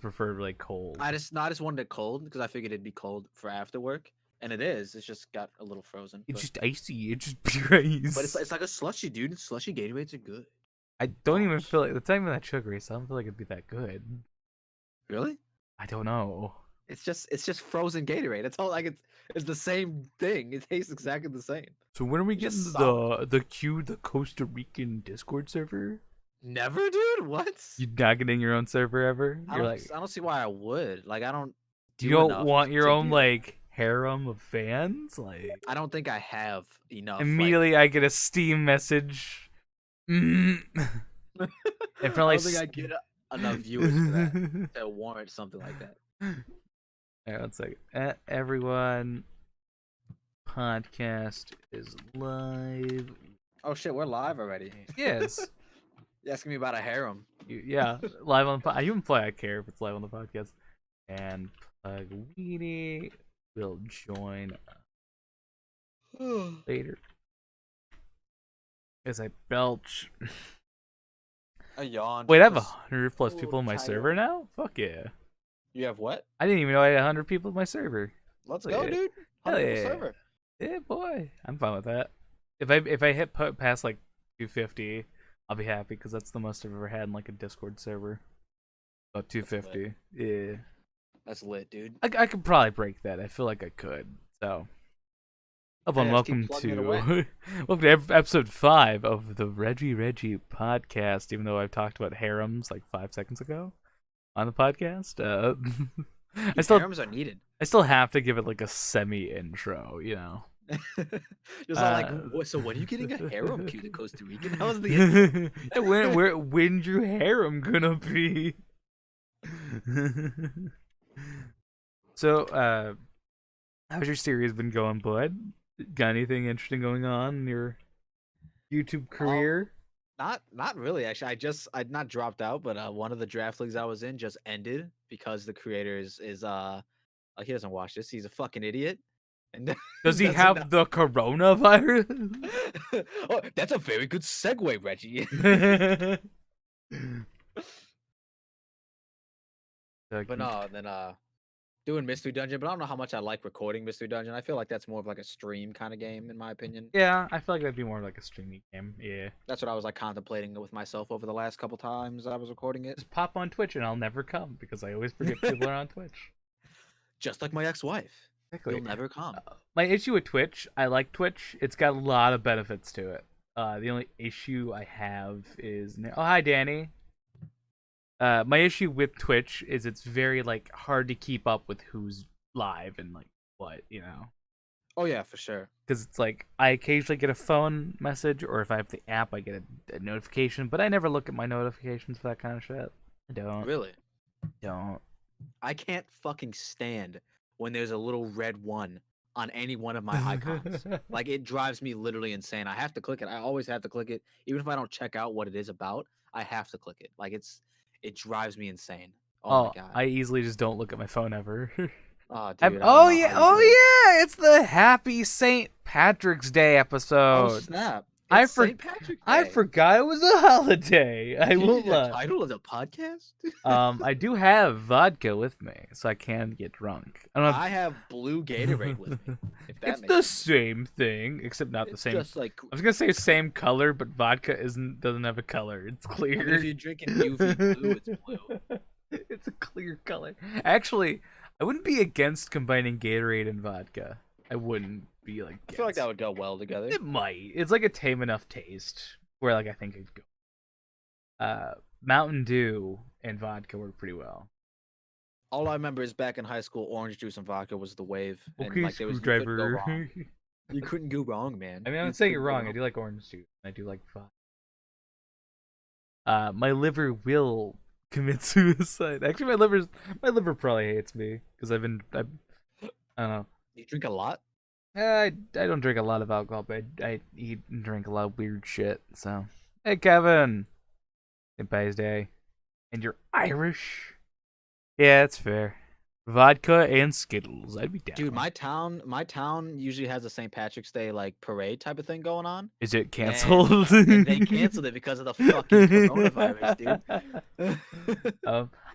prefer like cold. I just wanted it cold because I figured it'd be cold for after work, and it is. It's just got a little frozen. It's But, just icy. It's just pure ice. but it's like a slushy, dude. Slushy Gatorades are good. I don't even Gosh. feel like it's not even that sugary, so I don't feel like it'd be that good. Really? I don't know. It's just frozen Gatorade. It's all like it's the same thing. It tastes exactly the same. So when are we It's getting just solid. the Costa Rican Discord server? Never, dude. What? You not getting your own server ever? I You're don't. like, I don't see why I would. Like I don't do you don't enough want your to own be like harem of fans? Like I don't think I have enough. immediately I get a Steam message. Mm. Like, And for I like don't think I get enough viewers for that to warrant something like that. Alright, 1 second. Everyone, podcast is live. Oh shit, we're live already. Yes. You asking me about a harem? Yeah, live on the podcast. You can play. I care if it's live on the podcast. And Pugweenee will join later. As I belch. A yawn. Wait, I have 100 plus people in my server now? Fuck yeah. You have what? I didn't even know I had 100 people in my server. Let's Hell go, yeah. dude. Hell 100 yeah. server. Yeah, boy. I'm fine with that. If I hit past like 250, I'll be happy because that's the most I've ever had in like a Discord server. About 250. Yeah. That's lit, dude. I could probably break that. I feel like I could. So, hello and Hey, let's keep welcome plugging it to away. welcome to episode 5 of the RegiRegi podcast. Even though I've talked about harems like 5 seconds ago on the podcast, Harems are needed. I still have to give it like a semi intro, you know. Just all like, so when are you getting a harem cue to Costa Rican? That was the intro. When's your harem gonna be? So, how's your series been going, bud? Got anything interesting going on in your YouTube career? Not really, actually. I'd not dropped out, but one of the draft leagues I was in just ended because the creator is like he doesn't watch this. He's a fucking idiot. And Does he doesn't have know- the coronavirus? Oh, that's a very good segue, Reggie. But no, then doing Mystery Dungeon, but I don't know how much I like recording Mystery Dungeon. I feel like that's more of like a stream kind of game, in my opinion. Yeah, I feel like that'd be more like a streaming game. Yeah. That's what I was like contemplating with myself over the last couple times I was recording it. Just pop on Twitch and I'll never come because I always forget people are on Twitch. Just like my ex-wife. Exactly. You'll never come. My issue with Twitch, I like Twitch. It's got a lot of benefits to it. The only issue I have is hi Danny. My issue with Twitch is it's very like hard to keep up with who's live and like what, you know. Oh yeah, for sure. Because it's like I occasionally get a phone message, or if I have the app, I get a notification. But I never look at my notifications for that kind of shit. I don't. Really? Don't. I can't fucking stand when there's a little red one on any one of my icons. Like it drives me literally insane. I have to click it. I always have to click it, even if I don't check out what it is about. I have to click it. Like it drives me insane. Oh my god. I easily just don't look at my phone ever. Oh, dude, I don't oh know yeah, how you do it. it's the Happy St. Patrick's Day Oh episode. snap! I It's St. Patrick's I Day. forgot it was a holiday. I Did you will. need a title of the podcast? I do have vodka with me, so I can get drunk. I don't have. I have blue Gatorade with me. If that It's makes the sense. same thing, except not the It's same. just like I was gonna say same color, but vodka doesn't have a color. It's I clear. mean, if you're drinking UV blue, it's blue. It's a clear color. Actually, I wouldn't be against combining Gatorade and vodka. I wouldn't be like. I feel like against. that would go well together. It might. It's like a tame enough taste where like I think it'd go. Mountain Dew and vodka work pretty well. All I remember is back in high school, orange juice and vodka was the wave. And Okay, like there was you couldn't go screwdriver. wrong. You couldn't go wrong, man. I mean, I'm You not saying couldn't you're go wrong. I do like orange juice. I do like vodka. My liver will commit suicide. Actually, my liver probably hates me because I don't know. You drink a lot? I don't drink a lot of alcohol, but I eat and drink a lot of weird shit. So, hey Kevin, St. Patty's Day, and you're Irish? Yeah, that's fair. Vodka and Skittles, I'd be down. Dude, my town usually has a St. Patrick's Day like parade type of thing going on. Is it canceled? And they canceled it because of the fucking coronavirus, dude.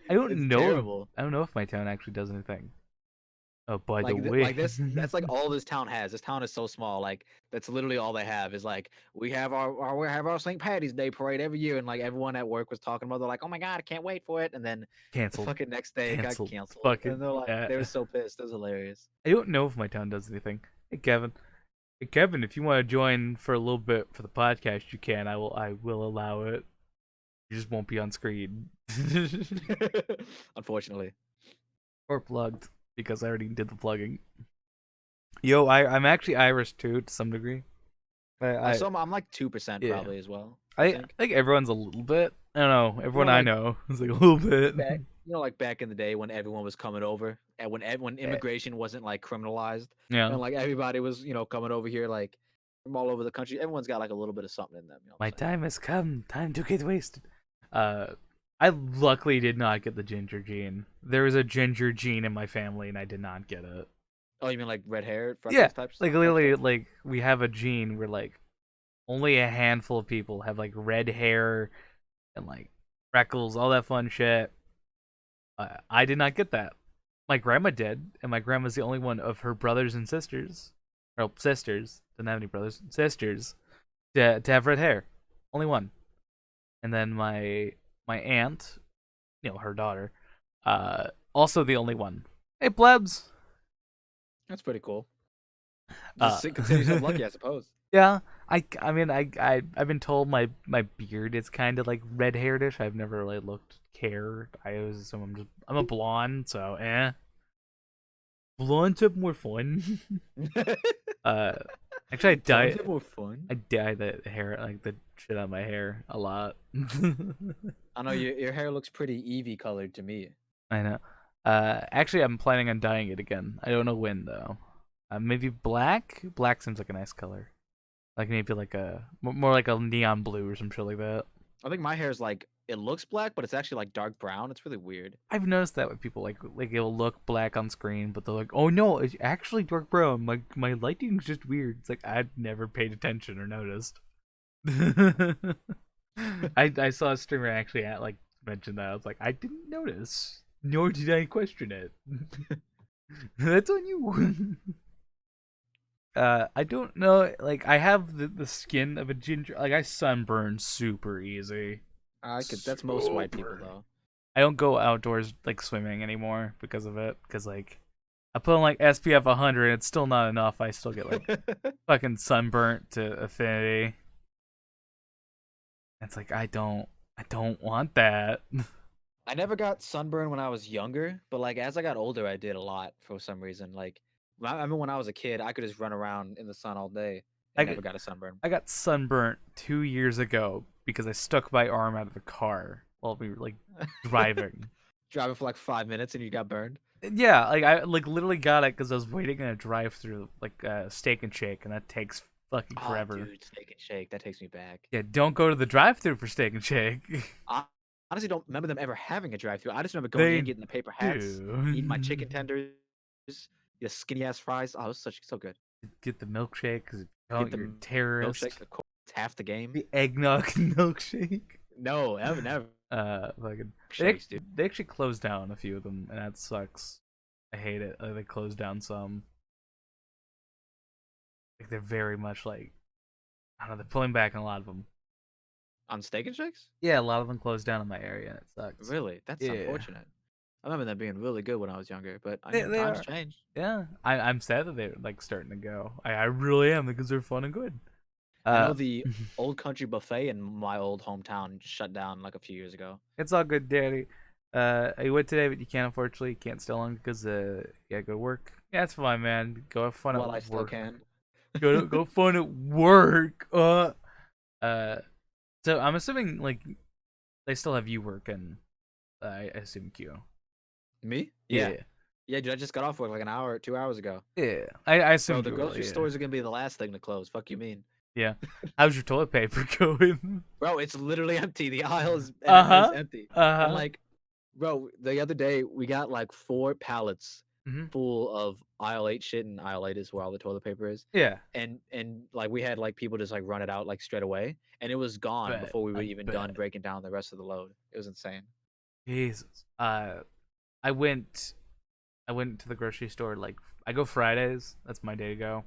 I don't It's know. terrible. I don't know if my town actually does anything. Oh, by the Like way. this, that's like all this town has. This town is so small. Like that's literally all they have is like we have our St. Patty's Day parade every year, and like everyone at work was talking about. They're like, oh my god, I can't wait for it. And then the Canceled. fucking next day it got Canceled. canceled, and Fucking. they're like, they were so pissed. It was hilarious. I don't know if my town does anything. Hey, Kevin. Hey, Kevin, if you want to join for a little bit for the podcast, you can. I will allow it. You just won't be on screen. Unfortunately. Or plugged, because I already did the plugging. Yo, I'm actually Irish too, to some degree. I I'm like 2% yeah. probably as well. I think everyone's a little bit. I don't know. Everyone I like, know is like a little bit. back, like back in the day when everyone was coming over, and when immigration wasn't like criminalized, Yeah. and like everybody was coming over here like from all over the country. Everyone's got like a little bit of something in them. You know My time has come. Time to get wasted. I luckily did not get the ginger gene. There was a ginger gene in my family, and I did not get it. Oh, you mean like red hair, Yeah, freckles type like stuff? literally, Okay. like we have a gene where like only a handful of people have like red hair and like freckles, all that fun shit. I did not get that. My grandma did, and my grandma's the only one of her brothers and sisters, or sisters, didn't have any brothers, sisters, to have red hair. Only one. And then my aunt, her daughter, also the only one. Hey, plebs. That's pretty cool. Uh, Just consider yourself lucky, I suppose. yeah, I mean I've been told my beard is kind of like red hairish. I've never really cared. I always assume I'm a blonde, so blondes have more fun. uh, actually Blondes are more fun. I dye the hair like the shit on my hair a lot. I know your hair looks pretty Eevee colored to me. I know. Actually, I'm planning on dyeing it again. I don't know when though. Maybe black. Black seems like a nice color. Like maybe like a more like a neon blue or some shit like that. I think my hair is like it looks black, but it's actually like dark brown. It's really weird. I've noticed that with people like it'll look black on screen, but they're like, "Oh no, it's actually dark brown. My lighting's just weird." It's like I'd never paid attention or noticed. I saw a streamer actually like mention that. I was like, I didn't notice, nor did I question it. That's on you. I don't know. Like I have the skin of a ginger. Like I sunburn super easy. I could. That's most white people Super. though. I don't go outdoors like swimming anymore because of it. Because like I put on like SPF 100, and it's still not enough. I still get like fucking sunburnt to affinity. It's like I don't want that. I never got sunburn when I was younger, but like as I got older, I did a lot for some reason. Like I remember when I was a kid, I could just run around in the sun all day I and got, never got a sunburn. I got sunburnt 2 years ago because I stuck my arm out of the car while we were like driving. Driving for like 5 minutes and you got burned. Yeah, like I like literally got it because I was waiting in a drive-through like Steak and Shake, and that takes fucking Oh, forever. dude, Steak and Shake. That takes me back. Yeah, don't go to the drive-through for Steak and Shake. I honestly don't remember them ever having a drive-through. I just remember going They in, getting the paper hats, do. eating my chicken tenders, the skinny ass fries. Oh, it was so good. Get the milkshake because Get the you're a terrorist. milkshake. Of course, it's half the game. The eggnog milkshake. No, never. Fucking. Shakes, dude. They actually closed down a few of them, and that sucks. I hate it. They closed down some. Like they're very much like I don't know. They're pulling back on a lot of them. On Steak and Shakes? Yeah, a lot of them closed down in my area, and it sucks. Really? That's Yeah. unfortunate. I remember them being really good when I was younger, but I They, mean, they times are. change. Yeah, I'm sad that they're like starting to go. I really am because they're fun and good. I know the Old Country Buffet in my old hometown shut down like a few years ago. It's all good, Daddy. I went today, but you can't unfortunately. You can't stay long because yeah, go to work. Yeah, it's fine, man. Go have fun Well, at I still work. can. Go fun at work. So I'm assuming like they still have you working. I assume Q. Me? Yeah. Yeah, dude, I just got off work like an hour, 2 hours ago. Yeah. I assume So the grocery stores are gonna be the last thing to close. Fuck you mean? Yeah. How's your toilet paper going? Bro, it's literally empty. The aisle is empty. And like, bro, the other day we got like 4 pallets full of aisle 8 shit, and aisle 8 is where all the toilet paper is. Yeah. And like we had like people just like run it out like straight away, and it was gone before we were even done breaking down the rest of the load. It was insane. Jesus. I went I went to the grocery store like I go Fridays. That's my day to go.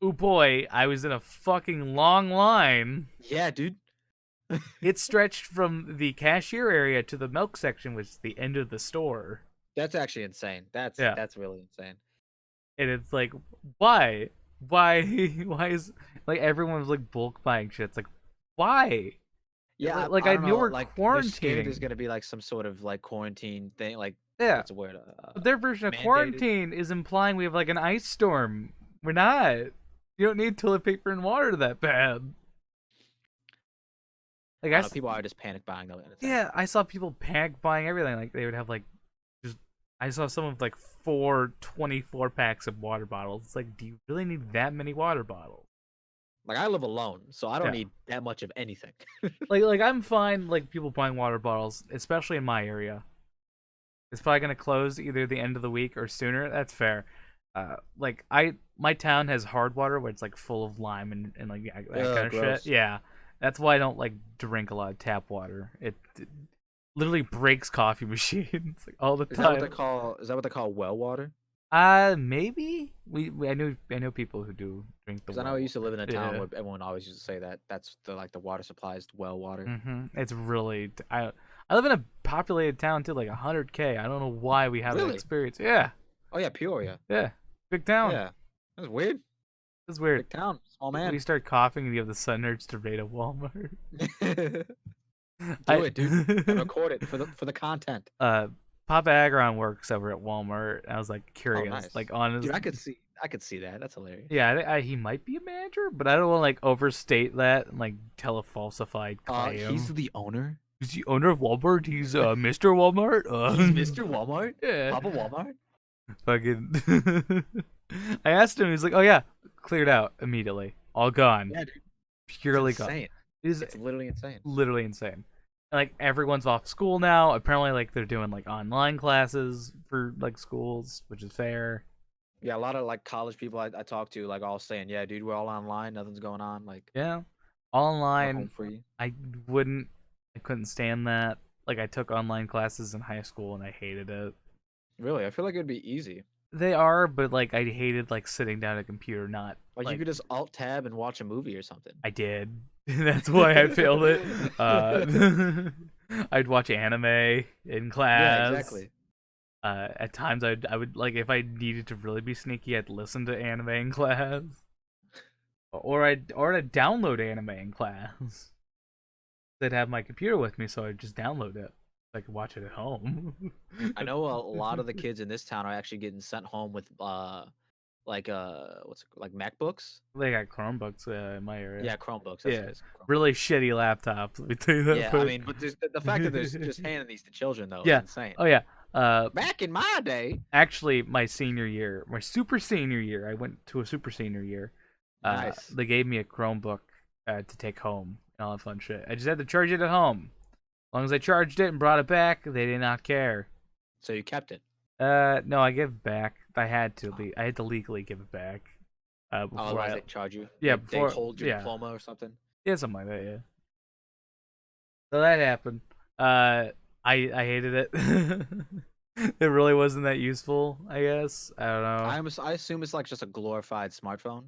Oh boy, I was in a fucking long line. Yeah, dude. It stretched from the cashier area to the milk section, which is the end of the store. That's actually insane. That's Yeah. that's really insane. And it's like, why? Why? Why is like everyone was like bulk buying shit? It's like, why? Yeah, Like I I don't know know. we're Like they're scared there's quarantining. gonna be like some sort of like quarantine thing. Like Yeah, what's the word? but their version of Mandated. quarantine is implying we have like an ice storm. We're not. You don't need toilet paper and water that bad. Like I don't know. People are just panic buying though, and it's yeah, insane. I saw people panic buying everything. Like they would have like just. I saw some of like 4 24 packs of water bottles. It's like, do you really need that many water bottles? Like I live alone, so I don't Yeah. need that much of anything. Like I'm fine like people buying water bottles, especially in my area. It's probably gonna close either the end of the week or sooner. That's fair. Like my town has hard water where it's like full of lime and like that kind Ugh, of shit. gross. Yeah, that's why I don't like drink a lot of tap water. It literally breaks coffee machines like all the Is that what they time. call? Is that what they call well water? Maybe I know people who do drink the Because I know I well used to live in a water. town Yeah. where everyone always used to say that that's the like the water supply is well water. It's really I live in a populated town too, like 100K. I don't know why we have that Really? experience. Yeah, Oh yeah, Peoria. yeah, big town. Yeah, that's weird. It's weird. Big town, small We man. start coughing and you have the sun urge to raid a Walmart. Do I it, dude, and record it for the content. uh Papa Agron works over at Walmart. I was like Oh, curious, nice, like on his dude. I could see that. That's hilarious. yeah, he might be a manager, but I don't want to like overstate that and like tell a falsified He's claim. the owner. Is the owner of Walmart? He's Mr. Walmart. He's Mr. Walmart. Yeah. Papa Walmart. Fucking. I asked him. He's like, "Oh yeah, cleared out immediately, all gone, Yeah, dude. purely It's gone." insane. It is It's literally insane. literally insane. And, like everyone's off school now. Apparently, like they're doing like online classes for like schools, which is fair. Yeah, a lot of like college people I talk to like all saying, "Yeah, dude, we're all online. Nothing's going on. Like Yeah, all we're home online. free." I wouldn't. I couldn't stand that. Like I took online classes in high school and I hated it. Really, I feel like it'd be easy. They are, but like I hated like sitting down at a computer, not Like you like could just alt tab and watch a movie or something. I did. That's why I failed it. I'd watch anime in Yeah, class. exactly. At times, I would like if I needed to really be sneaky, I'd listen to anime in class, or I'd download anime in class. I'd have my computer with me, so I'd just download it. So I could watch it at home. I know a lot of the kids in this town are actually getting sent home with like like MacBooks. They got Chromebooks in my area. Yeah, Chromebooks. That's what Yeah, it is. Chromebooks. really shitty laptops. Let me tell you that. Yeah, I mean, but the fact that there's just handing these to children though is Yeah. insane. Oh yeah. Back in my day, Actually, my senior year, my super senior year, I went to a super senior year. nice. They gave me a Chromebook to take home and all that fun shit. I just had to charge it at home. As long as I charged it and brought it back, they did not care. So you kept it. No, I gave it back. I had to. I had to legally give it back. Before Otherwise, I, they charge you. yeah, They before, hold your yeah, diploma or something. yeah, something like that. Yeah. So that happened. I hated it. It really wasn't that useful. I guess I don't know. I assume it's like just a glorified smartphone.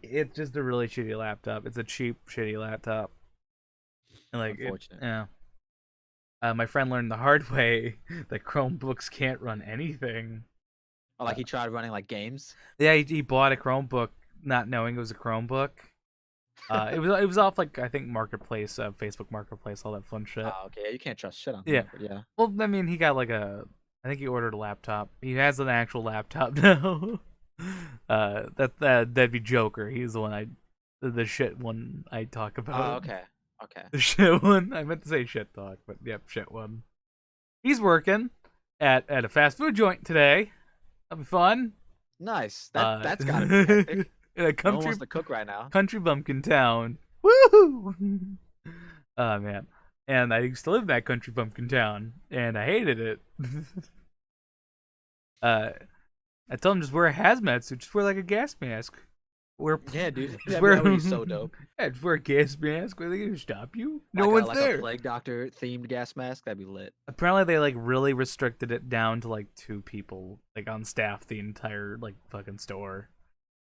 It's just a really shitty laptop. It's a cheap, shitty laptop. And like, Unfortunate. yeah. My friend learned the hard way that Chromebooks can't run anything. Or like he tried running like games. Yeah, he bought a Chromebook not knowing it was a Chromebook. It was off like I think Marketplace, Facebook Marketplace, all that fun shit. Oh, okay. You can't trust shit on Yeah. there, but yeah. Well, I mean, he got like I think he ordered a laptop. He has an actual laptop now. That'd be Joker. He's the one the shit one I talk about. Oh, okay. Okay. The shit one. I meant to say shit talk, but yep, shit one. He's working at a fast food joint today. That'll be fun. Nice. That's gotta be hectic. In a No one country wants to cook right now. country bumpkin town. Woohoo! Oh man. And I used to live in that country bumpkin town, and I hated it. I told him just wear a hazmat suit, just wear like a gas mask. Yeah, dude. That We're would be so dope. yeah, just wear a gas mask. Are they gonna stop you? No Like one's a there. plague doctor themed gas mask. That'd be lit. Apparently, they like really restricted it down to like 2 people, like on staff, the entire like fucking store.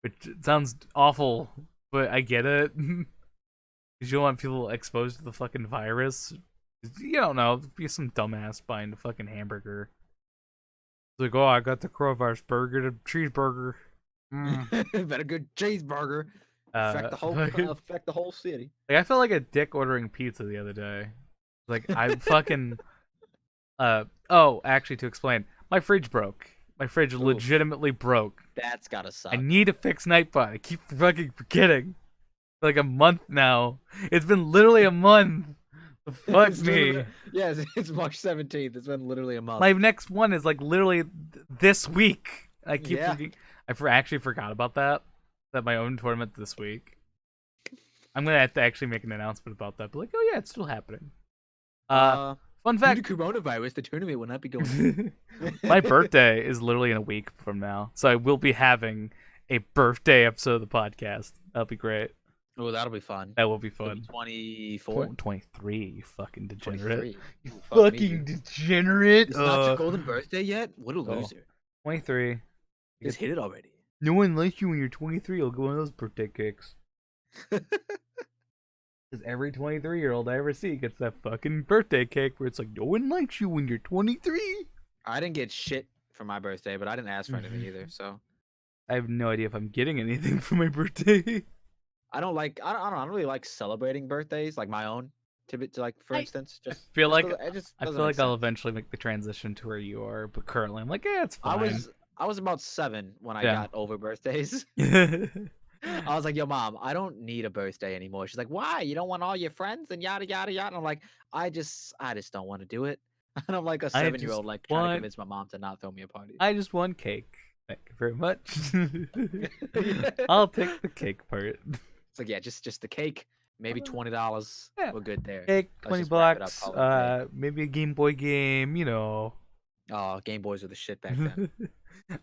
Which sounds awful, but I get it. Because you don't want people exposed to the fucking virus. You don't know. Be some dumbass buying a fucking hamburger. It's like, oh, I got the coronavirus burger, the cheeseburger. Better good cheeseburger. Affect the whole city. Like, I felt like a dick ordering pizza the other day. Like, I fucking. Oh, actually, to explain, my fridge broke. My fridge legitimately broke. That's gotta suck. I need to fix Nightbot. I keep fucking forgetting. For like a month now. It's been literally a month. Fuck me. Yeah, it's March 17th. It's been literally a month. My next one is like literally this week. I keep Yeah. forgetting. Actually forgot about that. That my own tournament this week. I'm gonna have to actually make an announcement about that. But like, oh yeah, it's still happening. Fun Due fact: to coronavirus, the tournament will not be going. my birthday is literally in a week from now, so I will be having a birthday episode of the podcast. That'll be great. Oh, that'll be fun. That will be fun. 24? 23, you fucking degenerate. 23. You Fuck me, fucking dude. degenerate. It's not your golden birthday yet? What a loser. 23. Just hit it already. No one likes you when you're 23. You'll get one of those birthday cakes. Because every 23-year-old I ever see gets that fucking birthday cake where it's like, no one likes you when you're 23. I didn't get shit for my birthday, but I didn't ask for anything either, so. I have no idea if I'm getting anything for my birthday. I don't really like celebrating birthdays, like my own. For instance, I feel like I'll I'll eventually make the transition to where you are, but currently I'm like, yeah, it's fine. I was about 7 when I got over birthdays. Yeah. I was like, yo, mom, I don't need a birthday anymore. She's like, why? You don't want all your friends and yada yada yada. And I'm like, I just don't want to do it. And I'm like a 7-year-old, like trying to convince my mom to not throw me a party. I just want cake. Thank you very much. I'll take the cake part. It's like, yeah, just the cake, maybe $20. Yeah. We're good there. Cake, $20. Maybe a Game Boy game, you know. Oh, Game Boys were the shit back then.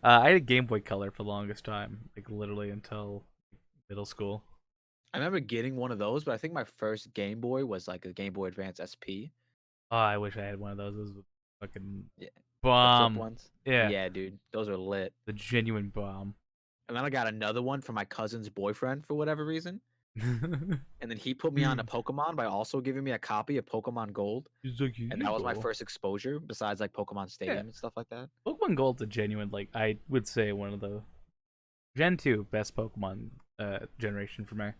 I had a Game Boy Color for the longest time, like literally until middle school. I remember getting one of those, but I think my first Game Boy was like a Game Boy Advance SP. Oh, I wish I had one of those. Those were fucking The bomb. flip ones. Yeah. Yeah, dude. Those are lit. The genuine bomb. And then I got another one for my cousin's boyfriend for whatever reason. And then he put me on to Pokemon by also giving me a copy of Pokemon Gold. And that was my first exposure besides like Pokemon Stadium and stuff like that. Pokemon Gold's a genuine, like, I would say one of the Gen 2 best Pokemon generation for me.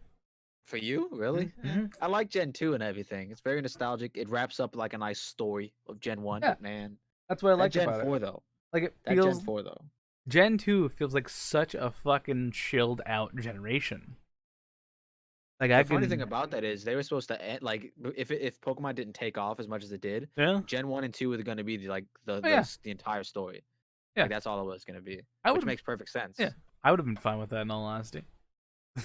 For you? Really? Mm-hmm. I like Gen 2 and everything. It's very nostalgic. It wraps up like a nice story of Gen 1. Yeah. Man. That's what I like Gen about 4 it. though. Like, it That feels Gen 4 though. Gen 2 feels like such a fucking chilled out generation. Like, the funny thing about that is they were supposed to end, like if Pokemon didn't take off as much as it did, Gen 1 and 2 were going to be the entire story. Yeah. Like, that's all it was going to be. Which Which makes perfect sense. Yeah. I would have been fine with that in all honesty.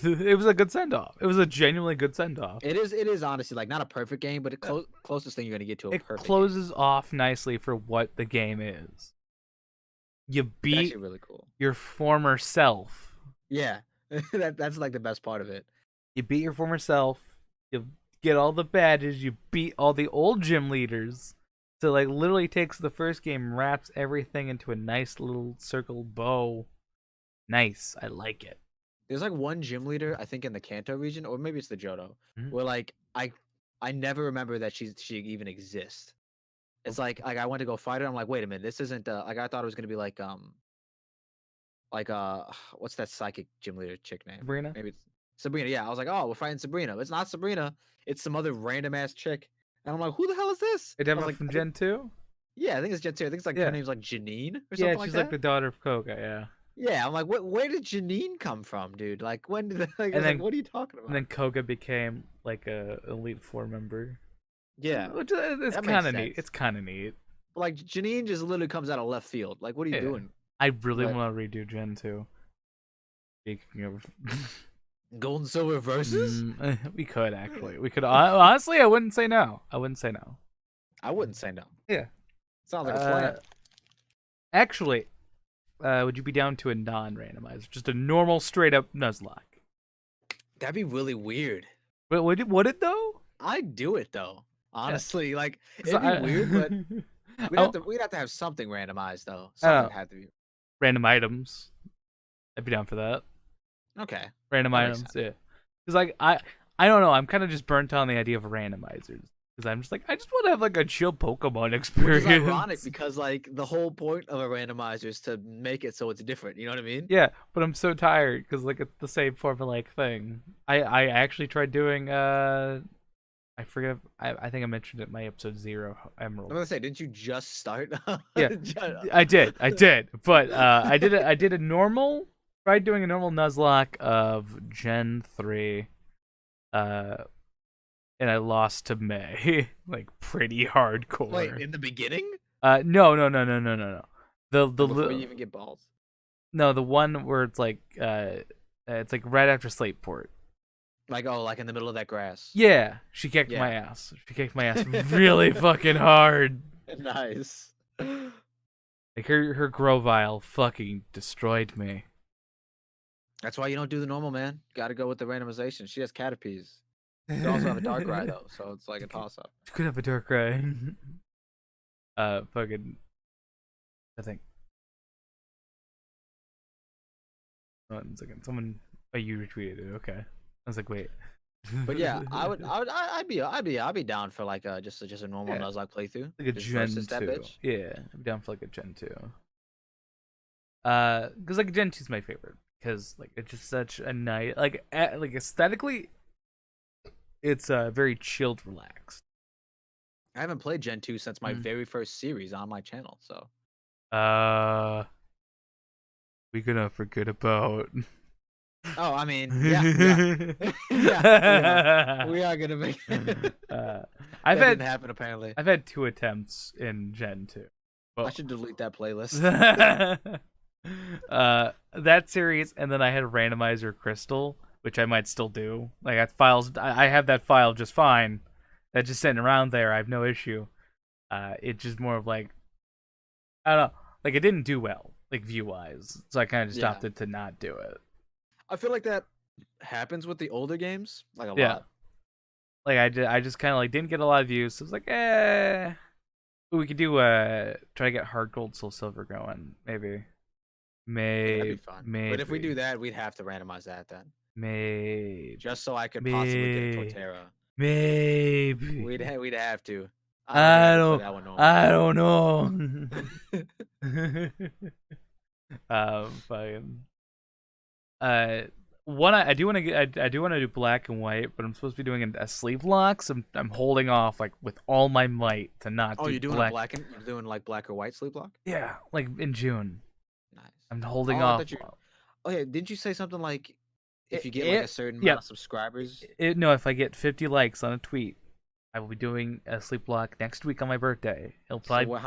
It was a good send off. It was a genuinely good send off. It is honestly like not a perfect game, but closest thing you're going to get to a perfect closes off nicely for what the game is. You beat really cool. your former self. Yeah. That's like the best part of it. You beat your former self. You get all the badges. You beat all the old gym leaders. So, like, literally takes the first game, wraps everything into a nice little circled bow. Nice. I like it. There's like one gym leader, I think in the Kanto region, or maybe it's the Johto, where like I never remember that she even exists. It's like I went to go fight her. I'm like, wait a minute, this isn't like I thought it was gonna be like what's that psychic gym leader chick name? Sabrina? Maybe it's Sabrina. Yeah, I was like, oh, we're fighting Sabrina. It's not Sabrina. It's some other random ass chick. And I'm like, who the hell is this? It I was like from Gen 2? Yeah, I think it's Gen 2. I think it's like her name's like Janine or something like that. Yeah, she's like the daughter of Koga, yeah. Yeah, I'm like, where did Janine come from, dude? Like, when did what are you talking about? And then Koga became like a Elite Four member. Yeah, which is kind of neat. It's kind of neat. But like, Janine just literally comes out of left field. Like, what are you doing? I really want to redo Gen 2. Speaking of Gold and Silver versus, we could actually. We could honestly. I wouldn't say no. I wouldn't say no. I wouldn't say no. Yeah, sounds like a plan. Actually. Would you be down to a non-randomizer, just a normal, straight-up Nuzlocke? That'd be really weird. But would it though? I'd do it though. Yeah. Honestly, like 'Cause it'd be weird, but oh, we'd have to have something randomized though. I don't Something know. would have to be. Random items. I'd be down for that. Okay, Random that makes items, sense. yeah. Because like I don't know. I'm kind of just burnt on the idea of randomizers. Because I'm just like I just want to have like a chill Pokemon Which is experience. ironic because like the whole point of a randomizer is to make it so it's different. You know what I mean? Yeah, but I'm so tired because like it's the same formulaic thing. I actually tried doing I forget I think I mentioned it in my episode 0 I'm Emerald. gonna say, didn't you just start? Yeah, I did, but I did a normal. Tried doing a normal Nuzlocke of Gen 3, and I lost to May, like pretty Wait, hardcore. in the beginning? No. Like before you The even get balls? no the one where it's like right after Slateport. Like, oh, like in the middle of that grass. Yeah, she kicked my Yeah. ass. She kicked my ass really fucking hard. Nice. Like her Grovyle fucking destroyed me. That's why you don't do the normal, man. Got to go with the randomization. She has Caterpies. You could also have a Darkrai though, so it's like a toss up. You could have a Darkrai. Fucking. I think. 1 second. Someone. Oh, you retweeted it. Okay. I was like, wait. But yeah, I'd be down for like just a normal Yeah. Nuzlocke playthrough. Like a Just Gen versus 2. that bitch. Yeah, I'm down for like a Gen 2. Because like Gen 2 is my favorite. Because like it's just such a nice, like aesthetically, it's very chilled, relaxed. I haven't played Gen 2 since my Mm. very first series on my channel, so We gonna forget about. oh, I mean, yeah. Yeah, we are gonna make I've that had didn't happen apparently. I've had 2 attempts in Gen 2. I should delete that playlist. That series, and then I had Randomizer Crystal, which I might still do. Like that files, I have that file just fine. That's just sitting around there. I have no issue. It's just more of like, I don't know, like it didn't do well, like view wise, so I kind of just Yeah. opted to not do it. I feel like that happens with the older games, like a Yeah. lot. Like I just kind of like didn't get a lot of views. So I was like, we could do try to get Hard Gold Soul Silver going, maybe. That'd be fun. Maybe. But if we do that, we'd have to randomize that then, Maybe. just so I could possibly get a Torterra. Maybe. We'd have to. I think I could play that one normal. don't know. Fine. One I do want to get. I do want to do black and white, but I'm supposed to be doing a sleeve lock, so I'm holding off like with all my might to not. Oh, do you're doing black. you're doing like black or white sleep lock? Yeah, like in June. Nice. I'm holding Oh, I off. thought you. Oh yeah, didn't you say something like if you get It- like a certain yeah. amount of subscribers? No, if I get 50 likes on a tweet, I will be doing a sleep lock next week on my birthday. It'll So probably what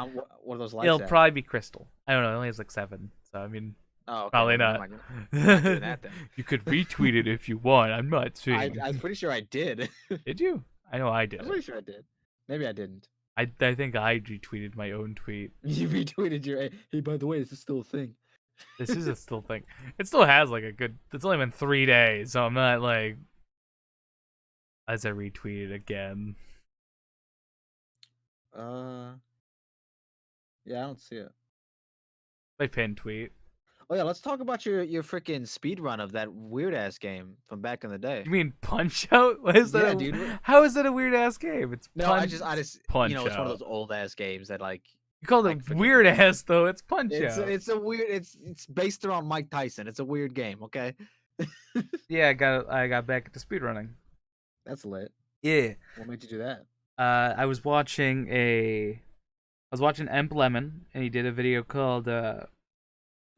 are those likes? it'll at? probably be Crystal. I don't know. It only has like 7, so I mean, Oh, okay. probably well, not. I'm not doing that then. You could retweet it if you want. I'm not saying. I'm pretty sure I did. Did you? I know I did. I'm pretty sure I did. Maybe I didn't. I think I retweeted my own tweet. You retweeted your. Hey, by the way, this is still a thing. This is a still thing. It still has like a good. It's only been 3 days, so I'm not like. As I retweeted again. Yeah, I don't see it. My pinned tweet. Oh yeah, let's talk about your freaking speed run of that weird ass game from back in the day. You mean Punch Out? What is that? Yeah, dude. How is that a weird ass game? It's No, punch, I just Punch you know, it's one of Out. those old ass games that like You called like it freaking- weird ass though. It's Punch it's Out. it's a weird it's based around Mike Tyson. It's a weird game, okay? Yeah, I got back into speedrunning. That's lit. Yeah. What made you do that? I was watching Emp Lemon, and he did a video called "There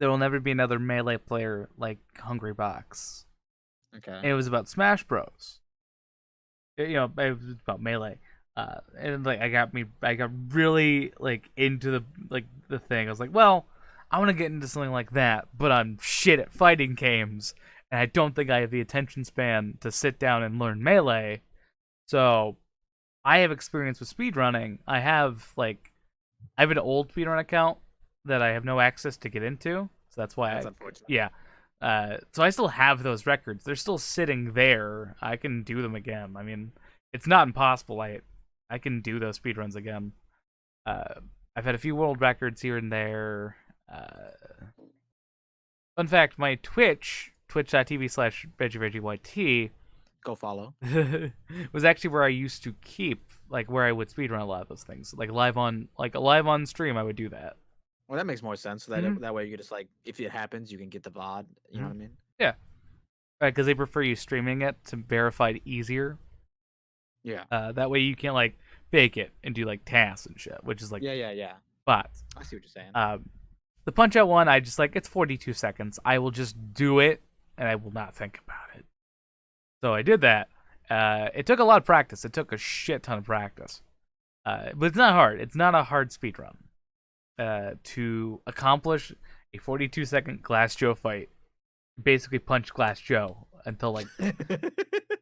Will Never Be Another Melee Player Like Hungry Box," and Okay. it was about Smash Bros. It was about Melee, and like I got really like into the thing. I was like, well, I want to get into something like that, but I'm shit at fighting games, and I don't think I have the attention span to sit down and learn Melee. So I have experience with speedrunning. I have an old speedrun account that I have no access to get into, so that's why That's unfortunate. yeah. So I still have those records. They're still sitting there. I can do them again. I mean, it's not impossible. I can do those speedruns again. Uh, I've had a few world records here and there. Fun fact: my twitch.tv/RegiRegiYT Go follow. was actually where I used to keep, like, where I would speedrun a lot of those things. Like live on stream, I would do that. Well, that makes more sense. So Mhm. that way you just like, if it happens, you can get the VOD. You know Mhm. what I mean? Yeah, right, because they prefer you streaming it to verify it easier. Yeah. That way you can't like fake it and do like tasks and shit, which is like Yeah. bots. I see what you're saying. The punch out one, I just like it's 42 seconds. I will just do it and I will not think about it. So I did that. It took a lot of practice. It took a shit ton of practice. But it's not hard. It's not a hard speed run. To accomplish a 42-second Glass Joe fight, basically punch Glass Joe until like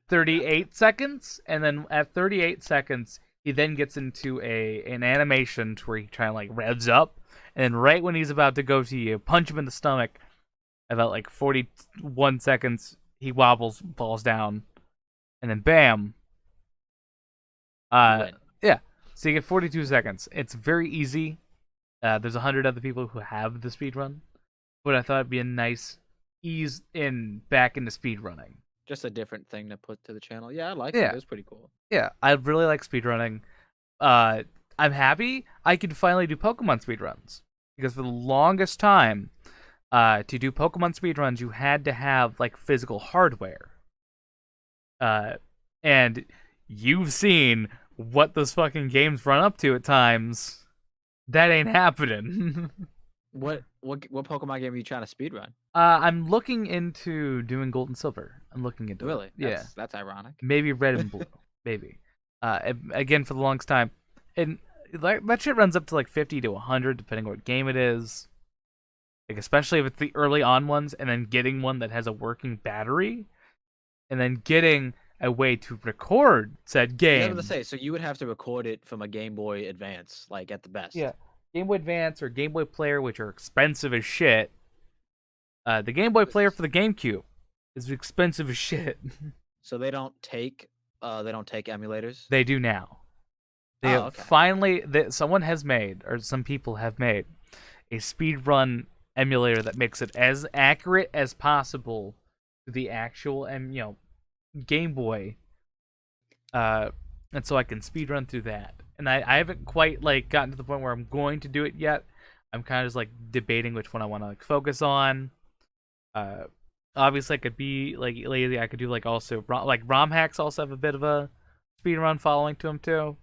38 seconds, and then at 38 seconds, he then gets into an animation to where he trying to like revs up, and then right when he's about to go to you, punch him in the stomach. About like 41 seconds, he wobbles, falls down, and then bam. You win. Yeah. So you get 42 seconds. It's very easy. There's 100 other people who have the speed run, but I thought it'd be a nice ease in back into speed running. Just a different thing to put to the channel. Yeah, I liked it. Yeah, It was pretty cool. yeah. I really like speed running. I'm happy I can finally do Pokemon speed runs because for the longest time, to do Pokemon speed runs, you had to have like physical hardware. And you've seen what those fucking games run up to at times. That ain't happening. What Pokemon game are you trying to speedrun? I'm looking into doing Gold and Silver. I'm looking into Really? it. Yeah, That's ironic. maybe Red and Blue. Maybe. Again, for the longest time, and that shit runs up to like 50 to 100 depending on what game it is. Like especially if it's the early on ones, and then getting one that has a working battery, and then getting a way to record said Yeah, I was game. gonna say, so you would have to record it from a Game Boy Advance, like at the best. Yeah, Game Boy Advance or Game Boy Player, which are expensive as shit. The Game Boy Player for the GameCube is expensive as shit. So they don't take emulators. They do now. They Oh, have okay. finally someone has made, or some people have made, a speedrun emulator that makes it as accurate as possible to the actual Game Boy. And so I can speedrun through that. And I haven't quite like gotten to the point where I'm going to do it yet. I'm kind of just like debating which one I want to like focus on. Obviously I could be like lazy. I could do like also like ROM hacks also have a bit of a speedrun following to them too.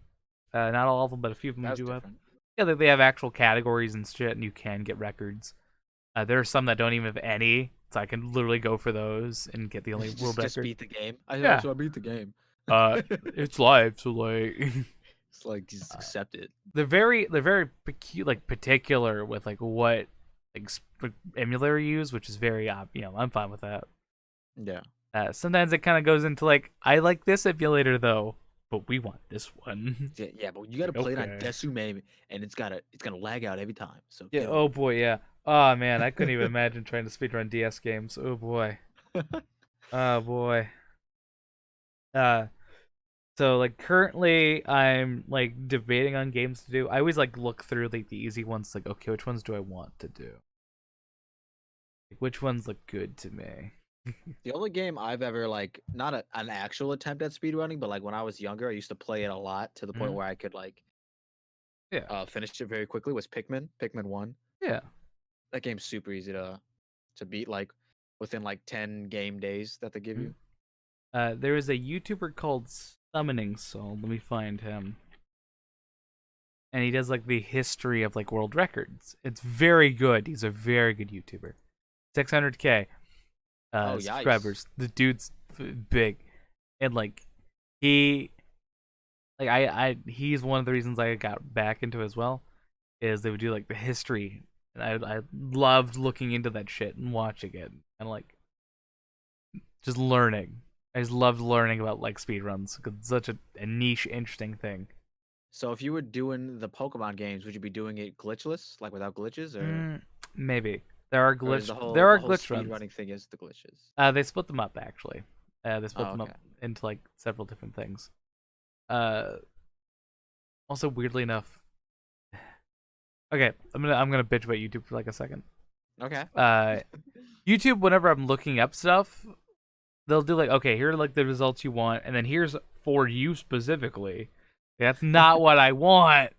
Not all of them, but a few of them That's do have. different. Yeah, they have actual categories and shit, and you can get records. There are some that don't even have any, so I can literally go for those and get the only world Just record. beat the game. Yeah. So I beat the game. It's live, so like It's like just accept it. they're very particular with like what like emulator you use, which is very I'm fine with that. Yeah. Sometimes it kind of goes into like I like this emulator though, but we want this one. Yeah, but you gotta play it on Okay. Desume, and it's gonna lag out every time. So Yeah. kill Oh boy. Yeah. Oh man, I couldn't even imagine trying to speedrun DS games. Oh boy. it. Oh boy. So like currently I'm like debating on games to do. I always like look through like the easy ones, like okay, which ones do I want to do? Like which ones look good to me? The only game I've ever like not an actual attempt at speedrunning, but like when I was younger, I used to play it a lot to the point Mhm. where I could like Yeah. finish it very quickly. Was Pikmin 1. Yeah. That game's super easy to beat like within like 10 game days that they give Mhm. you. There is a YouTuber called Summoning Soul. Let me find him. And he does like the history of like world records. It's very good. He's a very good YouTuber. 600K Oh, subscribers. yikes. The dude's big, and like he, like he's one of the reasons I got back into it as well. Is they would do like the history, and I loved looking into that shit and watching it and like just learning. I just loved learning about like speedruns because it's such a niche, interesting thing. So if you were doing the Pokemon games, would you be doing it glitchless, like without glitches, or Mm, maybe. There are Or is glitch. There are the whole glitch speed runs. running thing is the glitches? They split them up actually. They split Oh, them okay. up into like several different things. Uh, Also weirdly enough, okay, I'm gonna bitch about YouTube for like a second. Okay. Uh, YouTube, whenever I'm looking up stuff, they'll do like, okay, here are like the results you want, and then here's for you specifically. That's not what I want.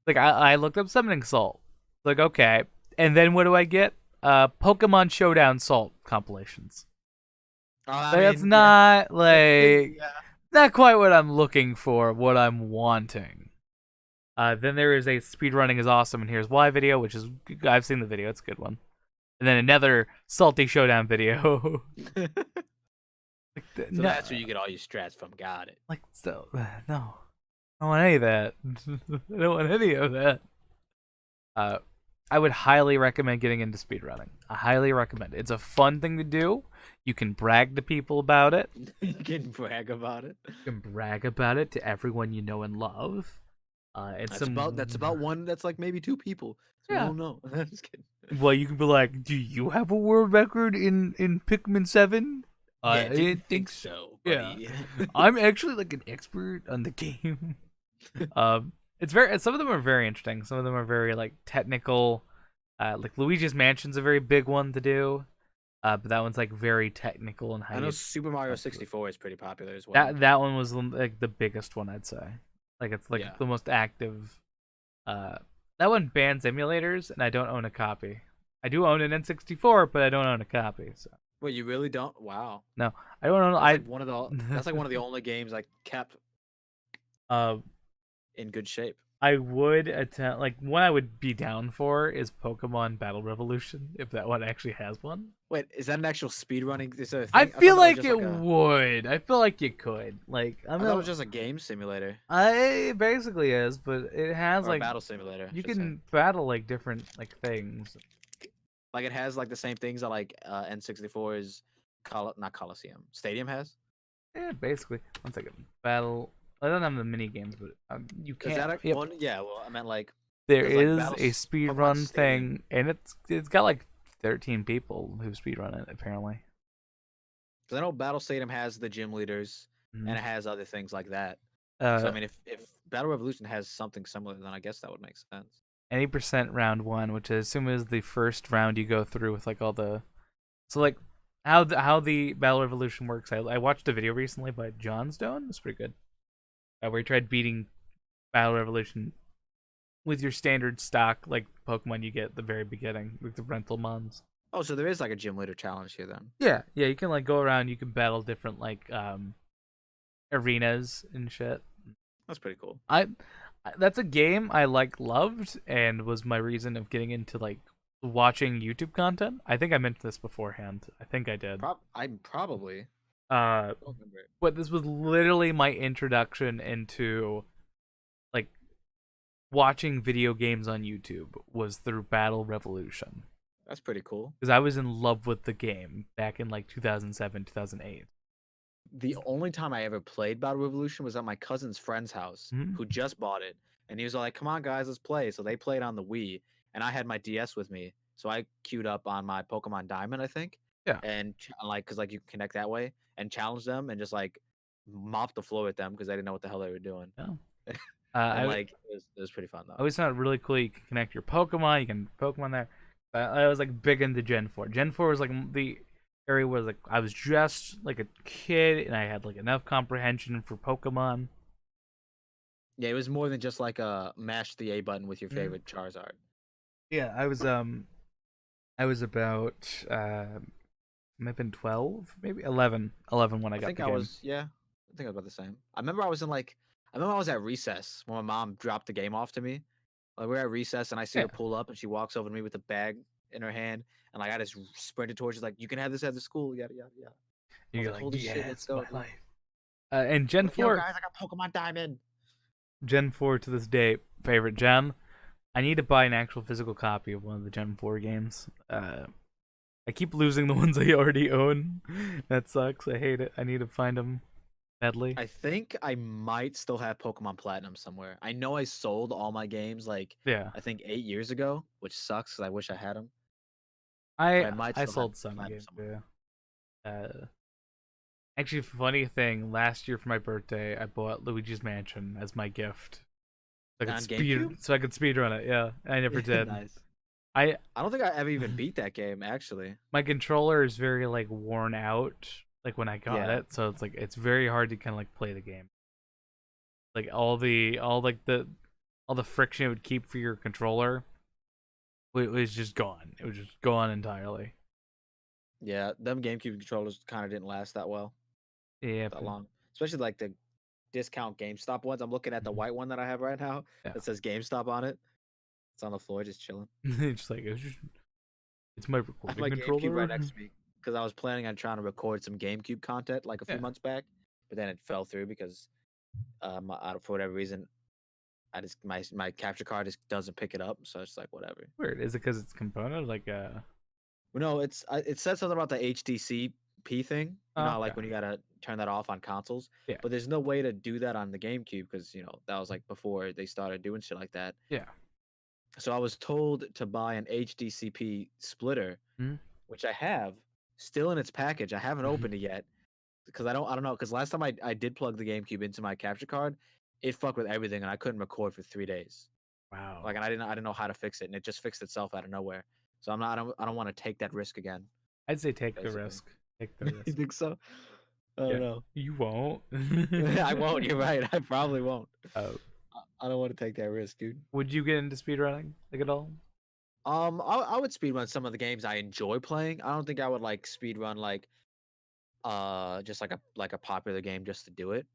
Like I looked up summoning salt. Like okay, and then what do I get? Pokemon Showdown Salt compilations. I Like, that's mean, yeah. not like Yeah. not quite what I'm looking for. What I'm wanting. Then there is a speedrunning is awesome and here's why video, which is I've seen the video. It's a good one. And then another salty showdown video. So No, that's where you get all your strats from. Got it. like so no. I don't want any of that. I don't want any of that. Uh, I would highly recommend getting into speedrunning. I highly recommend it. It's a fun thing to do. You can brag to people about it. You can brag about it. You can brag about it to everyone you know and love. It's That's about one. That's like maybe two people. So we yeah. don't know. I'm just kidding. Well, you can be like, "Do you have a world record in Pikmin 7?" Yeah, do you I think so. so, Yeah, buddy? I'm actually like an expert on the game. It's very. Some of them are very interesting. Some of them are very like technical. Like Luigi's Mansion's a very big one to do. But that one's like very technical and how I know you. Super Mario 64 is pretty popular as well. That one was like the biggest one I'd say. Like it's like Yeah. the most active. That one bans emulators, and I don't own a copy. I do own an N64, but I don't own a copy. So Well, you really don't? Wow. no, I don't own. That's I like one of the that's like one of the only games I kept uh, in good shape. I would attempt like one I would be down for is Pokemon Battle Revolution if that one actually has one. Wait, is that an actual speedrunning? Is that a thing? I thought feel that was like just it like a, would. I feel like you could. Like I thought it was just a game simulator it basically is, but it has or a like battle simulator. you should say. can battle like different like things. Like it has like the same things that like N64's not Coliseum Stadium has. Yeah, basically. One second. Battle. I don't have the mini games, but you Is can't. that a Yep. one? Yeah, well, I meant like There there's like is battle a speed Pokemon run Stadium. thing, and it's got like 13 people who speed run it apparently. Because I know Battle Stadium has the gym leaders Mhm. and it has other things like that. So Uh, I mean, if Battle Revolution has something similar, then I guess that would make sense. 80% round one, which I assume is the first round you go through with like all the. So like how the Battle Revolution works. I watched a video recently by John Stone. It's pretty good. Where he tried beating Battle Revolution with your standard stock like Pokemon you get at the very beginning, like the rental mons. Oh, so there is like a gym leader challenge here then. Yeah, you can like go around. You can battle different like arenas and shit. That's pretty cool. That's a game I like loved and was my reason of getting into like watching YouTube content. I think I meant this beforehand. I think I did. I'm probably. Uh, I don't remember it. but this was literally my introduction into like watching video games on YouTube was through Battle Revolution That's pretty cool. because I was in love with the game back in like 2007, 2008. The only time I ever played Battle Revolution was at my cousin's friend's house, Mhm. who just bought it, and he was like, "Come on, guys, let's play." So they played on the Wii, and I had my DS with me, so I queued up on my Pokemon Diamond, I think, Yeah. and like, cause like you can connect that way, and challenge them, and just like mop the floor with them because they didn't know what the hell they were doing, Yeah. and I like it was pretty fun I though. always found it really cool. You can connect your Pokemon. You can Pokemon there. I was like big into Gen 4. Gen 4 was like the area was like I was just like a kid and I had like enough comprehension for Pokemon. Yeah, it was more than just like a mash the A button with your favorite Charizard. Yeah, I was about might have been 12, maybe 11, 11 when I I got think the I game. was, yeah, I think I was about the same. I remember I was at recess when my mom dropped the game off to me. Like we are at recess and I see Yeah. her pull up and she walks over to me with a bag in her hand and like I just sprinted towards. She's like, "You can have this at the school." Yada yada yada. I was You're like, like, "Holy yeah, shit, let's it's go!" my Dude. life. And Gen Like, yo 4, guys, I got Pokemon Diamond. Gen 4 to this day, favorite gen. I need to buy an actual physical copy of one of the Gen 4 games. I keep losing the ones I already own. That sucks. I hate it. I need to find them badly. I think I might still have Pokemon Platinum somewhere. I know I sold all my games like Yeah. I think 8 years ago, which sucks because I wish I had them. But I I might I still have sold some Platinum games. somewhere. Yeah. Actually, funny thing. Last year for my birthday, I bought Luigi's Mansion as my gift. On GameCube? So I could speed run it. Yeah, I never did. Nice. I I don't think I ever even beat that game actually. My controller is very like worn out. Like when I got Yeah. it, so it's like it's very hard to kind of like play the game. Like all the friction it would keep for your controller, it was just gone. It was just gone entirely. Yeah, them GameCube controllers kind of didn't last that well, Yeah, that long. Especially like the discount GameStop ones. I'm looking at the white one that I have right now yeah. that says GameStop on it. It's on the floor just chilling. It's like it's my I have recording my GameCube right controller. next to me because I was planning on trying to record some GameCube content like a few Yeah, months back, but then it fell through because for whatever reason, I just my capture card just doesn't pick it up. So it's like whatever. weird. Is it because it's component? Like Well, no, it said something about the HDCP thing. You know oh, how okay. like when you gotta turn that off on consoles, Yeah, but there's no way to do that on the GameCube because that was like before they started doing shit like that. yeah. So I was told to buy an HDCP splitter, Hmm. which I have still in its package. I haven't opened it yet because I don't know because last time I did plug the GameCube into my capture card, it fucked with everything and I couldn't record for 3 days. Wow. Like and I didn't know how to fix it and it just fixed itself out of nowhere. So I don't want to take that risk again. I'd say take the Basically, risk. Take the you risk. think so? I don't Yeah, know. you won't. I won't. You're right. I probably won't. uh, I don't want to take that risk, dude. would you get into speedrunning like at all? I would speedrun some of the games I enjoy playing. I don't think I would like speedrun like just like a popular game just to do it.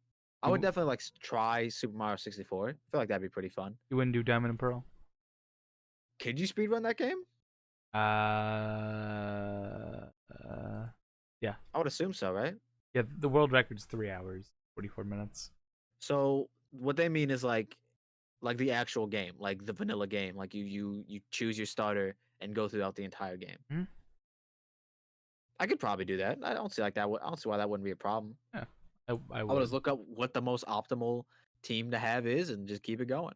I would You definitely like try Super Mario 64. I feel like that'd be pretty fun. you wouldn't do Diamond and Pearl? Could you speedrun that game? Uh, uh, yeah, I would assume so, right? yeah. The world record's 3 hours, 44 minutes. So what they mean is like the actual game, like the vanilla game. Like you choose your starter and go throughout the entire game. Hmm? I could probably do that. I don't see like that. I don't see why that wouldn't be a problem. Yeah, I I would would. just look up what the most optimal team to have is and just keep it going.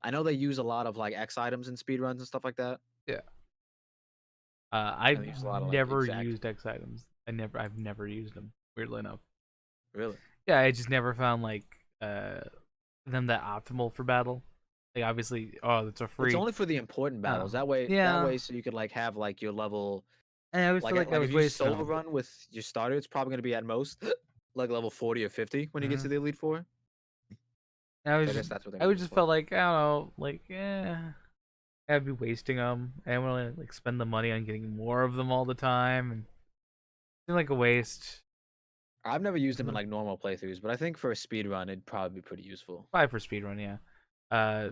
I know they use a lot of like X items in speedruns and stuff like that. Yeah. And I've they use a lot of like never exact. used X items. I've never used them. Weirdly enough. Really? Yeah, I just never found like them that optimal for battle. Like obviously, oh, it's a It's free. only for the important Oh, battles. That way, yeah. so you could like have like your level. And I always feel like I Like if was you wasting solo them. run with your starter, it's probably gonna be at most like level 40 or 50 when you get Hmm. to the Elite Four. And So I guess that's what they I were would used just for. felt like I don't know, like I'd be wasting them. I don't want to like spend the money on getting more of them all the time, and seem like a waste. I've never used them in like normal playthroughs, but I think for a speed run, it'd probably be pretty useful. Probably for speedrun, yeah. Uh,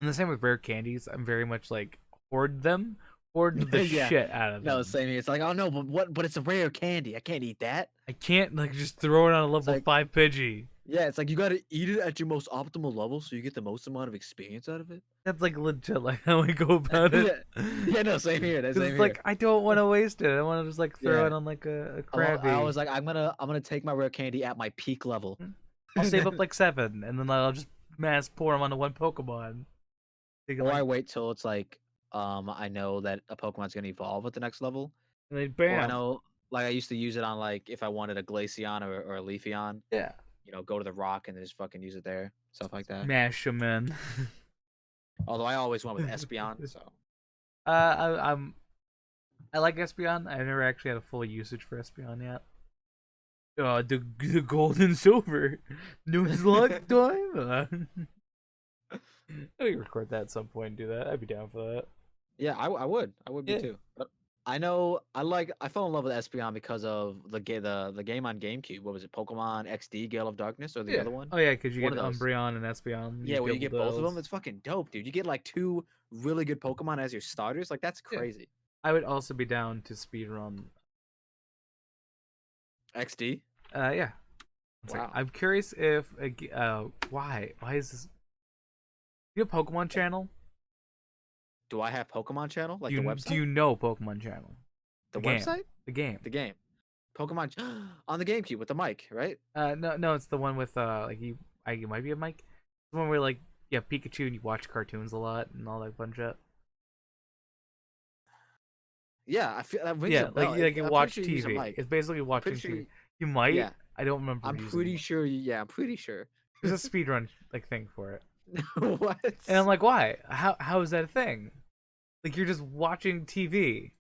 and the same with rare candies. I'm very much like hoard the Yeah. shit out of No, them. same here. It's like, oh no, but what? But it's a rare candy. I can't eat that. I can't like just throw it on a It's level like, 5 Pidgey. yeah, it's like you gotta eat it at your most optimal level so you get the most amount of experience out of it. That's like legit like how I go about it. Yeah, yeah, no, same here. That's Because same it's here. like I don't want to waste it. I want to just like throw Yeah, it on like a I Krabby. was like, I'm gonna take my rare candy at my peak level. I'll save up like 7, and then I'll just mass pour them onto one Pokemon. They can Or like, I wait till it's like, I know that a Pokemon's gonna evolve at the next level. and then Or I bam. know, like I used to use it on like if I wanted a Glaceon or a Leafeon, Yeah. go to the rock and then just fucking use it there, stuff like that. Mash them in. Although I always went with Espeon, so I'm I like Espeon. I've never actually had a full usage for Espeon yet. The gold and silver. Newest luck time. I could record that at some point and do that. I'd be down for that. yeah, I would be Yeah. too. But I know I fell in love with Espeon because of the game on GameCube. What was it, Pokemon XD Gale of Darkness or the Yeah. other one? Oh yeah, because you One get of those. Umbreon and Espeon. Yeah, where you get both of them. Those. It's fucking dope, dude. You get like two really good Pokemon as your starters. Like that's Yeah. crazy. I would also be down to speedrun. XD. Yeah. It's like, Wow. I'm curious if why is this? You have Pokemon channel? Do I have Pokemon Channel? Like Do the you website? know Pokemon channel? The Game. website? The game. The game. Pokemon on the GameCube with the mic, right? No, it's the one with like you might be a Mike. The one where like you have Pikachu and you watch cartoons a lot and all that fun shit. Yeah, I feel that rings a Yeah, bell. like you I'm pretty watch sure you use a TV. mic. It's basically I'm pretty watching sure. TV. You might. Yeah, I don't remember I'm using pretty it. sure. Yeah, I'm pretty sure. There's a speedrun like thing for it. What? And I'm like, why? How is that a thing? Like you're just watching TV.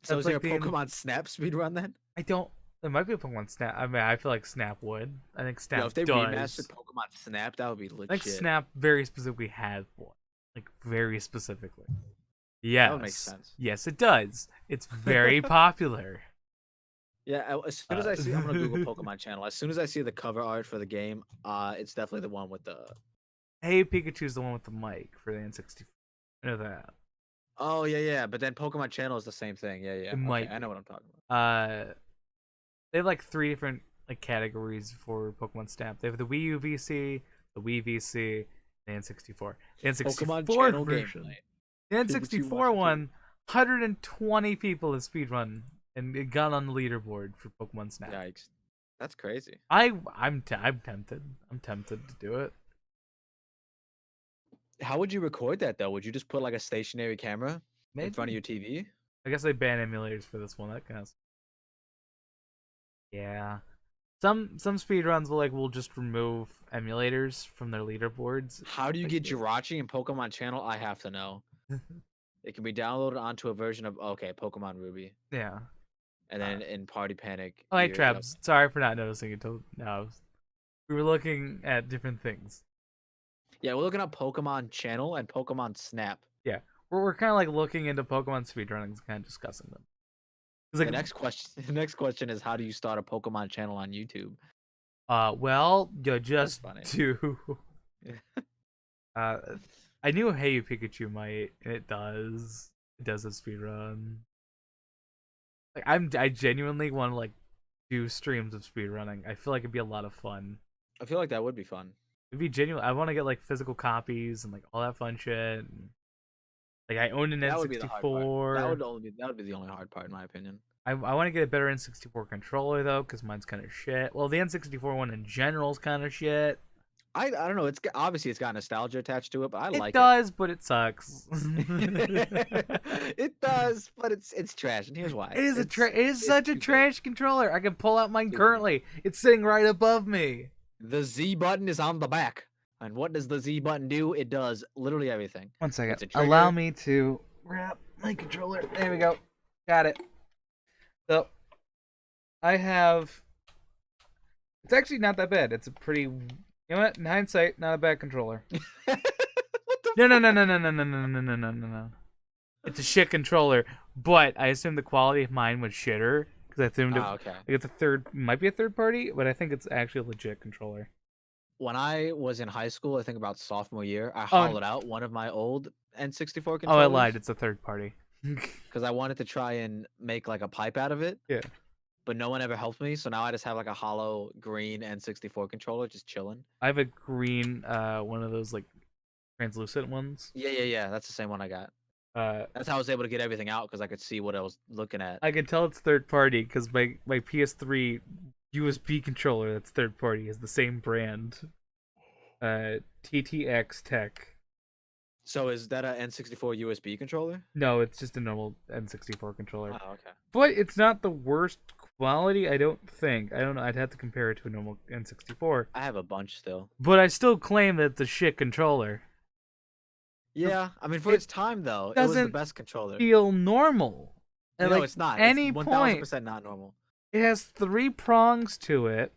So That's is there like a Pokemon Snap speedrun then? I don't. There might be a Pokemon Snap. I mean, I feel like Snap would. I think Yo, Snap if they remastered does. Pokemon Snap, that would be I think legit. Snap very specifically has one. Like very specifically. That would make Yes. sense. Yes, it does. It's very popular. Yeah, as soon as I see, I'm gonna Google Pokemon Channel. As soon as I see the cover art for the game, it's definitely the one with the. Hey Pikachu's the one with the mic for the N64. I know that. Oh yeah. But then Pokemon Channel is the same thing. Yeah. It Okay, might I be. know what I'm talking about. They have like 3 different like categories for Pokemon Snap. They have the Wii U VC, the Wii VC, the N64. The Pokemon N64 Channel version. gameplay. The Pikachu N64 watching one, 120 people have speedrun and it got on the leaderboard for Pokemon Snap. Yikes, that's crazy. I'm tempted. I'm tempted to do it. How would you record that though? Would you just put like a stationary camera in front of Maybe. your TV? I guess they ban emulators for this one. That kind of. Yeah. Some speedruns will just remove emulators from their leaderboards. How do you get Jirachi in Pokemon Channel? I have to know. It can be downloaded onto a version of Pokemon Ruby, Yeah. and then in Party Panic. Oh, hey, you're- Trebs. Sorry for not noticing until now. We were looking at different things. Yeah, we're looking at Pokemon Channel and Pokemon Snap. Yeah. We're kind of like looking into Pokemon speedrunning and kind of discussing them. The next question is, how do you start a Pokemon channel on YouTube? Well, you just funny. do. I knew Hey Pikachu might, and it does. It does a speedrun. Like I genuinely want to like do streams of speedrunning. I feel like it'd be a lot of fun. I feel like that would be fun. It'd be genuine. I want to get like physical copies and like all that fun shit. And, like I own an That would be the hard part. N64. That would be the only hard part, in my opinion. I want to get a better N64 controller though, because mine's kind of shit. Well, the N64 one in general is kind of shit. I don't know. Obviously it's got nostalgia attached to it, but I like it. It does, but it sucks. It does, but it's trash, and here's why. It is such a stupid. trash controller. I can pull out mine Stupid. currently. It's sitting right above me. The Z button is on the back, and what does the Z button do? It does literally everything. 1 It's second. a trigger. Allow me to wrap my controller. There we go. Got it. So, I have. It's actually not that bad. It's a pretty. You know what? In hindsight, not a bad controller. What the No. It's a shit controller, but I assume the quality of mine was shitter because I assumed okay. it's might be a third party, but I think it's actually a legit controller. When I was in high school, I think about sophomore year, I hollowed out one of my old N64 controllers. Oh, I lied. It's a third party. Because I wanted to try and make like a pipe out of it. Yeah. But no one ever helped me, so now I just have like a hollow green N64 controller just chilling. I have a green, one of those like translucent ones. Yeah. That's the same one I got. That's how I was able to get everything out because I could see what I was looking at. I can tell it's third party because my PS3 USB controller that's third party is the same brand. TTX Tech. So is that a N64 USB controller? No, it's just a normal N64 controller. Oh, okay. But it's not the worst quality, I don't think. I don't know. I'd have to compare it to a normal N64. I have a bunch still. But I still claim that it's a shit controller. Yeah, I mean for It its time though, it was the doesn't best controller. Feel normal. And No, like, it's not. Any It's point, 1000% not normal. it has 3 prongs to it.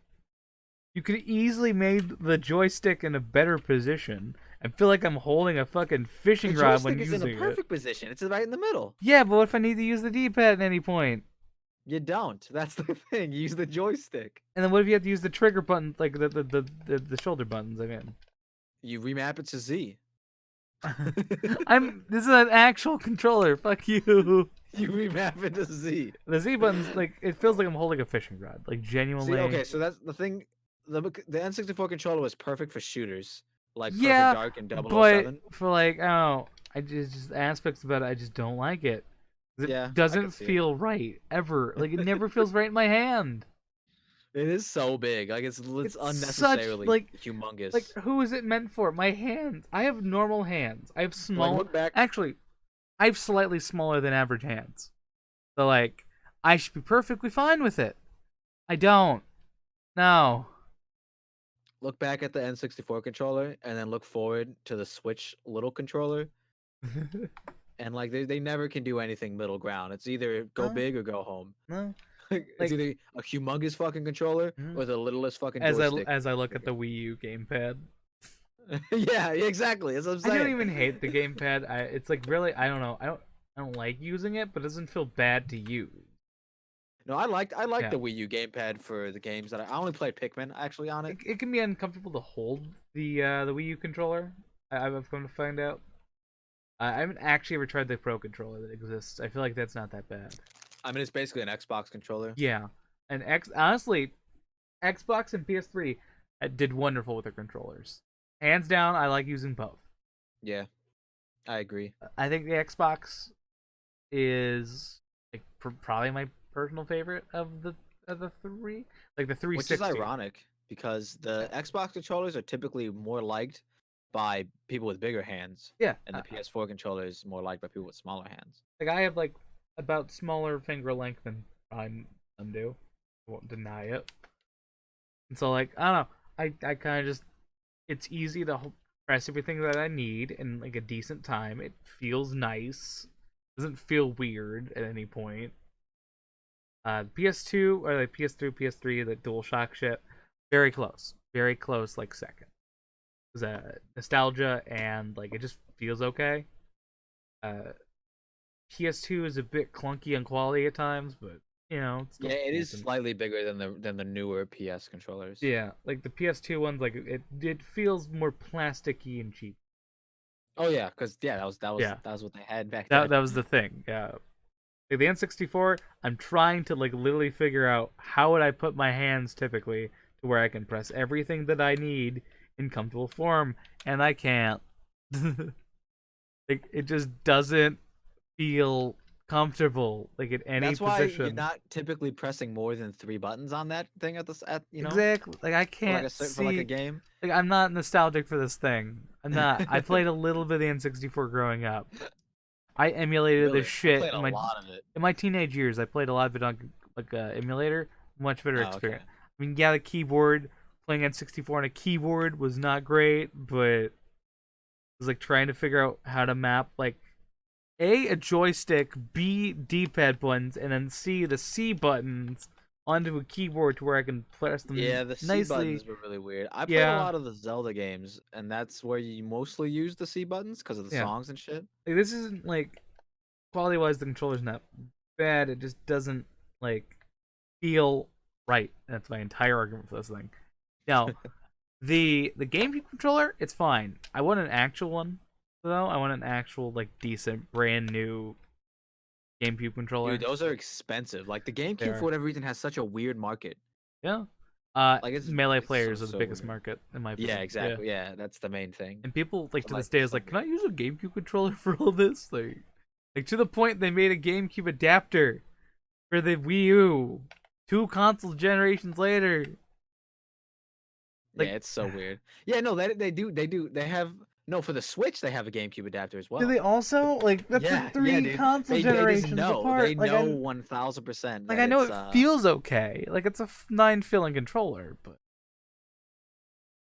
You could easily made the joystick in a better position. I feel like I'm holding a fucking fishing The rod when joystick is using in a it. perfect position. It's right in the middle. Yeah, but what if I need to use the D-pad at any point? You don't. That's the thing. Use the joystick. And then what if you have to use the trigger button, like the shoulder buttons? I mean, You remap it to Z. this is an actual controller. Fuck you. You remap it to Z. The Z buttons, like, it feels like I'm holding a fishing rod. Like, genuinely. See, okay, so that's the thing. The N64 controller was perfect for shooters, like Yeah, Perfect Dark and 007. But for like, oh, I just aspects about it, I just don't like it. It Yeah, I can doesn't see it. feel right ever. Like, it never feels right in my hand. It is so big, like it's It's unnecessarily such, like- humongous. Like, who is it meant for? My hands. I have normal hands. I have small. look back. Actually, I have slightly smaller than average hands. So like, I should be perfectly fine with it. I don't. No. Look back at the N64 controller and then look forward to the Switch little controller, and like they never can do anything middle ground. It's either go No, big or go home. no. It's Like, either a humongous fucking controller mm, or the littlest fucking as I joystick. as I look at the Wii U gamepad, Yeah, exactly. That's what I'm I don't saying. even hate the gamepad. It's like really, I don't know. I don't like using it, but it doesn't feel bad to use. No, I like Yeah, the Wii U gamepad for the games that I only played Pikmin actually on it. it can be uncomfortable to hold the Wii U controller. I've come to find out. I haven't actually ever tried the Pro controller that exists. I feel like that's not that bad. I mean, it's basically an Xbox controller. Yeah, and honestly, Xbox and PS3 did wonderful with their controllers. Hands down, I like using both. Yeah, I agree. I think the Xbox is like probably my personal favorite of the three. Like the Which is 360. ironic because Yeah, the Xbox controllers are typically more liked by people with bigger hands, yeah. and the PS4 controller is more liked by people with smaller hands. Like I have like about smaller finger length than I'm do. I won't deny it. And so like I don't know. I kind of just it's easy to press everything that I need in like a decent time. It feels nice. Doesn't feel weird at any point. PS2 or like PS3, PS3, the DualShock shit, very close, like second. It's nostalgia and like it just feels okay. Uh, PS2 is a bit clunky on quality at times, but you know it's Yeah, still it is decent. slightly bigger than the newer PS controllers. Yeah, like the PS2 ones, like it feels more plasticky and cheap. Oh yeah, because yeah, Yeah, that was what they had back that then. that was the thing. Yeah, like the N64, I'm trying to like literally figure out how would I put my hands typically to where I can press everything that I need in comfortable form, and I can't. Like it just doesn't feel comfortable like at any That's why you're position. not typically pressing more than 3 buttons on that thing at Exactly. Like I for like can't for like a see. game. Like I'm not nostalgic for this thing. I'm not. I played a little bit of the N64 growing up. I emulated this Really, I shit played a lot of it. in my teenage years. I played a lot of it on like emulator. Much better Oh, okay. experience. I mean, yeah, the keyboard playing N64 on a keyboard was not great, but it was like trying to figure out how to map like a joystick, B D-pad buttons, and then the C buttons onto a keyboard to where I can press them Yeah, the C nicely. buttons were really weird. I played a Yeah, lot of the Zelda games, and that's where you mostly use the C buttons because of the yeah. songs and shit. Like, this isn't like quality wise, the controller's not bad. It just doesn't like feel right. That's my entire argument for this thing. Now, the GameCube controller, it's fine. I want an actual one though. I want an actual like decent brand new GameCube Dude, controller. those are expensive. Like the GameCube, for There, whatever reason, has such a weird market. yeah. Like Melee it's so players are the so biggest weird. market in my Yeah, opinion. Yeah, exactly. Yeah, that's the main thing. and people like But to like, this day it's is so like, can I weird. use a GameCube controller for all this? Like to the point they made a GameCube adapter for the Wii U, two console generations later. Yeah, Like, it's so weird. Yeah, no, they have no for the Switch. They have a GameCube adapter as do well. they also like that's like Yeah, three dude. console They just generations know. They apart? know 1000% Like that I know it's it feels okay. Like it's a nine feeling controller, but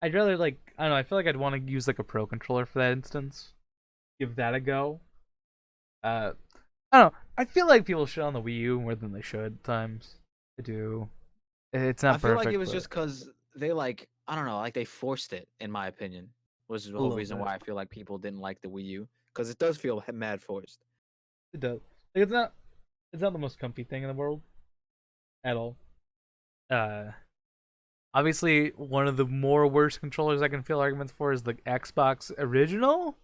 I'd rather like I don't know. I feel like I'd want to use like a pro controller for that instance. Give that a go. Uh, I don't know. I feel like people shit on the Wii U more than they should at times. I do. It's I not feel like it perfect, was but just because they like I don't know, like they forced it. In my opinion, was the a whole little reason bit. why I feel like people didn't like the Wii U because it does feel mad forced. It does. Like it's not the most comfy thing in the world at all. Uh, Obviously one of the more worst controllers I can feel arguments for is the Xbox original.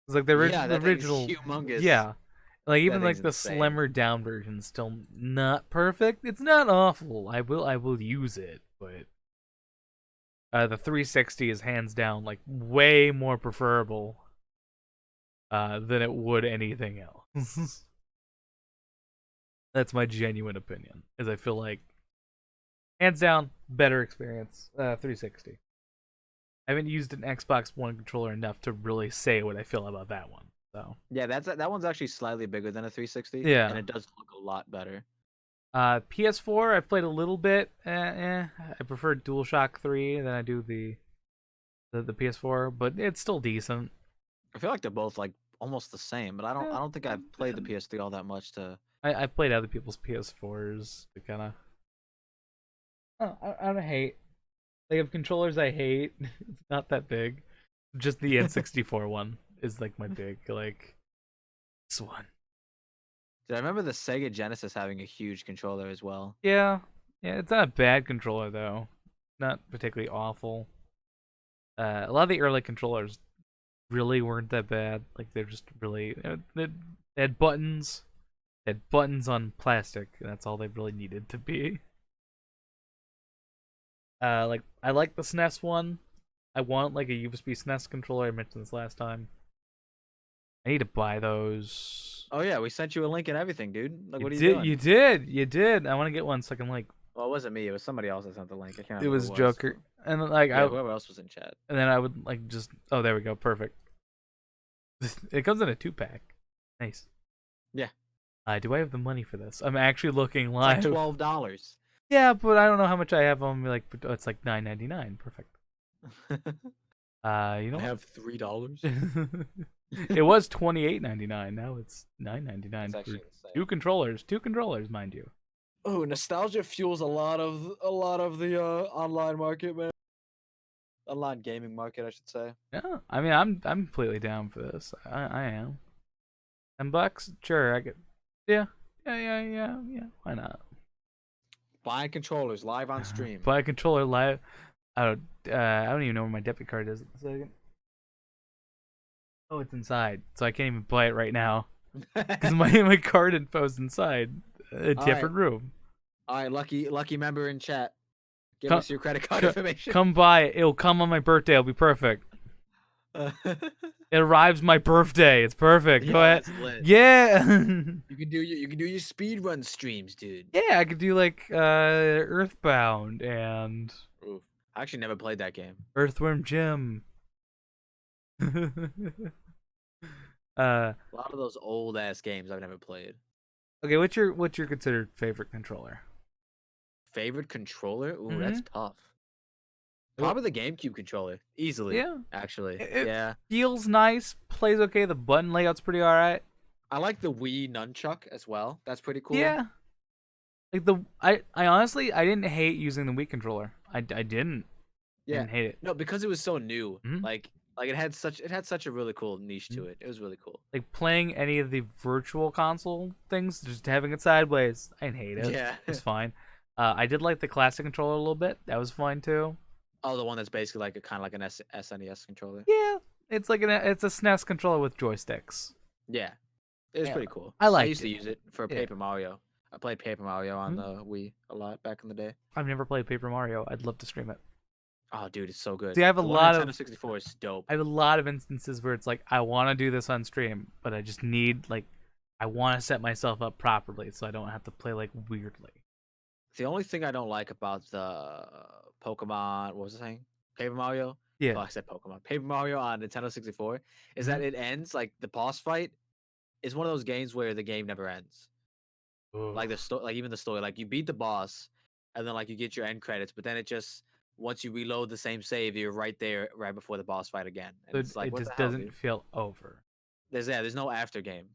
It's like Yeah, the that thing is original, humongous. yeah. Like even That thing's like the insane. slimmer down version is still not perfect. It's not awful. I will use it, but the 360 is hands down like way more preferable than it would anything else. That's my genuine opinion. Is I feel like hands down better experience 360. I haven't used an Xbox One controller enough to really say what I feel about that one. So Yeah, that one's actually slightly bigger than a 360, and yeah. it does look a lot better. PS4 I've played a little bit. I prefer DualShock 3 than I do the PS4, but it's still decent. I feel like they're both like almost the same, but Yeah. I don't think I've played the PS3 all that much to. I played other people's PS4s to kind of. I don't hate. They have controllers I hate. It's not that big. Just the N64 one is like my big like this one. Dude, I remember the Sega Genesis having a huge controller as well. Yeah, yeah. It's not a bad controller though. Not particularly awful. A lot of the early controllers really weren't that bad. Like they're just really they had buttons. They had buttons on plastic, and that's all they really needed to be. Like I like the SNES one. I want like a USB SNES controller. I mentioned this last time. I need to buy those. Oh yeah, we sent you a link and everything, dude. Like, You what are you did, doing? you did, you did. I want to get one so I can like. Well, it wasn't me. It was somebody else that sent the link. I can't It remember was who it was. Joker, and then, like Yeah, whoever else was in chat. and then I would like just. Oh, there we go. Perfect. It comes in a 2-pack. Nice. Yeah. Do I have the money for this? I'm actually looking It's like live. $12. Yeah, but I don't know how much I have on me. Like, oh, it's like $9.99. Perfect. You know I what? have $3. It was $28.99. Now it's $9.99 That's for actually insane. two controllers, mind you. Oh, nostalgia fuels a lot of the online market, man. Online gaming market, I should say. Yeah, I mean, I'm completely down for this. I am. $10, sure. I could. Yeah, yeah. Why not? Buying controllers live on stream. Buy a controller live. I don't even know where my debit card is. A second. Oh, it's inside, so I can't even buy it right now because my card info's inside a different room. All right, lucky member in chat. Give Come, us your credit card information. come buy it. It'll come on my birthday. It'll be perfect. It arrives my birthday. It's perfect. Go ahead. Yeah. You can do your speed run streams, dude. Yeah, I could do like Earthbound and Oof. I actually never played that game. Earthworm Jim. A lot of those old ass games I've never played. Okay, what's your considered favorite controller? Favorite controller? Ooh, that's tough. Probably the GameCube controller, easily. Yeah, actually. It feels nice, plays okay. The button layout's pretty alright. I like the Wii nunchuck as well. That's pretty cool. Yeah. Like I honestly I didn't hate using the Wii controller. I didn't. Yeah. Didn't hate it. No, because it was so new. Mm-hmm. Like it had such a really cool niche to it. It was really cool. Like playing any of the virtual console things, just having it sideways, I didn't hate it. Yeah. It was fine. I did like the classic controller a little bit. That was fine too. Oh, the one that's basically like kind of like an SNES controller. Yeah, it's like it's a SNES controller with joysticks. Yeah, it was pretty cool. I used to use it for Paper Mario. I played Paper Mario on the Wii a lot back in the day. I've never played Paper Mario. I'd love to stream it. Oh, dude, it's so good. See, I have a lot of Nintendo 64 is dope. I have a lot of instances where it's like I want to do this on stream, but I just need like I want to set myself up properly so I don't have to play like weirdly. The only thing I don't like about the Pokemon, what was I saying? Paper Mario? Yeah. Oh, I said Pokemon. Paper Mario on Nintendo 64 is that it ends, like, the boss fight is one of those games where the game never ends. Like, even the story. Like, you beat the boss, and then, like, you get your end credits, but then it just, once you reload the same save, you're right there, right before the boss fight again. And it's like, it what just the hell, doesn't dude? feel over. There's no after game.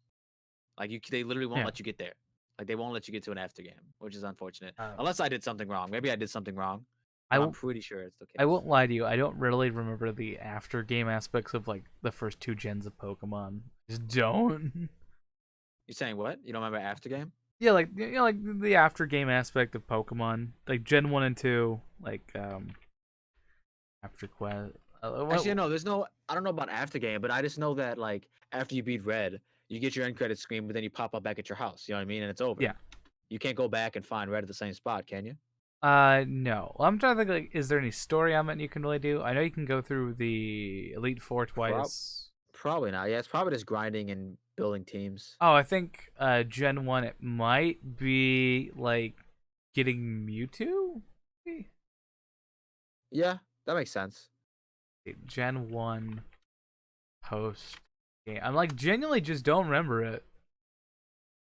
Like, they literally won't let you get there. Like, they won't let you get to an after game, which is unfortunate. Unless I did something wrong. Maybe I did something wrong. I'm pretty sure it's the case. I won't lie to you. I don't really remember the after game aspects of like the first 2 gens of Pokemon. Just don't. You're saying what? You don't remember after game? Yeah, like like the after game aspect of Pokemon, like Gen 1 and 2, like after quest. Actually, no. There's no. I don't know about after game, but I just know that like after you beat Red, you get your end credit screen, but then you pop up back at your house. You know what I mean? And it's over. Yeah. You can't go back and find Red at the same spot, can you? No. Well, I'm trying to think, like, is there any story element you can really do? I know you can go through the Elite Four twice. Probably not. Yeah, it's probably just grinding and building teams. Oh, I think Gen 1, it might be, like, getting Mewtwo? Maybe? Yeah, that makes sense. Gen 1 post game. I'm like genuinely just don't remember it.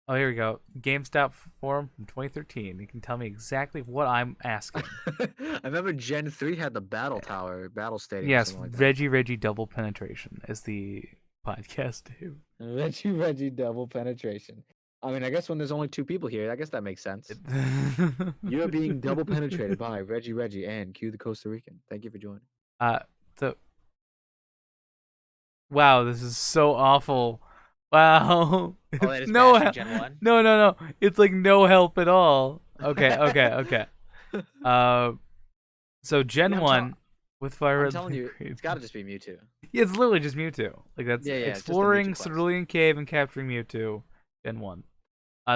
Oh, here we go. GameStop forum from 2013. You can tell me exactly what I'm asking. I remember Gen 3 had the battle tower, battle stadium, or Yes, something like that. RegiRegi double penetration is the podcast name. Regi double penetration. I mean, I guess when there's only 2 people here, I guess that makes sense. You're being double penetrated by Regi and Q the Costa Rican. Thank you for joining. So wow, this is so awful. Wow. Oh, that It's is no bashing help. Gen 1? No. It's like no help at all. Okay. So Gen Yeah, 1 with Fire I'm Red telling you, Green. it's got to just be Mewtwo. Yeah, it's literally just Mewtwo. Like that's Yeah, it's just the exploring Mewtwo quest. Cerulean Cave and capturing Mewtwo. Gen 1.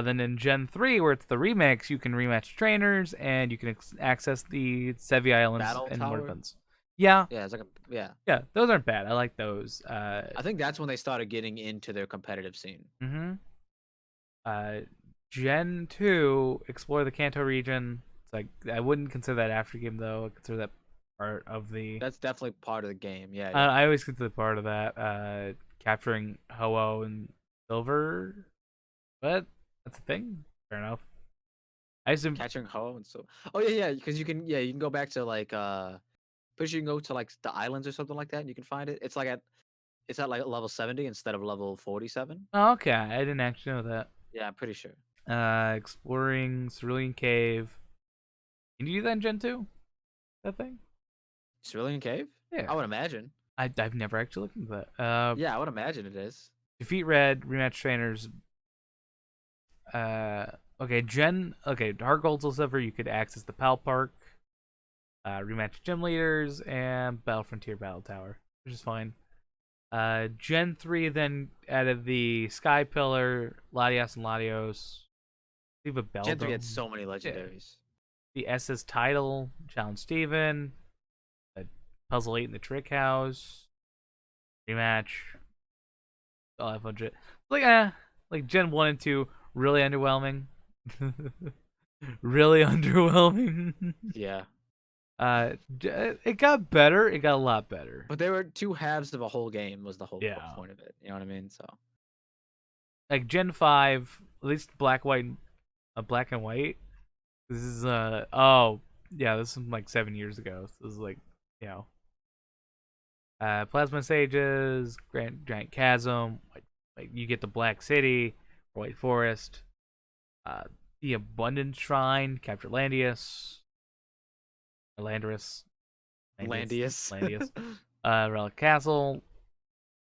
Then in Gen 3, where it's the remix, you can rematch trainers and you can access the Sevi Islands Battle and Tower? Morvins. Yeah, Yeah, it's like yeah, those aren't bad. I like those. I think that's when they started getting into their competitive scene. Mm-hmm. Gen 2, explore the Kanto region. It's like I wouldn't consider that after game though. I consider that part of the. That's definitely part of the game. Yeah. I always consider part of that. Capturing Ho-Oh and Silver, but that's a thing. Fair enough. I assume. Catching Ho and so. Oh yeah, because you can go back to like pretty sure you can go to like the islands or something like that, and you can find it. It's at like level 70 instead of level 47. Oh, okay, I didn't actually know that. Yeah, I'm pretty sure. Exploring Cerulean Cave. Can you do that in Gen 2? That thing? Cerulean Cave? Yeah. I would imagine. I've never actually looked into that. Yeah, I would imagine it is. Defeat Red, rematch trainers. Okay, Heart Gold Soul Silver, you could access the Pal Park, rematch gym leaders, and Battle Frontier Battle Tower, which is fine. Gen 3 then added the Sky Pillar, Latias and Latios. Leave a Beldum. Gen 3 had so many legendaries. Yeah. The SS title, Challenge Steven, Puzzle 8 in the Trick House, rematch, all that fun shit. Like Gen 1 and 2, really underwhelming. Really underwhelming. Yeah. It got better. It got a lot better. But there were 2 halves of a whole game was the whole Yeah. point of it. You know what I mean? So Like Gen 5, at least black and white. This is this is like 7 years ago. So this is like, you know. Plasma Sages, Giant Chasm, like you get the Black City, White Forest, the Abundant Shrine, capture Landis, Landius. Relic Castle,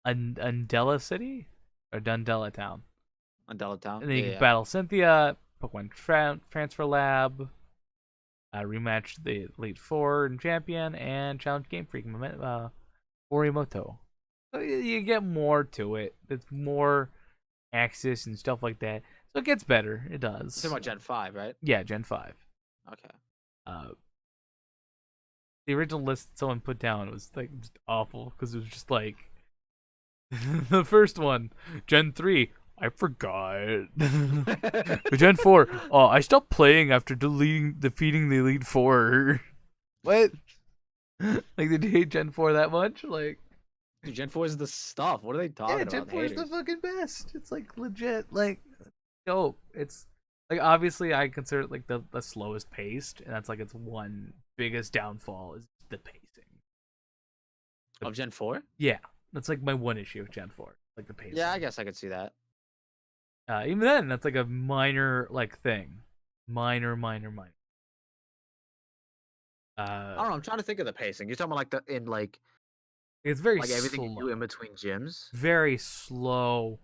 Undella City, or Dundella Town. Undella Town. And then you can battle Cynthia, Pokemon Transfer Lab, rematch the Elite Four and Champion, and challenge Game Freak Morimoto. So you get more to it. It's more access and stuff like that. So it gets better. It does. You're talking about Gen 5, right? Yeah, Gen 5. Okay. The original list someone put down was like just awful because it was just like the first one, Gen 3. I forgot. Gen 4. Oh, I stopped playing after defeating the Elite Four. What? Like, did you hate Gen 4 that much? Like, dude, Gen 4 is the stuff. What are they talking about? Gen 4 is the fucking best. It's like legit, like dope. It's like obviously I consider it like the slowest paced, and that's like its one biggest downfall is the pacing. Of Gen 4? Yeah. That's like my one issue with Gen 4. Like the pacing. Yeah, I guess I could see that. Even then, that's like a minor like thing. Minor. I don't know. I'm trying to think of the pacing. You're talking about like it's very like everything slow. you do in between gyms. Very slow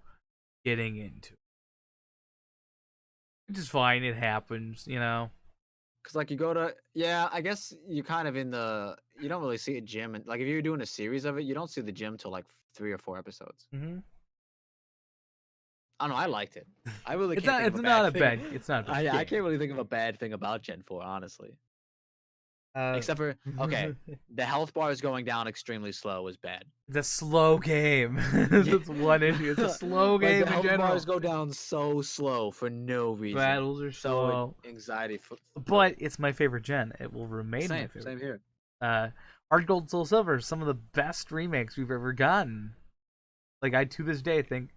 getting into. Which is fine. It happens, you know. Cause like you go to I guess you kind of you don't really see a gym, and like if you're doing a series of it, you don't see the gym till like 3 or 4 episodes. Mm-hmm. I don't know. I liked it. I really It's can't. not. It's not a bad. It's not. A bad I game. can't really think of a bad thing about Gen 4, honestly. Except for the health bars going down extremely slow was bad. The slow game. That's one issue. It's a slow game the in general. health bars go down so slow for no reason. Battles are slow. Anxiety. But it's my favorite gen. It will remain my favorite. Same here. Heart Gold Soul Silver, some of the best remakes we've ever gotten. Like I to this day think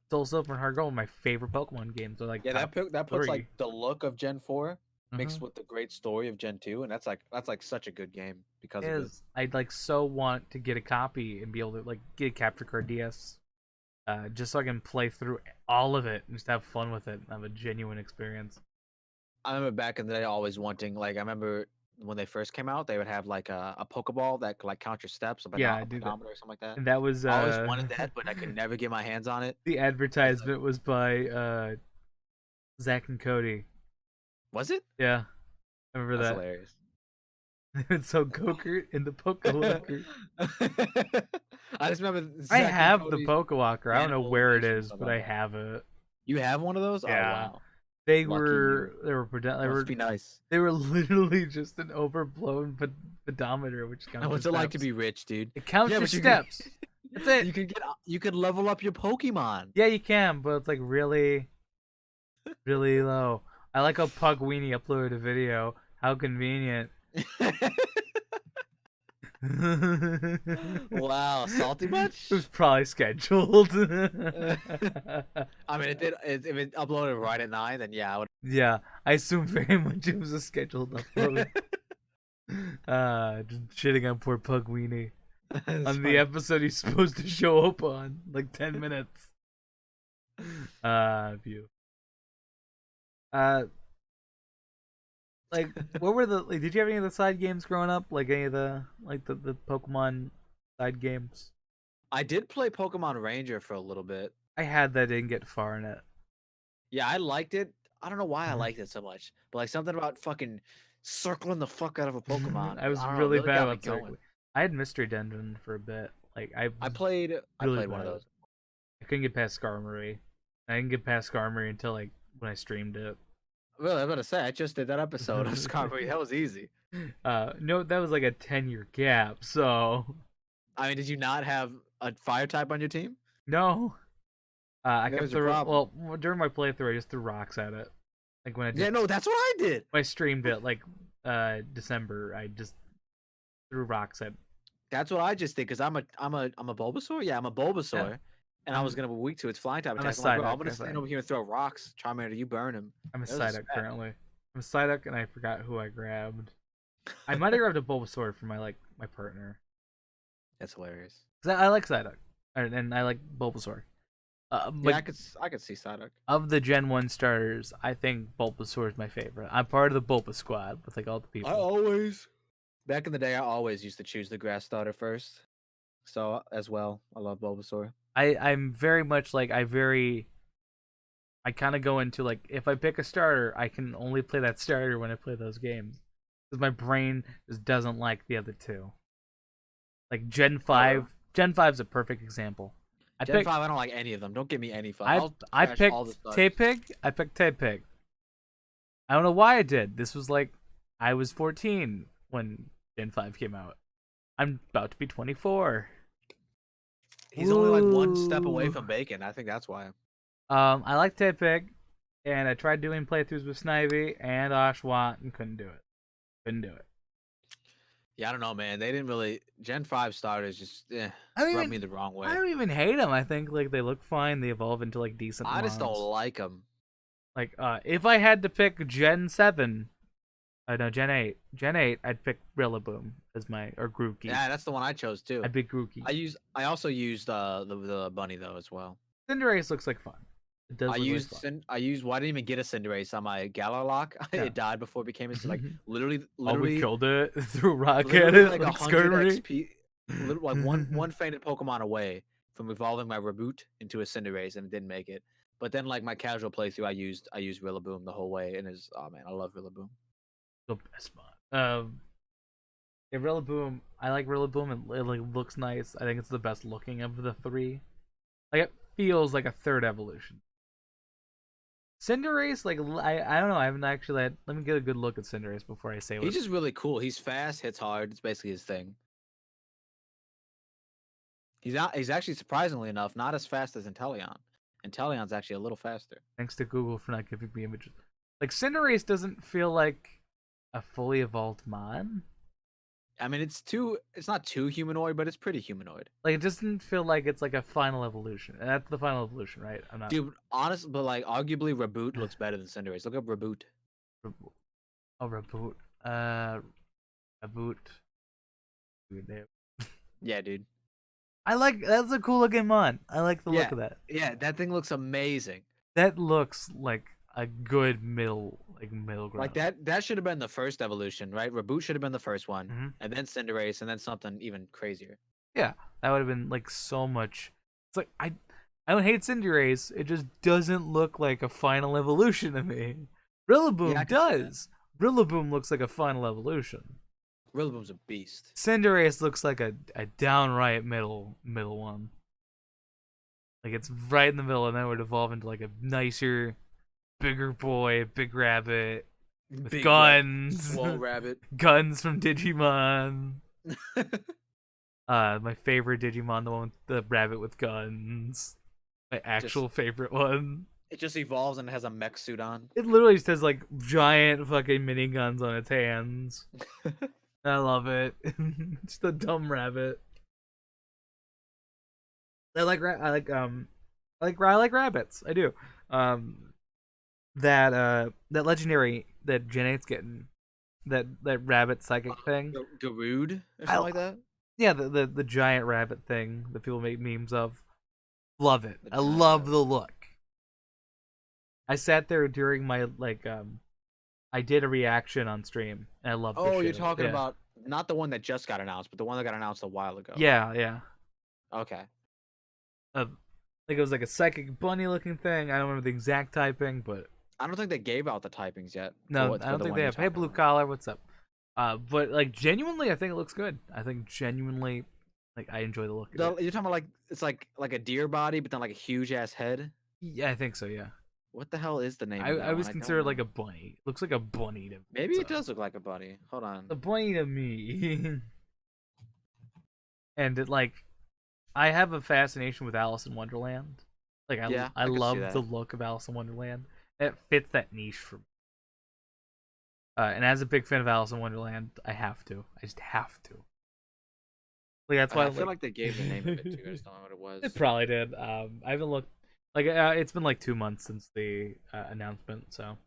Soul Silver and Heart Gold are my favorite Pokemon games. They're like Yeah, top that puts like 3. the look of Gen 4 Uh-huh. mixed with the great story of Gen 2, and that's like such a good game because of it. Is I'd like so want to get a copy and be able to like get a capture card DS, just so I can play through all of it and just have fun with it and have a genuine experience. I remember back in the day always wanting, like, I remember when they first came out, they would have like a Pokeball that could like count your steps, Yeah, I a do that. pedometer or something like that. And that was I always wanted that, but I could never get my hands on it. the I was like, advertisement was by Zach and Cody. was it? Yeah, I remember That's that. hilarious. It's so Gokert in the Pokewalker. I just remember I Zach and have the Cody's Pokewalker. I don't know where it animation is, stuff but on I there. have it. You have one of those? Oh Yeah, wow, they lucky you. were they were they Must were be nice. they were literally just an overblown pedometer, which counts your What's it like to steps. be rich, dude? It counts Yeah, your but you could, steps. That's it. you could level up your Pokemon. Yeah, you can, but it's like really, really low. I like how Pugweenee uploaded a video. How convenient. It Wow, salty much? was probably scheduled. I mean, it did. If it uploaded right at 9, then yeah, I would. Yeah, I assume very much it was a scheduled upload. Just shitting on poor Pugweenie It's on the funny. episode he's supposed to show up on, like 10 minutes. View. Uh, like, what were the? Like, did you have any of the side games growing up? Like any of the the Pokemon side games? I did play Pokemon Ranger for a little bit. I had that, didn't get far in it. Yeah, I liked it. I don't know why I liked it so much, but like something about fucking circling the fuck out of a Pokemon. I was I don't know, really really bad got me about going. circling. I had Mystery Dungeon for a bit. Like I I was really played one of bad. those. I couldn't get past Skarmory. I didn't get past Skarmory until like when I streamed it. Well, I'm gonna say I just did that episode of Skarmory. That was easy. No, that was like a 10-year gap. So I mean, did you not have a fire type on your team? no, I kept There's a throwing. problem. Well, during my playthrough, I just threw rocks at it. Like Yeah, no, that's what I did. when I streamed it, like December, I just threw rocks at. That's what I just did because I'm a Bulbasaur. Yeah, I'm a Bulbasaur, Yeah, and I was gonna be weak to its flying type I'm a attacks. I'm like, bro, I'm Psyduck, gonna I stand think. over here and throw rocks. Charmander, you burn him. I'm a That was a Psyduck spec. currently. I'm a Psyduck, and I forgot who I grabbed. I might have grabbed a Bulbasaur for my partner. That's hilarious. 'Cause I like Psyduck, and I like Bulbasaur. Yeah, But I could see Psyduck. of the Gen 1 starters, I think Bulbasaur is my favorite. I'm part of the Bulba squad with like all the people. Always back in the day, I always used to choose the grass starter first. So as well, I love Bulbasaur. I'm very much like I kind of go into like if I pick a starter, I can only play that starter when I play those games because my brain just doesn't like the other two. Like Gen 5 is a perfect example. Gen 5, I don't like any of them. Don't give me any fun. I I'll I trash all the picked starters. Tapig. I picked Tapig. I don't know why I did. This was like I was 14 when Gen 5 came out. I'm about to be 24. He's only like one step away Ooh. from bacon. I think that's why. I like Tapig, and I tried doing playthroughs with Snivy and Oshawott and couldn't do it. Couldn't do it. Yeah, I don't know, man. They didn't really Gen 5 starters just I don't rubbed even me the wrong way. I don't even hate them. I think like they look fine. They evolve into like decent I just don't mons. like them. Like if I had to pick Gen 7, no Gen 8. Gen 8, I'd pick Rillaboom as my or Grookey. Yeah, that's the one I chose too. I'd pick Grookey. I also used the bunny though as well. Cinderace looks like fun. It does I look used like fun. well, I didn't even get a Cinderace on my Galalock. Yeah. It died before it became like literally Oh, we killed it. Threw a rock at literally it like like 100 Skarmory. XP, like one fainted Pokemon away from evolving my Reboot into a Cinderace, and it didn't make it. But then like my casual playthrough, I used Rillaboom the whole way, and is oh man, I love Rillaboom. The best mod. Yeah, Rillaboom. I like Rillaboom. It like looks nice. I think it's the best looking of the three. Like it feels like a third evolution. Cinderace, like I don't know. I haven't actually let me get a good look at Cinderace before I say what. He's just really cool. He's fast, hits hard. It's basically his thing. He's actually surprisingly enough not as fast as Inteleon. Inteleon's actually a little faster. Thanks to Google for not giving me images. Like Cinderace doesn't feel like a fully evolved mon. I mean, it's not too humanoid, but it's pretty humanoid. Like it doesn't feel like it's like a final evolution. And that's the final evolution, right? I'm not. Dude, honest, but like arguably Reboot looks better than Cinderace. Look up Reboot. Oh, reboot. Uh, reboot. Dude, Yeah, dude. I like that's a cool looking mon. I like the look Yeah, of that. yeah, that thing looks amazing. That looks like a good middle Like ground. that should have been the first evolution, right? Reboot should have been the first one, Hmm. and then Cinderace, and then something even crazier. Yeah, that would have been like so much. It's like I don't hate Cinderace. It just doesn't look like a final evolution to me. Yeah, I Rillaboom can see that. does. Rillaboom looks like a final evolution. Rillaboom's a beast. Cinderace looks like a downright middle one. Like it's right in the middle, and then it would evolve into like a nicer, bigger boy, big rabbit with Big red guns, swole rabbit. guns from Digimon. My favorite Digimon, the one with the rabbit with guns. My Just actual favorite one. it just evolves and it has a mech suit on. It literally just has like giant fucking mini guns on its hands. I love it. Just a dumb rabbit. I like rabbits. I do. That legendary that Gen 8's getting, that rabbit psychic thing. Garude or I something like that. Yeah, the giant rabbit thing that people make memes of. Love it. The I giant love rabbit. the look. I sat there during my I did a reaction on stream and I loved the Oh, shit you're of it. talking Yeah. about not the one that just got announced, but the one that got announced a while ago. Yeah, yeah. Okay. I think it was like a psychic bunny looking thing. I don't remember the exact typing, but I don't think they gave out the typings yet. no, I For don't the think one they you're have. Hey, talking blue about. collar, what's up? But like genuinely, I think it looks good. I think genuinely, like I enjoy the look of it. You're talking about like it's like a deer body, but then like a huge ass head. Yeah, I think so. Yeah, What the hell is the name I of that was one? I don't considered know. like a bunny. Looks like a bunny to me. Maybe it So. does look like a bunny. Hold on. A bunny to me. And it like I have a fascination with Alice in Wonderland. Like Yeah, I I could see love the that. look of Alice in Wonderland. It fits that niche for me. And as a big fan of Alice in Wonderland, I have to. I just have to. Like that's why I feel like they gave the name of it too. I just don't know what it was. it probably did. I haven't looked. Like it's been like 2 months since the announcement, so.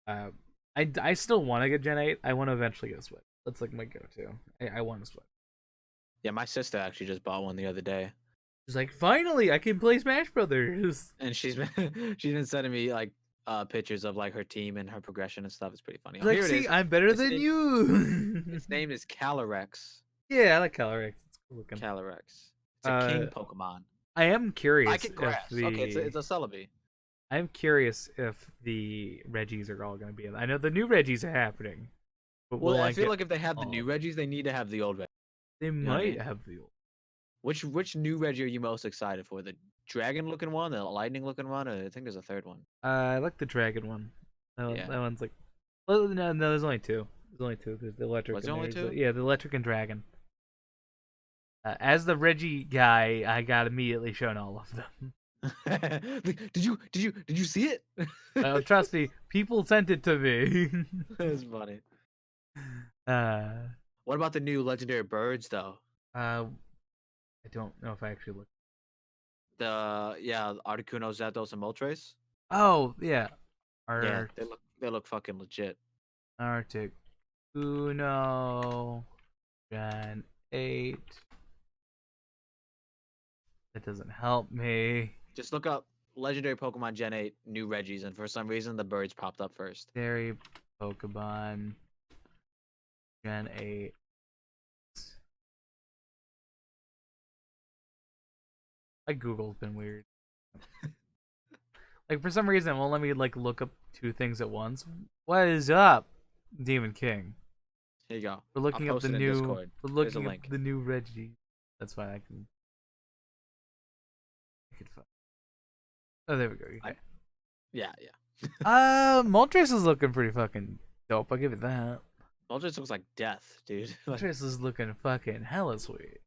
Uh, I still want to get Gen 8. I want to eventually get a Switch. That's like my go-to. I want a Switch. Yeah, my sister actually just bought one the other day, She's like, finally, I can play Smash Brothers. and she's been she's been sending me like pictures of like her team and her progression and stuff. It's pretty funny. She's Oh, like, here it see, is. I'm better Its than name, you. its name is Calyrex. Yeah, I like Calyrex. It's cool looking. Calyrex. It's a Uh, king Pokemon. I am curious Psychic if grass. Okay, the it's a Celebi. I'm curious if the Regis are all going to be in. I know the new Regis are happening, but Well, will I I feel get like if they have the all new of them? Regis, they need to have the old Regis. They You know what I might mean? have the old. Which new Regi are you most excited for? The dragon looking one, the lightning looking one, or I think there's a third one. I like the dragon one. Yeah. That one's like. Well, no, there's only two. There's only two. There's the electric. Was and there only there's two? yeah, the electric and dragon. As the Regi guy, I got immediately shown all of them. Did you see it? Trust me, people sent it to me. That's funny. uh, What about the new legendary birds though? I don't know if I actually looked. Articuno, Zapdos, and Moltres. Oh yeah, Yeah, Art they look fucking legit. Arctic Uno Gen 8. That doesn't help me. Just look up legendary Pokemon Gen 8 new Regis, and for some reason the birds popped up first. Dairy Pokemon Gen 8. My Google's been weird. Like for some reason it won't let me like look up two things at once. What is up, Demon King? Here you go. We're looking I'll up the post it in new Discord. we're There's a looking up link. the new Reggie. That's fine, I could find. Oh, there we go. Okay. Yeah. Moltres is looking pretty fucking dope. I'll give it that. Moltres looks like death, dude. Like, Moltres is looking fucking hella sweet.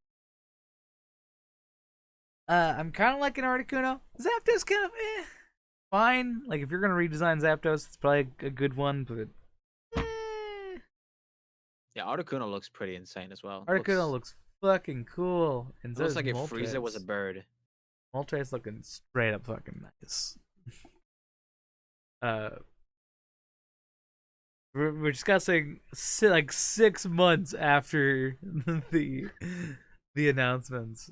I'm kind of liking Articuno. Zapdos kind of fine. Like if you're gonna redesign Zapdos, it's probably a good one, but Yeah, Articuno looks pretty insane as well. Articuno looks fucking cool, and It so looks does like if Frieza was a Moltres. bird. Moltres looking straight up fucking nice. Uh, we're discussing like 6 months after the the announcements.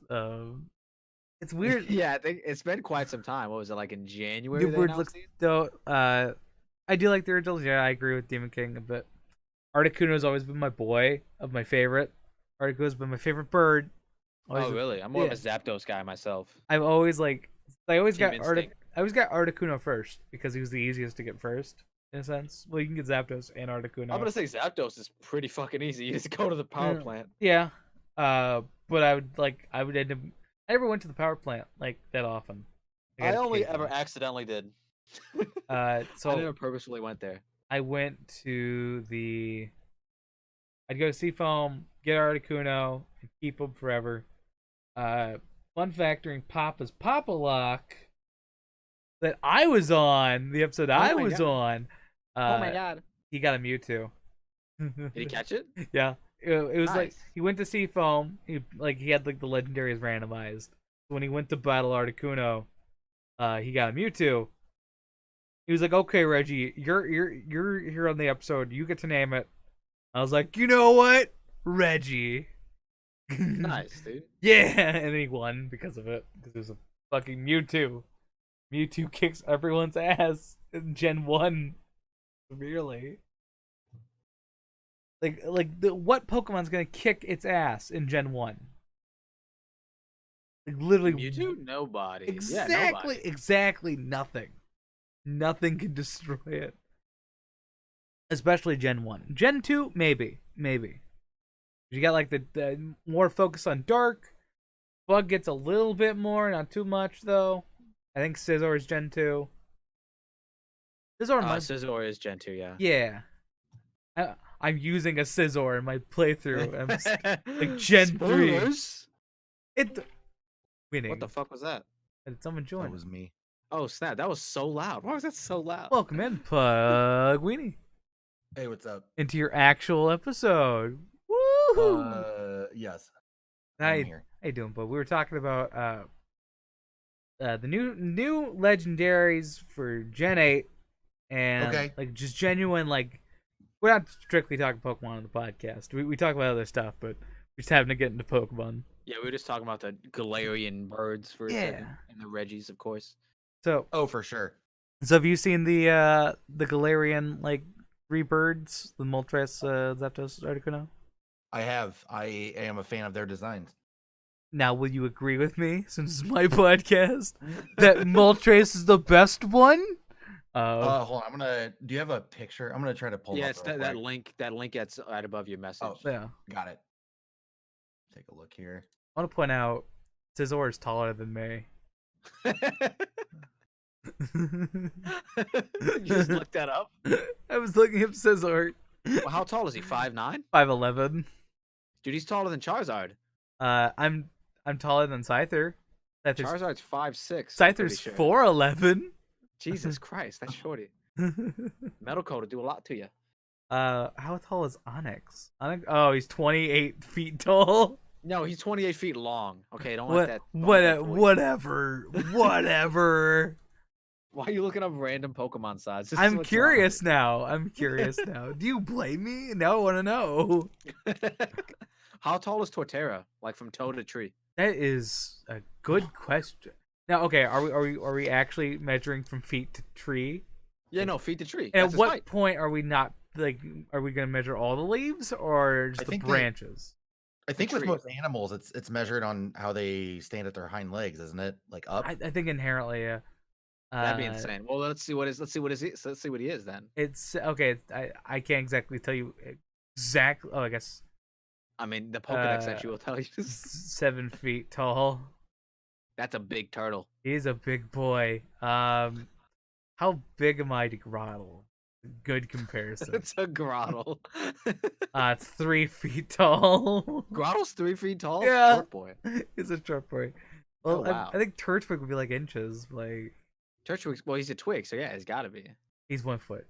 It's weird. Yeah, I think it's been quite some time. What was it, like in January New they Bird announced looks these? dope. I do like the originals. Yeah, I agree with Demon King a bit. Articuno's always been my boy of my favorite. Articuno's been my favorite bird. Always, Oh, really? I'm more of yeah. a Zapdos guy myself. I've always like. I always Team got Instinct. I always got Articuno first because he was the easiest to get first in a sense. Well, you can get Zapdos and I'm Articuno. gonna say Zapdos is pretty fucking easy. You just go to the power plant. Yeah. But I would end up. I never went to the power plant like that often. I Like, only ever occasionally. accidentally did. Uh, I never so purposefully went there. I went to the. I'd go to Seafoam, get Articuno, and keep him forever. Fun fact during Papa's Papa Lock that I was on, the episode I my was God. on, Oh my god. he got a Mewtwo. Did he catch it? Yeah. It was like Nice. he went to Seafoam. He had like the legendaries randomized. When he went to battle Articuno, he got a Mewtwo. He was like, "Okay, Regi, you're here on the episode. You get to name it." I was like, "You know what, Regi." Nice, dude. Yeah, and then he won because of it. Because it was a fucking Mewtwo. Mewtwo kicks everyone's ass in Gen 1 severely. What Pokemon's gonna kick its ass in Gen 1? Like literally Mewtwo? Nobody. Yeah, exactly nobody. exactly nothing. Nothing can destroy it. Especially Gen 1. Gen 2, maybe. You got like the more focus on Dark. Bug gets a little bit more, not too much though. I think Scizor is Gen 2. Scizor is Gen 2, yeah. Yeah. I'm using a Scizor in my playthrough. Like Gen 3. Spoilers? Winning. What the fuck was that? Did someone join? That was me. Oh snap! That was so loud. Why was that so loud? Welcome in, Pugweenee, Hey, what's up? into your actual episode. Woo! Yes. How I'm here. you doing, bud? We were talking about the new legendaries for Gen 8 and Okay. like just genuine like we're not strictly talking Pokemon on the podcast. We talk about other stuff, but we just happen to get into Pokemon. Yeah, we were just talking about the Galarian birds for a second, and the Regis, of course. So Oh, for sure. have you seen the Galarian like 3 birds, the Moltres, Zapdos, Articuno? I have. I am a fan of their designs. Now, will you agree with me, since it's my podcast, that Moltres is the best one? Hold on. Do you have a picture? I'm gonna try to pull Yeah, up it's real that quick. link. That link that's right above your message. Oh, Yeah. got it. Take a look here. I want to point out, Scizor is taller than me. You just looked that up. I was looking up Scizor. Well, how tall is he? 5'9"? 5'11". Dude, he's taller than Charizard. I'm taller than Scyther. Charizard's 5'6". Scyther's 4'11". Jesus Christ, that's shorty. Metal Coat will do a lot to you. How tall is Onyx? Oh, he's 28 feet tall. No, he's 28 feet long. Okay, don't What? let that. Don't let that fool you. Whatever. Why are you looking up random Pokemon size? This is I'm what's curious now. Do you blame me? Now I want to know. wrong. How tall is Torterra? Like from toe to tree? That is a good question. Now, okay, are we actually measuring from feet to tree? Yeah, no, feet to tree. And That's at his what height. point are we not like? Are we gonna measure all the leaves or just I the think branches? I think with tree. most animals, it's measured on how they stand at their hind legs, isn't it? Like up. I think inherently, yeah. That'd be insane. Well, let's see what he is then. It's okay. I can't exactly tell you exactly. Oh, I guess I mean, the Pokedex that you will tell you. 7 feet tall. That's a big turtle. He's a big boy. How big am I to Grottle? Good comparison. It's a Grottle. It's 3 feet tall. Grottle's 3 feet tall. Yeah. Short boy. He's a short boy. Well, Oh, wow. I think Turtwig would be like inches. Like Turtwig. Well, he's a twig, so yeah, he's got to be. he's 1 foot.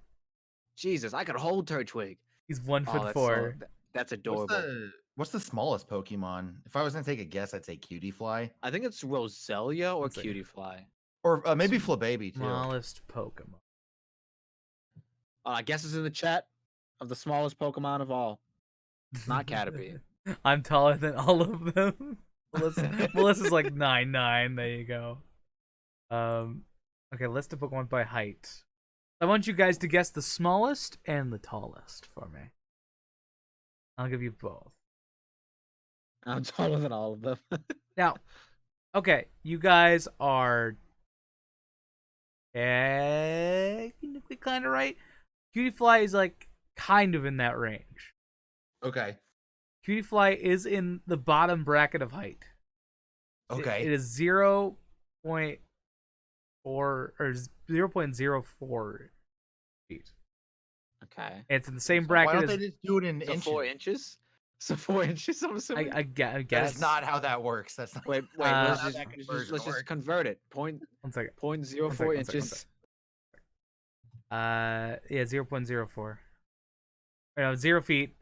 Jesus, I could hold Turtwig. He's 1 Oh, foot that's 4. That's adorable. What's the smallest Pokemon? If I was gonna take a guess, I'd say Cutiefly I think it's Roselia or Let's see. Cutiefly. or maybe Flababy too. Smallest Pokemon. I guess it's in the chat of the smallest Pokemon of all. Not Caterpie. I'm taller than all of them. Melissa's like 9'9". There you go. Okay, list of Pokemon by height. I want you guys to guess the smallest and the tallest for me. I'll give you both. I'm taller than all of them. Now, okay, you guys are technically kind of right. Cutiefly is like kind of in that range. Okay. Cutiefly is in the bottom bracket of height. Okay. It is 0.4 or 0.04 feet. Okay. It's in the same Why bracket don't as they just do it in So inches? 4 inches? So 4 inches, I'm assuming? I guess. That's not how that works. That's not. Wait, Uh, let's just convert it. Point, One second. 0.04 One second. inches. Yeah, 0.04. No, 0 feet.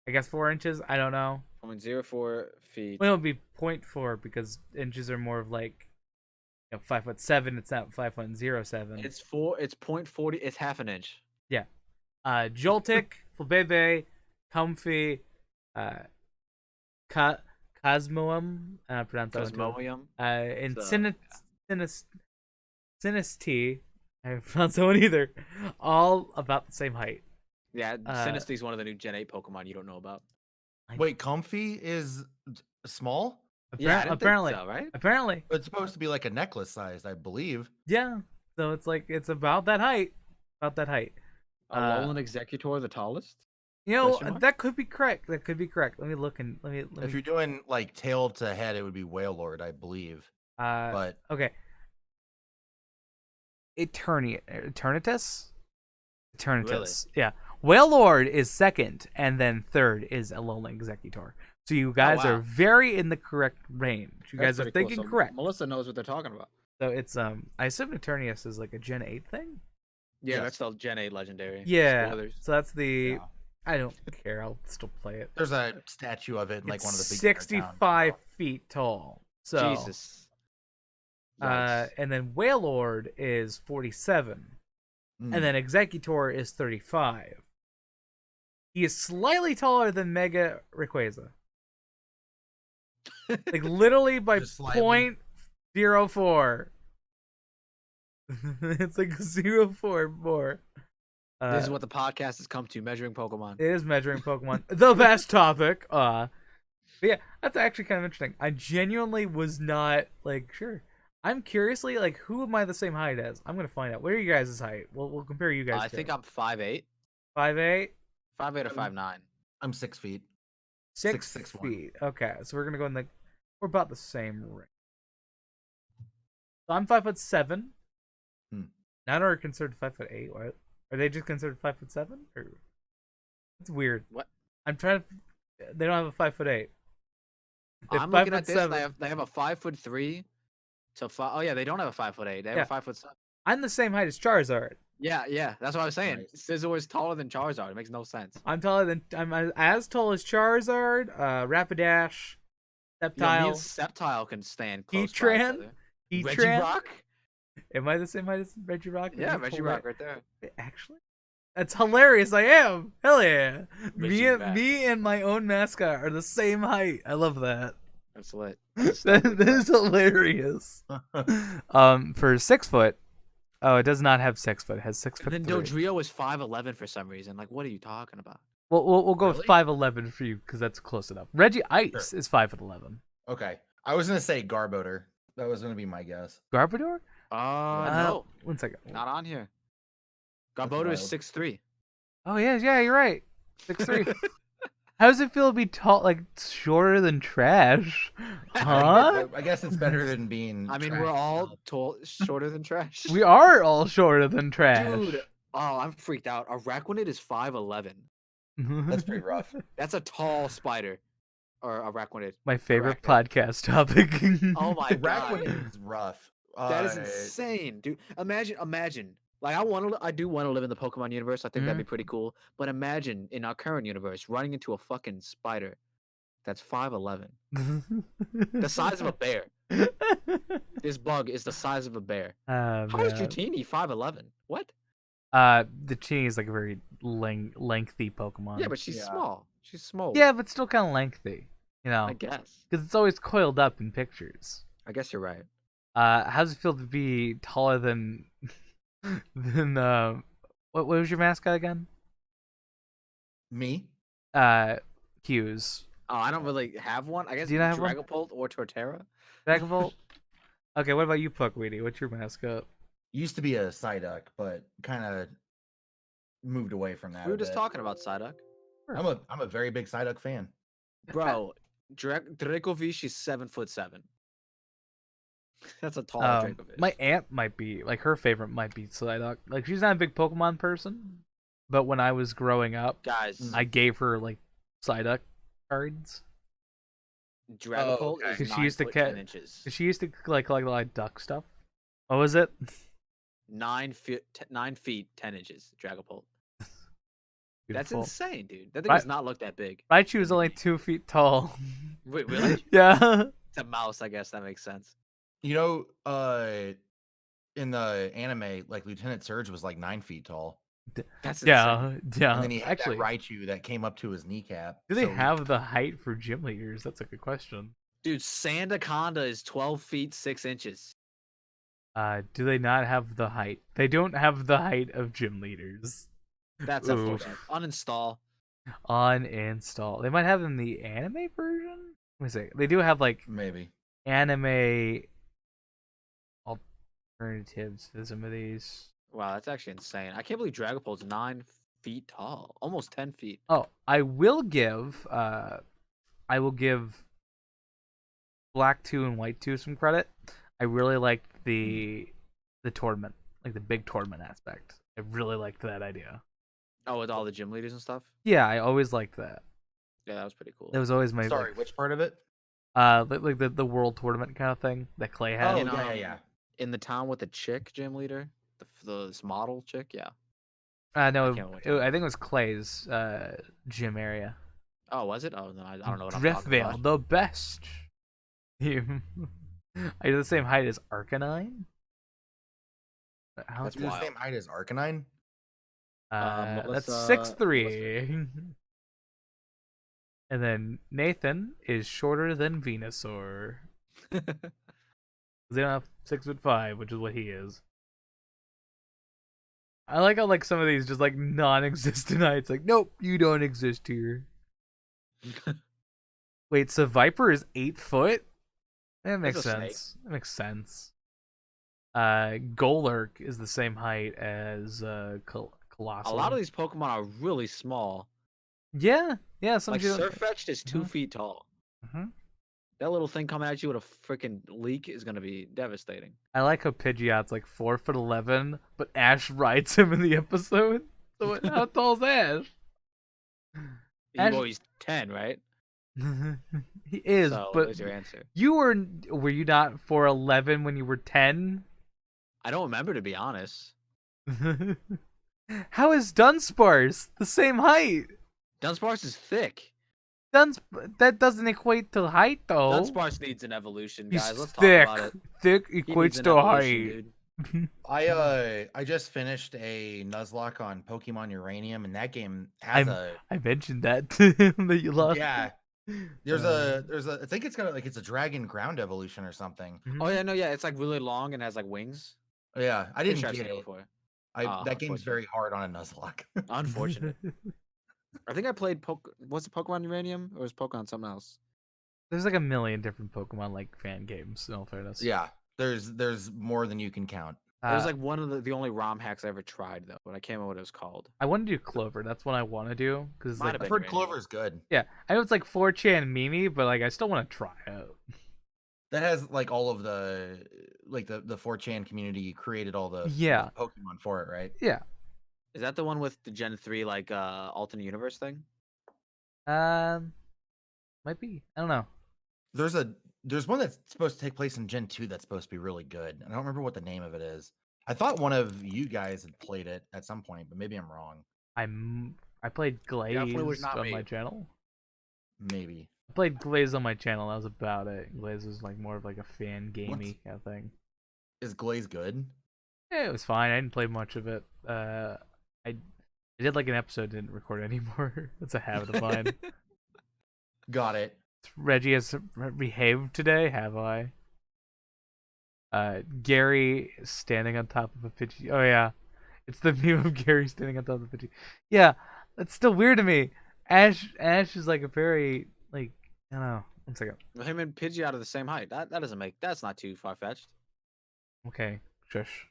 I guess 4 inches. I don't know. 0.04 feet. Well, it would be 0.4 because inches are more of like 5'7". It's not 5.07. It's 0.40. It's half an inch. Yeah. Joltik, Flabebe, Comfy, Cosmoem, I don't pronounce that one too. Cosmoium. And So, Sinistea, I don't pronounce that one either. All about the same height. Yeah, Sinistea is one of the new Gen 8 Pokemon you don't know about. Wait, Comfy is small? Yeah, I didn't Apparently, think so, right? apparently, It's supposed to be like a necklace sized, I believe. yeah. So it's about that height. About that height. Alolan Executor, the tallest? You know, Question mark? that could be correct. That could be correct. Let me look and let me. If you're doing like tail to head, it would be Wailord, I believe. But Okay. Eternatus. Really? Yeah. Wailord is second, and then third is Alolan Executor. So you guys wow. are very in the correct range. You That's guys are pretty cool. thinking So correct. Melissa knows what they're talking about. So it's I assume Eternatus is like a Gen 8 thing. Yeah, Yes. that's the Gen 8 legendary. Yeah. Spoilers. So that's the. Yeah. I don't care. I'll still play it. there's a statue of it in like It's one of the big 65 feet tall. So Jesus. Yikes. and then Wailord is 47. Mm. And then Executor is 35. He is slightly taller than Mega Rayquaza. Like literally by Just slightly. 0.04. It's like 0.4 more. This is what the podcast has come to, measuring Pokemon. It is measuring Pokemon. The best topic. But yeah, that's actually kind of interesting. I genuinely was not like sure. I'm curiously like, who am I the same height as? I'm gonna find out. What are you guys' height? We'll compare you guys. I think I'm 5'8". 5'8". 5'8" or 5'9". I'm 6 feet. 6 6'1". feet. Okay, so we're gonna go in the. We're about the same range. So I'm 5'7". None are considered 5'8". What? Are they just considered 5'7"? Or it's weird. What? I'm trying to. They don't have a 5'8". I'm looking at this. They have a 5'3". So oh yeah, they don't have a 5'8". They have a 5'7". I'm the same height as Charizard. Yeah, that's what I was saying. Nice. Scizor is taller than Charizard. It makes no sense. I'm as tall as Charizard, Rapidash, Yo, me Sceptile, and Sceptile can stand close by each Heatran, other. Heatran. Regirock? Am I the same height as Regirock? Yeah, Regirock right there. Actually, that's hilarious. I am. Hell yeah. Regirock. Me and my own mascot are the same height. I love that. That's lit. That is hilarious. For 6 foot. Oh, it does not have 6 foot. It has 6 foot. And then Dodrio is 5'11" for some reason. Like, what are you talking about? We'll go with Really? 5'11" for you because that's close enough. Reggie Ice is 5'11". Okay. I was gonna say Garbodor. That was gonna be my guess. Garbodor? No, 1 second. not on here. That's Garbodor is wild. 6'3". Oh yeah, you're right. 6'3". How does it feel to be tall, like shorter than trash? Huh? I guess it's better than being. I mean, trash we're all itself. tall, shorter than trash. We are all shorter than trash. Dude, oh, I'm freaked out. A Araquanid is 5'11". That's pretty rough. That's a tall spider. Or a Araquanid. My favorite Arachnid. podcast topic. Oh my god. Raquanid is rough. That is insane, dude. Imagine Like I do want to live in the Pokemon universe. I think that'd be Mhm. pretty cool. But imagine in our current universe running into a fucking spider that's 5'11", the size of a bear. This bug is the size of a bear. Oh How is man. Dratini 5'11"? What? The Chini is like a very lengthy Yeah, Pokemon. but she's Yeah. small. She's small. Yeah, but still kind of lengthy. You I know, guess. because it's always coiled up in pictures. I guess you're right. How does it feel to be taller than than what was your mascot again? Me? Hughes. Oh, I don't really have one. I guess Do you not have one? Dragapult or Torterra. Dragapult? Okay, what about you, Pugweenee? What's your mascot? Used to be a Psyduck, but kind of moved away from that We a were just bit. talking about Psyduck. I'm a very big Psyduck fan. Bro, Dracovish is 7'7". That's a tall Dracovish. My aunt might be like her favorite might be Psyduck. Like she's not a big Pokemon person, but when I was growing up, Guys, I gave her like Psyduck cards. Dragapult okay. is 'Cause 9 foot 10 inches. She used to like collect a lot of duck stuff. What was it? 9 feet 10 inches. Dragapult. That's Beautiful. insane, dude. That thing Right- does not look that big. Raichu was only 2 feet tall. Wait, really? Yeah. It's a mouse, I guess that makes sense. You know, in the anime, like Lieutenant Surge was like 9 feet tall, That's insane. Yeah. Yeah. and then he had Actually, that Raichu that came up to his kneecap. do they so he- have the height for gym leaders? That's a good question. Dude, Sandaconda is 12 feet 6 inches. Do they not have the height? They don't have the height of gym leaders. That's Ooh. unfortunate. Uninstall. Uninstall. They might have in the anime version. Let me see. They do have like maybe. anime alternatives to some of these. Wow, that's actually insane. I can't believe Dragapult's 9 feet tall. Almost 10 feet. Oh, I will give Black 2 and White 2 some credit. I really liked the tournament, like the big tournament aspect. I really liked that idea. Oh, with all the gym leaders and stuff? Yeah, I always liked that. Yeah, that was pretty cool. That was always my Sorry, which part of it? like the world tournament kind of thing that Clay had. Oh, You know, yeah. In the town with the chick gym leader? This model chick? Yeah. No, I can't wait. I think it was Clay's gym area. Oh, was it? Oh, then I don't know what I'm talking Driftvale, about. the best. Are you the same height as Arcanine? How That's You're the wild. same height as Arcanine? that's let's, 6'3". And then Nathan is shorter than Venusaur. They don't have 6'5", which is what he is. I like how like some of these just like non-existent heights. Like, nope, you don't exist here. Wait, so Viper is 8 foot? That makes That's a snake. sense. That makes sense. Golurk is the same height as Colossal. A lot of these Pokemon are really small. Yeah, some Like do- Surfetch'd is 2 Mhm. feet tall. Mhm. That little thing coming at you with a freaking leak is gonna be devastating. I like how Pidgeot's like 4'11", but Ash rides him in the episode. So how tall is Ash? Ash- He's 10, right? He is, So but there's your answer. were you not 4'11" when you were 10? I don't remember, to be honest. How is Dunsparce the same height? Dunsparce is thick. That doesn't equate to height though. Dunsparce needs an evolution, He's guys. Let's thick. talk about it. Thick He needs equates an to evolution, height. dude. I just finished a Nuzlocke on Pokemon Uranium, and that game has I mentioned that to him that you lost. yeah. There's a I think it's got it's a dragon ground evolution or something. Mhm. Oh yeah, no, yeah, it's like really long and has like wings. Yeah, I Pretty didn't sure I've get seen it. before. That game's unfortunate. very hard on a Nuzlocke. Unfortunate. I think I played was it Pokemon Uranium or was Pokemon something else? There's like a million different Pokemon like fan games. In all fairness. Yeah, there's more than you can count. It was like one of the only ROM hacks I ever tried though, but I can't remember what it was called. I want to do Clover. That's what I want to do because Might like have I've been heard Uranium. Clover's good. yeah, I know it's like 4chan Mimi, but like I still want to try it. That has like all of the the 4chan community created all the Yeah. Pokemon for it, right? Yeah. Is that the one with the Gen 3 like alternate universe thing? Might be. I don't know. There's one that's supposed to take place in Gen 2 that's supposed to be really good. I don't remember what the name of it is. I thought one of you guys had played it at some point, but maybe I'm wrong. I played Definitely was Glazed not on me. my channel. Maybe. I played Glaze on my channel. That was about it. Glaze was like more of like a fan gamey kind of thing. Is Glaze good? Yeah, it was fine. I didn't play much of it. I did like an episode, didn't record anymore. That's a habit of mine. Got it. Regi has behaved today, have I? Gary standing on top of a Pidgey. Oh yeah, it's the meme of Gary standing on top of a Pidgey. Yeah, that's still weird to me. Ash is like a very like I don't know. One second. Him and Pidgey out of the same height. That doesn't make. That's not too far fetched. Okay, shush.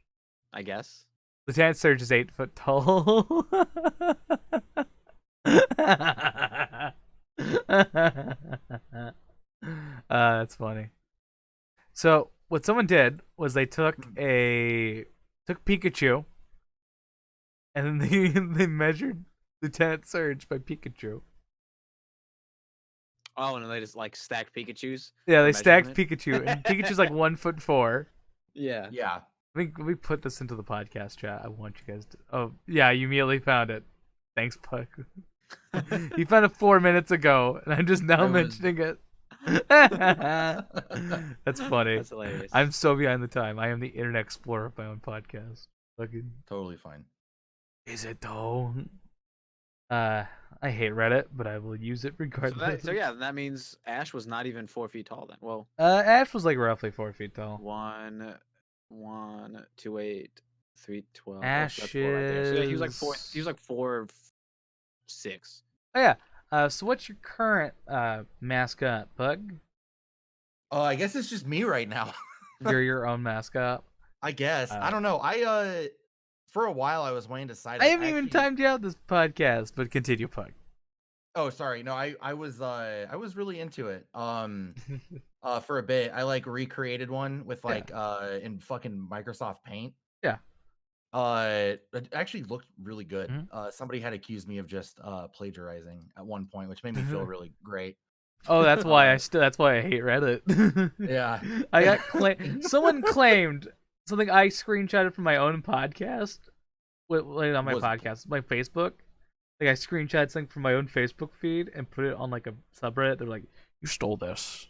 I guess. Lieutenant Surge is 8 foot tall. That's funny. So what someone did was they took Pikachu, and then they measured Lieutenant Surge by Pikachu. Oh, and they just like stacked Pikachu's. Yeah, for they stacked measurement? Pikachu, and Pikachu's like 1'4". Yeah. Yeah. Let me put this into the podcast chat. I want you guys to. Oh yeah, you immediately found it. Thanks, Puck. You found it 4 minutes ago, and I'm just now mentioning it. That's funny. That's hilarious. I'm so behind the time. I am the Internet Explorer of my own podcast. Fucking. Totally fine. Is it though? I hate Reddit, but I will use it regardless. So yeah, that means Ash was not even 4 feet tall then. Well, Ash was like roughly 4 feet tall. 1, 2, 8, 3, 12. Ash that's 4 right there. So yeah, he was like 4. is- He was like 4, 6. Oh yeah. So what's your current mascot, Pug? Oh, I guess it's just me right now. You're your own mascot. I guess. I don't know. For a while I was waiting to decide. I haven't even timed you out this podcast, but continue, Pug. Oh, sorry. No, I was really into it. For a bit. I like recreated one with like in fucking Microsoft Paint. Yeah. It actually looked really good. Mhm. Somebody had accused me of just plagiarizing at one point, which made me feel really great. Oh, that's why that's why I hate Reddit. Yeah. I got someone claimed something I screenshotted from my own podcast. On my podcast, my Facebook. Like I screenshot something from my own Facebook feed and put it on like a subreddit. They're like, "You stole this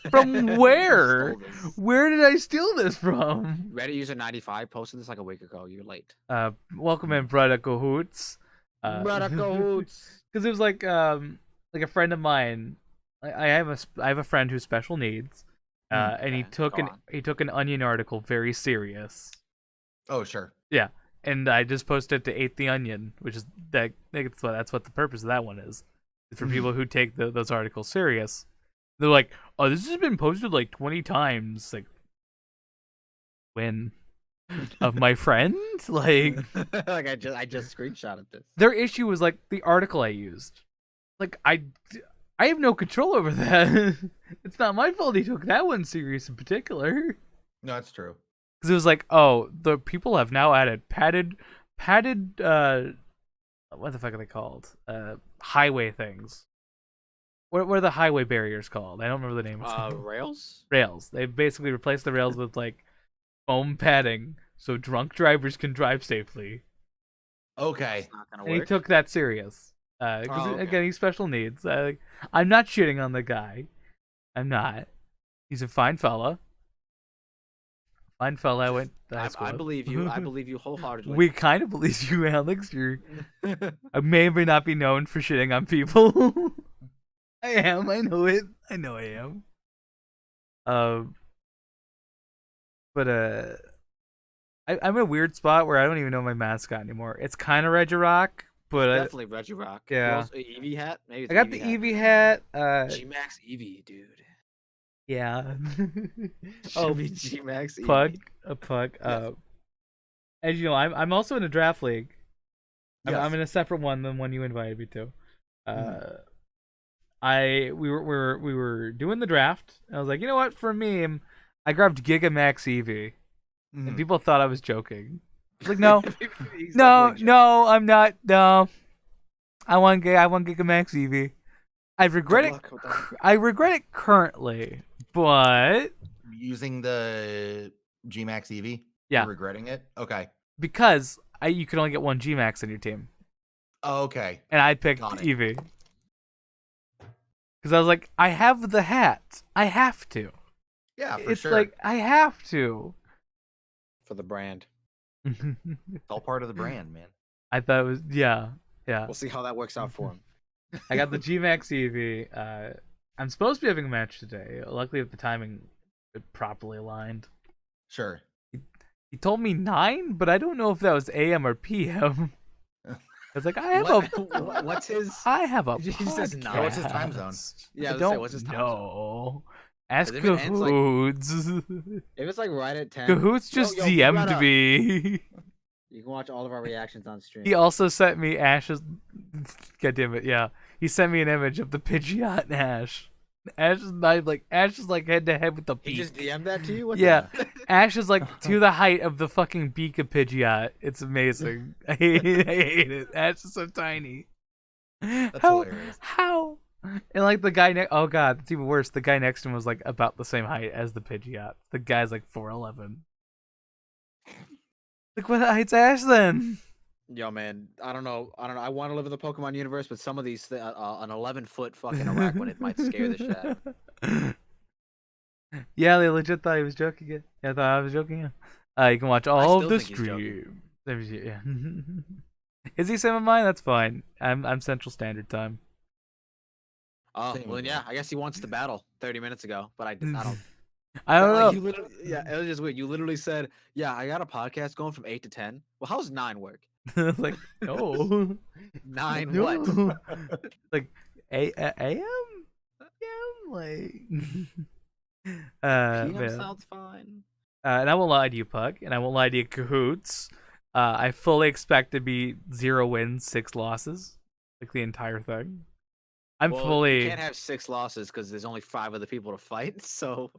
from where? Stole this. Where did I steal this from?" Reddit user 95 posted this like a week ago. You're late. Welcome in, Brother Cahoots. Brother Cahoots. Because it was like a friend of mine. I have a friend who's special needs, and he took an Onion article very serious. Oh, sure. Yeah, and I just posted it to Ate the Onion, which is that's what the purpose of that one is. It's for people who take those articles serious. They're like, "Oh, this has been posted like 20 times." Like, when of my friend, like like I just screenshotted this. their issue was like the article I used. Like I have no control over that. It's not my fault he took that one serious in particular. No, that's true. Because it was like, oh, the people have now added padded what the fuck are they called? Highway things. What are the highway barriers called? I don't remember the name. Rails? Rails. They basically replaced the rails with like foam padding so drunk drivers can drive safely. Okay. It's not gonna And he work. took that serious. Because okay. again, he's special needs. I'm not shitting on the guy. I'm not. He's a fine fella. Fine fella. I went to high school I with. believe you. I believe you wholeheartedly. We kind of believe you, Alex. I may or may not be known for shitting on people. I am. I know it. I know I am. But I'm in a weird spot where I don't even know my mascot anymore. It's kind of RegiRegi, but Definitely RegiRegi. Yeah. Eevee hat. Maybe it's I got the Eevee hat. G-Max Eevee, dude. Yeah. Oh, G-Max Eevee. A pug. Yes. As you know, I'm also in a draft league. Yes. I'm in a separate one than one you invited me to. We were doing the draft. And I was like, you know what? For a meme, I grabbed Gigamax Eevee, and people thought I was joking. I was like, no, He's no, definitely no, I'm not. No, I want Gigamax Eevee. I regret Good it. luck with that. I regret it currently, but Using the G-Max Eevee. Yeah, You're regretting it? Okay. because you can only get one G-Max on your team, Oh, okay. and I picked Got it. Eevee because I was like, I have the hat, I have to. Yeah, for It's sure. like I have to. For the brand. It's all part of the brand, man. I thought it was yeah. We'll see how that works out for him. I got the G-Max Eevee. I'm supposed to be having a match today. Luckily, the timing properly aligned. Sure. He told me 9, but I don't know if that was AM or PM. I was like, What's his? I have a He says 9. Yeah, what's his time zone? Yeah, I I was gonna say, don't what's his time know. Ask 'Cause if it ends, like- Cahoots. If it's like right at 10. Cahoots just DM'd me. You can watch all of our reactions on stream. He also sent me Ash's. God damn it! Yeah, he sent me an image of the Pidgeot and Ash. Ash is like head to head with the He beak. just DM'd that to you? What Yeah. the- Ash is like to the height of the fucking beak of Pidgeot. It's amazing. I hate it. Ash is so tiny. That's hilarious. How? And like the guy next. Oh god, it's even worse. The guy next to him was like about the same height as the Pidgeot. The guy's like 4'11". Like what height's Ash then? Yo, man, I don't know. I want to live in the Pokemon universe, but some of these, an 11-foot fucking Araquanid might scare the shit out of me. Yeah, they legit thought he was joking. Yeah, I thought I was joking. Yeah. You can watch all of still the think he's joking. stream. Yeah. Is he same of mine? That's fine. I'm Central Standard Time. Oh, Same well, with yeah, me. I guess he wants to battle 30 minutes ago, but I don't. I don't know. You literally, yeah, it was just weird. You literally said, "Yeah, I got a podcast going from 8 to 10." Well, how's 9 work? Like no. 9 No. what? Like AM? Like PM man. sounds fine. And I won't lie to you, Pug, and I won't lie to you, Cahoots. I fully expect to be 0 wins, 6 losses, like the entire thing. I'm Well, fully. You can't have 6 losses because there's only 5 other people to fight. So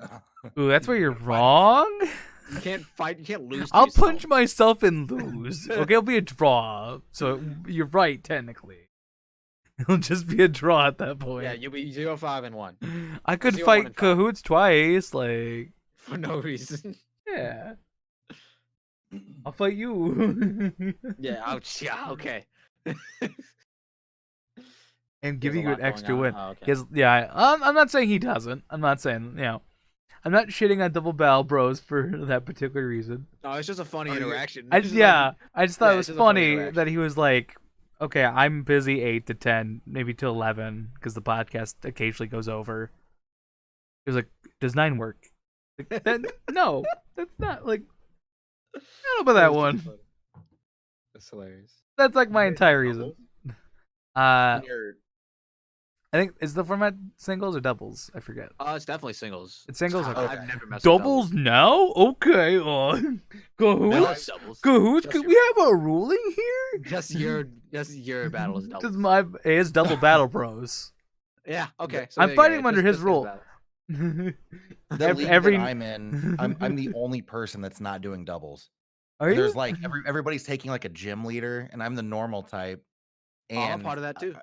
Ooh, that's where you're You're fighting. wrong. you can't fight. You can't lose. to I'll yourself. punch myself and lose. Okay, it'll be a draw. So you're right, technically. It'll just be a draw at that point. Yeah, you'll be 0-5-1 I could 0-1 fight and 5. Cahoots twice. Like, for no reason. yeah. I'll fight you. Yeah. Ouch. Yeah. Okay. And give There's you a an lot going extra on. win. Oh, okay. Yes, yeah. I'm not saying he doesn't. I'm not saying, I'm not shitting on Double Barrel Bros for that particular reason. No, it's just a funny Are you- interaction. I It's just, just like- yeah, I just thought yeah, it it's was just a funny funny interaction. that he was like, okay, I'm busy 8 to 10, maybe to 11, because the podcast occasionally goes over. He was like, does 9 work? Like, no, that's not, like, I don't know about that one. That's hilarious. That's like my entire reason. I You're- think, is the format singles or doubles? I forget. It's definitely singles. It's singles? I- Okay. I've never messed with Doubles now? Okay. No, Cahoots? it's doubles. Cahoots, Just could your- we have a ruling here? Just your battle is doubles. It's double battle bros. Yeah. Okay. I'm there you fighting go. him under Just- his just rule. battle. The Every- league every- that I'm in, I'm the only person that's not doing doubles. Are you? There's like everybody's taking like a gym leader, and I'm the normal type. Oh, And I'm a part of that too.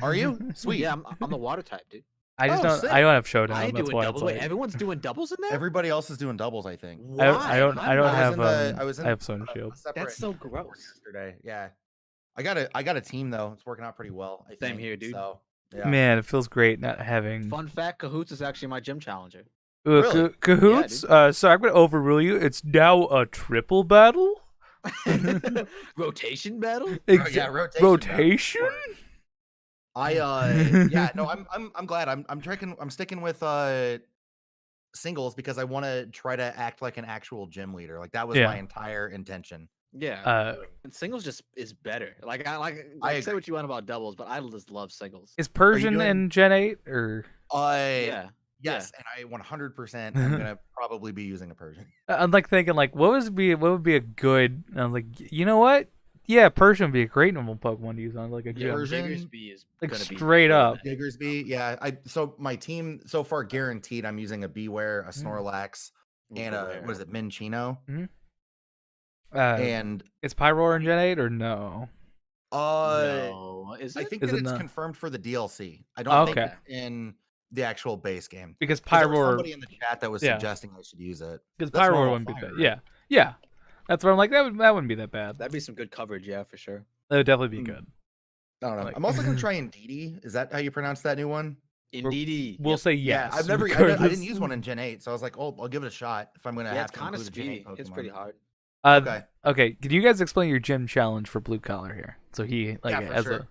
Are you? Sweet. Yeah, I'm the water type, dude. I just Oh, don't. sick. I don't have showdown. I ain't That's doing why doubles. it's Wait, like, everyone's doing doubles in there? Everybody else is doing doubles, I think. Why? I don't I'm not. have I was in I have Sonar a Shield. separate That's so sport gross. yesterday. Yeah. I got a team though. It's working out pretty well. I Same think, here, dude. So yeah. Man, it feels great not having. Fun fact: Cahoots is actually my gym challenger. Really? Cahoots. So I'm gonna overrule you. It's now a triple battle. Rotation battle. Yeah, rotation. Rotation. Yeah, no, I'm glad. I'm sticking with singles because I want to try to act like an actual gym leader. Like that was Yeah. my entire intention. Yeah. And singles just is better. Like I say what you want about doubles, but I just love singles. Is Persian doing- in Gen 8 or? Yeah. Yes, and I 100% am gonna probably be using a Persian. I'm like thinking like what would be a good? And I was like, you know what? Yeah, Persian would be a great normal Pokemon to use on like a Yeah, gym. Persian? Diggersby is Like, gonna be straight good up. at it. Diggersby, yeah. So my team so far guaranteed I'm using a Beware, a Snorlax, and a what is it, Minchino? And is Pyroar in Gen 8 or no? No, is I it? think Is that it it's not? confirmed for the DLC. I don't think Okay. it's in the actual base game. Because 'Cause there was Pyroar, somebody in the chat that was Yeah. suggesting I should use it. because that's Pyroar normal wouldn't be fire, bad. right? Yeah, yeah. That's where I'm like, that wouldn't be that bad. That'd be some good coverage, yeah, for sure. That would definitely be good. I don't know. Like- I'm also gonna try Indeedee. Is that how you pronounce that new one? Indeedy. We'll say Yeah, yes. I've never. I regardless. didn't use one in Gen 8, so I was like, oh, I'll give it a shot if I'm gonna Yeah, have it's to kind of include a Gen 8 speedy. Pokemon. It's pretty hard. Okay. Okay. Can you guys explain your gym challenge for Blue Collar here? So he like Yeah, for as sure.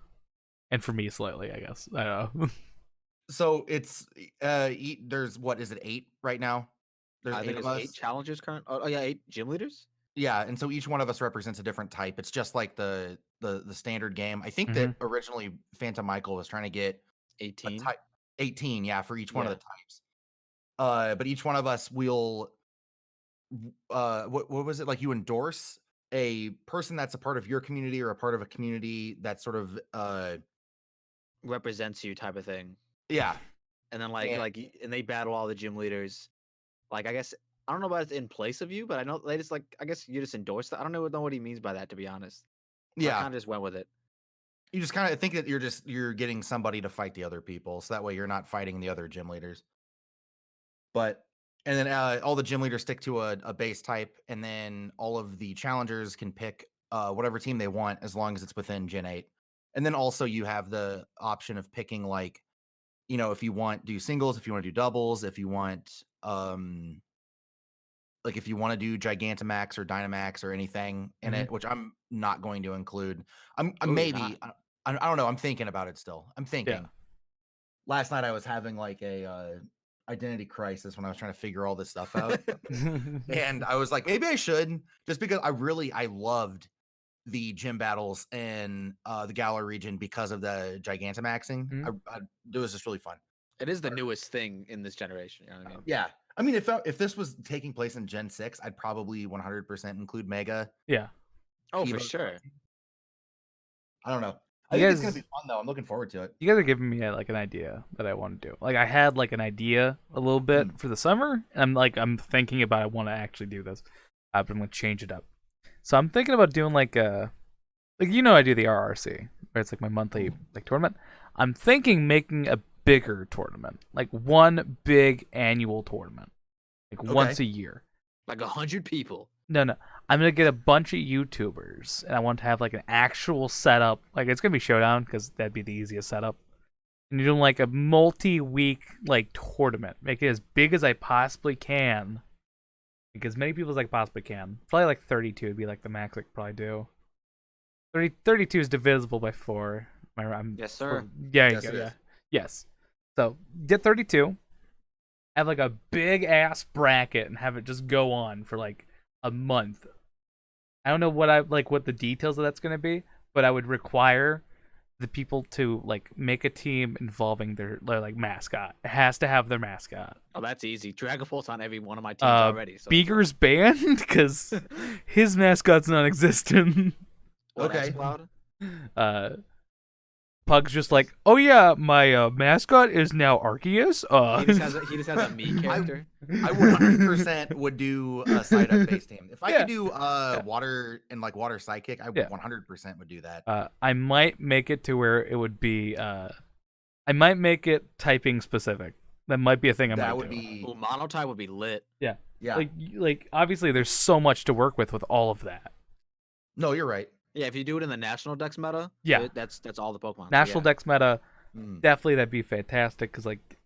and for me slightly, I guess. I don't know. So it's there's what is it 8 right now? There's I 8 think of it's us. 8 challengers current. Oh yeah, 8 gym leaders. Yeah, and so each one of us represents a different type. It's just like the standard game. I think Mhm. that originally Phantom Michael was trying to get a 18. type 18, yeah, for each one of Yeah. the types. But each one of us will what was it like? You endorse a person that's a part of your community or a part of a community that's sort of Represents you type of thing. yeah. And then And- and they battle all the gym leaders. Like I guess I don't know about it in place of you, but I know they just I guess you just endorse that. I don't know what he means by that, to be honest. So I Yeah. kind of just went with it. You just kind of think that you're getting somebody to fight the other people, so that way you're not fighting the other gym leaders. But and then all the gym leaders stick to a base type, and then all of the challengers can pick whatever team they want as long as it's within Gen 8. And then also you have the option of picking like, if you want do singles, if you want to do doubles, if you want like if you want to do Gigantamax or Dynamax or anything in it, which I'm not going to include. I'm Oh, you're maybe not? I don't know. I'm thinking about it still. I'm thinking. Yeah. Last night I was having like a identity crisis when I was trying to figure all this stuff out, and I was like, maybe I should, just because I loved the gym battles in the Galar region because of the Gigantamaxing. It was just really fun. It is the newest thing in this generation. You know what I mean? Yeah. I mean, if this was taking place in Gen 6, I'd probably 100% include Mega. Yeah. Oh, for Evo's sure. I don't know. I You think it's guys- gonna be fun though. I'm looking forward to it. You guys are giving me like an idea that I want to do. Like I had like an idea a little bit for the summer, and I'm thinking about I want to actually do this, but I'm gonna change it up. So I'm thinking about doing like I do the RRC, where it's like my monthly like tournament. I'm thinking making a bigger tournament, like one big annual tournament, like once a year. Like 100 people. No, I'm gonna get a bunch of YouTubers, and I want to have like an actual setup. Like it's gonna be Showdown because that'd be the easiest setup. And you're doing like a multi-week like tournament, make it as big as I possibly can, like as many people as I possibly can. Probably like 32 would be like the max I could probably do. 32 is divisible by 4. Yes, sir. Yeah, Yes, it yeah. is. Yes. So get 32. Have like a big ass bracket and have it just go on for like a month. I don't know what the details of that's gonna be, but I would require the people to like make a team involving their like mascot. It has to have their mascot. Oh, that's easy. Dragapult's on every one of my teams already. So Beaker's banned because his mascot's non-existent. What, Okay. Xcloud? Pug's just like, oh yeah, my mascot is now Arceus. He just has a me character. I 100% would do a Psyduck base team. If I Yeah. could do water and like water psychic, I Yeah. 100% would do that. I might make it to where it would be. I might make it typing specific. That might be a thing I That might would do. be Ooh, monotype would be lit. yeah. Like obviously there's so much to work with all of that. No, you're right. Yeah, if you do it in the national dex meta, Yeah. that's all the Pokemon. So National yeah. Dex meta, definitely that'd be fantastic because like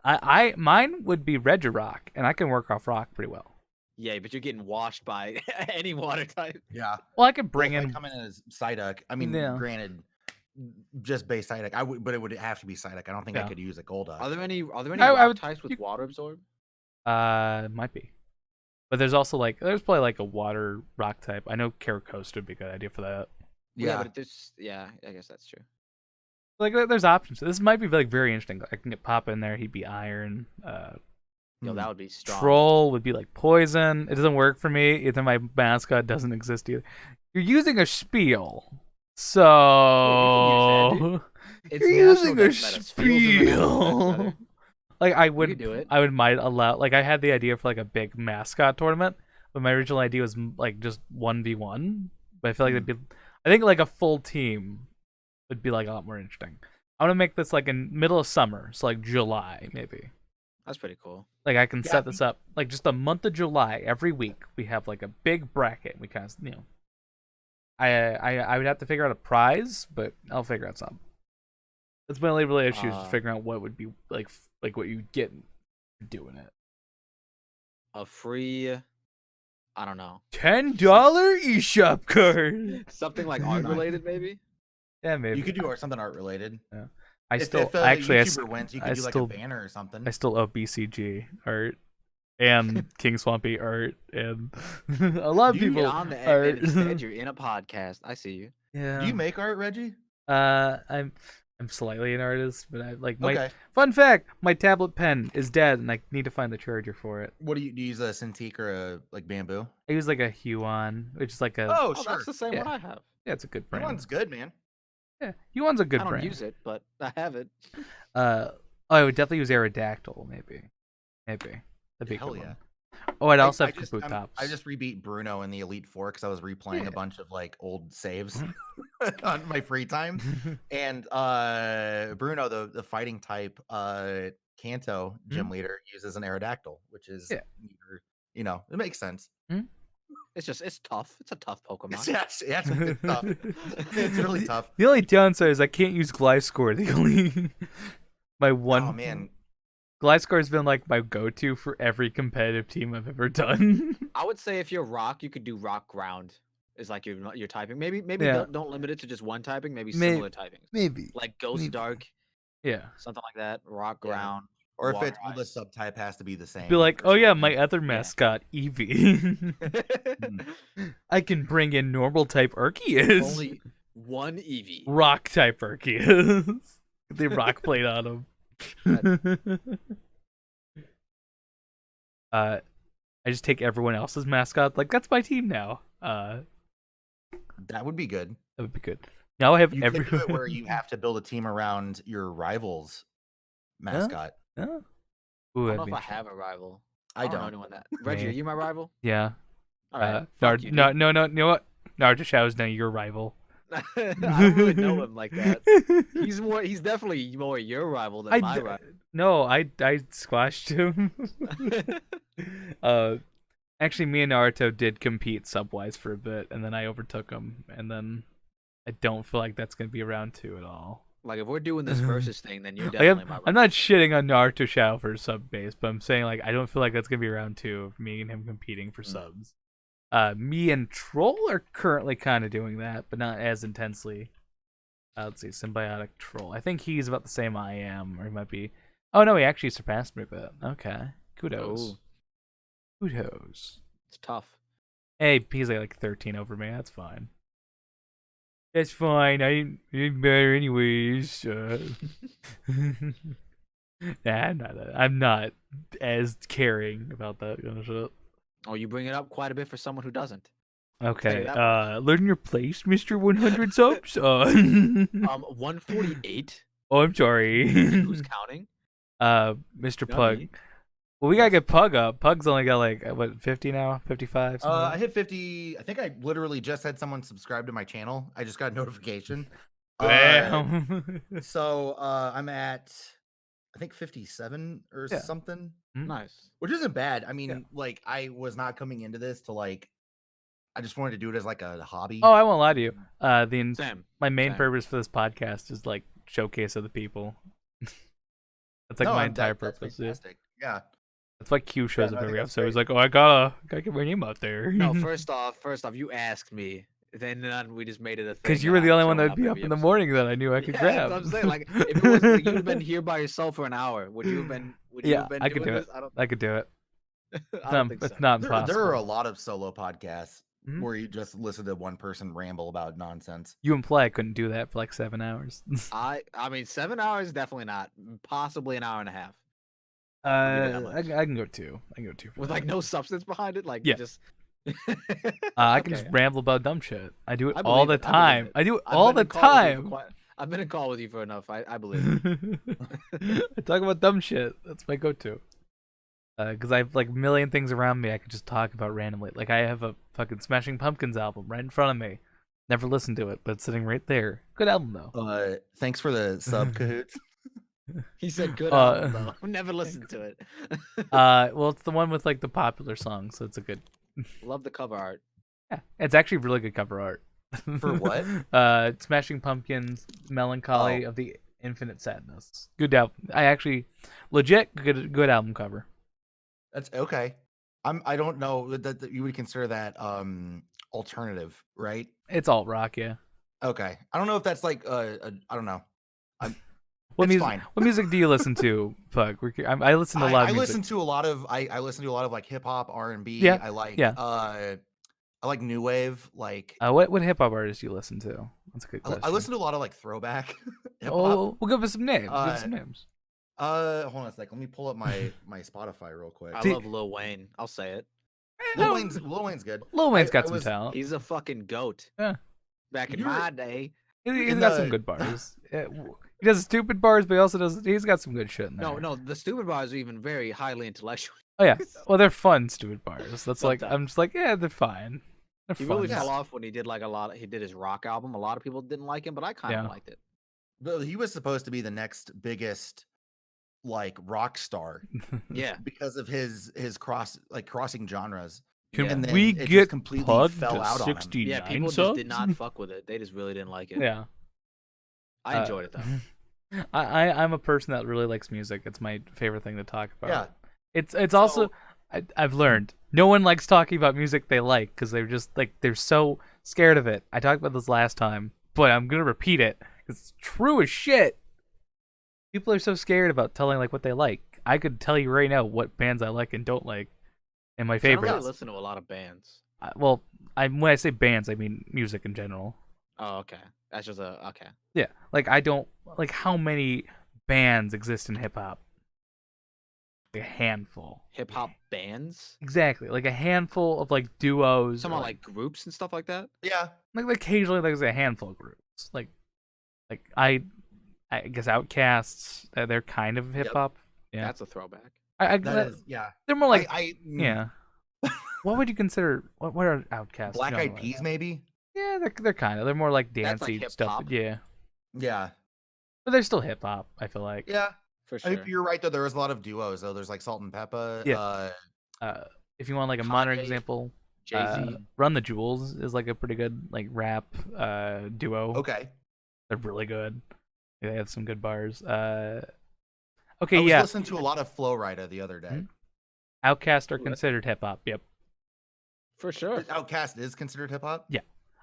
mine would be RegiRock and I can work off rock pretty well. Yeah, but you're getting washed by any water type. Yeah. Well, I could bring If I in. come in as Psyduck. I mean, Yeah. granted, just base Psyduck. But it would have to be Psyduck. I don't think I Yeah. could use a Golduck. Are there any I rock would- types with you- water absorb? Might be, but there's also like there's probably like a water rock type. I know Caracosta would be a good idea for that. Yeah. But I guess that's true. Like there's options. This might be like very interesting. I can get Pop in there. He'd be Iron. Yo, that would be strong. Troll would be like Poison. It doesn't work for me. Either my mascot doesn't exist either. You're using a spiel, so It's you're national using a dex meta. Spiel's in the national dex spiel. meta. Like I could would do it. I might allow. Like I had the idea for like a big mascot tournament, but my original idea was like just 1v1. But I feel like that'd be. I think like a full team would be like a lot more interesting. I want to make this like in middle of summer, so like July maybe. That's pretty cool. Like I can Yeah, set this up like just the month of July. Every week we have like a big bracket. We kind of I would have to figure out a prize, but I'll figure out something. That's my only really issue is just figuring out what would be like what you get for doing it. A free, I don't know, $10 eShop card. something like art related, maybe. Yeah, maybe. you could do something art related. Yeah. If a YouTuber wins, you could do like a banner or something. I still owe BCG art and King Swampy art and a lot of You people get on the art. and instead you're in a podcast. I see you. Yeah. Do you make art, Reggie? I'm slightly an artist, but I like my Okay. fun fact, my tablet pen is dead and I need to find the charger for it. What do you use, a Cintiq or a like bamboo? I use like a Huon, which is like a Oh, Oh, sure. that's the same Yeah. one I have. yeah, it's a good That brand. one's good, man. Yeah, Huon's a good I don't brand. use it, but I have it. I would definitely use Aerodactyl, maybe. That'd be a Hell good yeah. one. Oh, I'd also I have just, Kaput Tops. I just rebeat Bruno in the Elite Four because I was replaying Yeah. a bunch of like old saves Mm-hmm. on my free time. And Bruno, the fighting type Kanto gym leader, uses an Aerodactyl, which is Yeah. neither, it makes sense. It's tough. It's a tough Pokemon. It's tough. It's really tough. The only downside is I can't use Gliscor. The only my one. Oh man, Gliscor's been like my go-to for every competitive team I've ever done. I would say if you're rock, you could do rock ground. Is like your typing. Maybe Yeah. don't limit it to just one typing. Maybe May- similar typings. Maybe. Like Ghost Maybe. Dark, Yeah. something like that. Rock Yeah. ground. or if water it's all the ice. subtype has to be the same. Be like, or oh yeah, something. my other mascot, Eevee. I can bring in normal type Arceus. Only one Eevee. Rock type Arceus. They rock plate on him. I just take everyone else's mascot. Like that's my team now. That would be good. That would be good. Now I have You every. could do it where you have to build a team around your rival's mascot. Huh? Ooh, I don't that'd know be if I interesting. have a rival. I don't know don't. anyone that. Reggie, are you my rival? Yeah. All right. No, fuck you, no, dude. no, no. You know what? Naruto Shao's now your rival. I don't really know him like that. He's definitely more your rival than my rival. No, I squashed him. Actually, me and Naruto did compete subwise for a bit, and then I overtook him, and then I don't feel like that's gonna be round 2 at all. Like if we're doing this versus thing, then you're Like, definitely my rival. I'm not shitting on Naruto Shao for sub base, but I'm saying like I don't feel like that's gonna be round 2 of me and him competing for subs. Me and Troll are currently kind of doing that, but not as intensely. Let's see, Symbiotic Troll. I think he's about the same I am, or he might be. Oh no, he actually surpassed me a bit. Okay, kudos. Oh, Kudos. it's tough. Hey, he's like 13 over me. That's fine. That's fine. I didn't matter anyways. Nah, I'm not as caring about that kind of shit. Oh, you bring it up quite a bit for someone who doesn't. Okay. that Learn your place, Mr. 100 subs. 148. Oh, I'm sorry. Who's counting? Mr. Not Pug. me. Well, we gotta get Pug up. Pug's only got like what 50 now, 55. I hit 50. I think I literally just had someone subscribe to my channel. I just got a notification. Damn. So I'm at, I think 57 or Yeah. something, Nice. which isn't bad. I mean, Yeah. like I was not coming into this to like, I just wanted to do it as like a hobby. Oh, I won't lie to you. Same. My main Same. purpose for this podcast is like showcase other people. That's like No, my I'm- entire that's purpose. Yeah. fantastic. Yeah. That's why Q shows no, I up think every that's episode. He's great. like, oh, I gotta get my name out there. No, first off, you asked me. Then we just made it a thing. Because you were and the I'm only one showing that'd be up every in the episode. morning that I knew I could Yeah, grab. that's what I'm saying. Like, if it was like, you'd have been here by yourself for an hour, would you have been? Would you Yeah, have been I could doing do this? it. I could do it. I It's don't think so. not There impossible. are a lot of solo podcasts Mhm. where you just listen to one person ramble about nonsense. You imply I couldn't do that for like 7 hours. I mean, 7 hours definitely not. Possibly an hour and a half I can go 2. I can go 2 for with that. like no substance behind it. Like Yeah. just. I can just Okay. ramble about dumb shit. I do it I all believe the it, I believe time. it. I do it I've all been the in call with you for time. I've been in call with you for enough. I believe it. I talk about dumb shit. That's my go-to. Because I have like a million things around me I could just talk about randomly. Like I have a fucking Smashing Pumpkins album right in front of me. Never listened to it, but it's sitting right there. Good album though. Thanks for the sub, Cahoots. He said good album Uh, though. I've never listened to it. well, it's the one with like the popular songs, so it's a good. Love the cover art. Yeah, it's actually really good cover art. For what? Smashing Pumpkins, Oh, Melancholy of the Infinite Sadness. Good album. I actually legit good album cover. that's okay. I don't know that you would consider that alternative, right? It's alt rock, yeah. Okay. I don't know if that's like I don't know. I'm What it's music? fine. What music do you listen to, Pug? I listen to a lot of I music. listen to a lot of I listen to a lot of like hip hop, R&B. Yeah, I like yeah. I like new wave, like What hip hop artists do you listen to? That's a good question. I listen to a lot of like throwback hip hop. Oh, we'll give us some names. Give us Uh, some names. Hold on a sec. Let me pull up my Spotify real quick. I See- love Lil Wayne. I'll say it. Lil Wayne's good. Lil Wayne's got I some was- talent. He's a fucking goat. Yeah. Back in You're- my day. He's in got some the- good bars. He does stupid bars, but he also does. He's got some good shit in there. No, the stupid bars are even very highly intellectual. Oh yeah. Well, they're fun stupid bars. That's like Sometimes. I'm just like yeah, they're fine. They're He fun. really fell off when he did like a lot. He did his rock album. A lot of people didn't like him, but I kind of Yeah. liked it. But he was supposed to be the next biggest like rock star Yeah. because of his crossing genres. Can Yeah. And then we it just get completely Pug fell to out on him. 69 Yeah, people just subs? did not fuck with it. They just really didn't like it. Yeah. I enjoyed it though. I'm a person that really likes music. It's my favorite thing to talk about. Yeah. It's also I've learned no one likes talking about music they like because they're just like they're so scared of it. I talked about this last time, but I'm gonna repeat it because it's true as shit. People are so scared about telling like what they like. I could tell you right now what bands I like and don't like, and my I don't really favorites. listen to a lot of bands. Well, when I say bands, I mean music in general. Oh, okay. That's just a okay. Yeah, like I don't like how many bands exist in hip hop. Like a handful. Hip hop bands. Exactly, like a handful of like duos. Some or, are like groups and stuff like that. Yeah. like occasionally there's a handful of groups. Like I guess Outcasts. They're kind of hip hop. Yeah, That's a throwback. That is, yeah. they're more like yeah. What would you consider? What are Outcasts? Black Eyed genre? Peas, maybe. Yeah, they're kind of. They're more like That's like dancey hip stuff. hop. Yeah, Yeah. but they're still hip hop. I feel like. Yeah. For I sure. think you're right though. There was a lot of duos though. There's like Salt and Pepper. Yeah. If you want like a modern Kanye, example, Jay-Z. Run the Jewels is like a pretty good like rap duo. Okay. They're really good. They have some good bars. I Okay, was yeah. listening to a lot of Flow Rida the other day. Mhm. Outcast are What? considered hip hop. Yep. For sure. Outcast is considered hip hop. Yeah.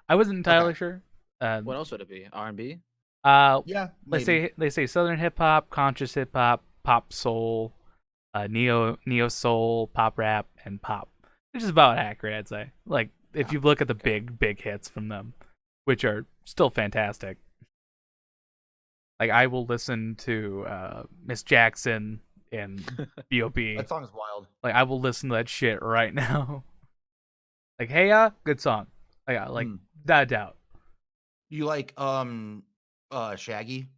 I wasn't entirely Okay. sure. What else would it be? R&B? Yeah. They say southern hip hop, conscious hip hop, pop soul, neo soul, pop rap, and pop. Which is about accurate, I'd say. Like if you look at the big hits from them, which are still fantastic. Like I will listen to Miss Jackson and B.O.B. That song's wild. Like I will listen to that shit right now. Like hey good song. Like Hmm. without a doubt. You like Shaggy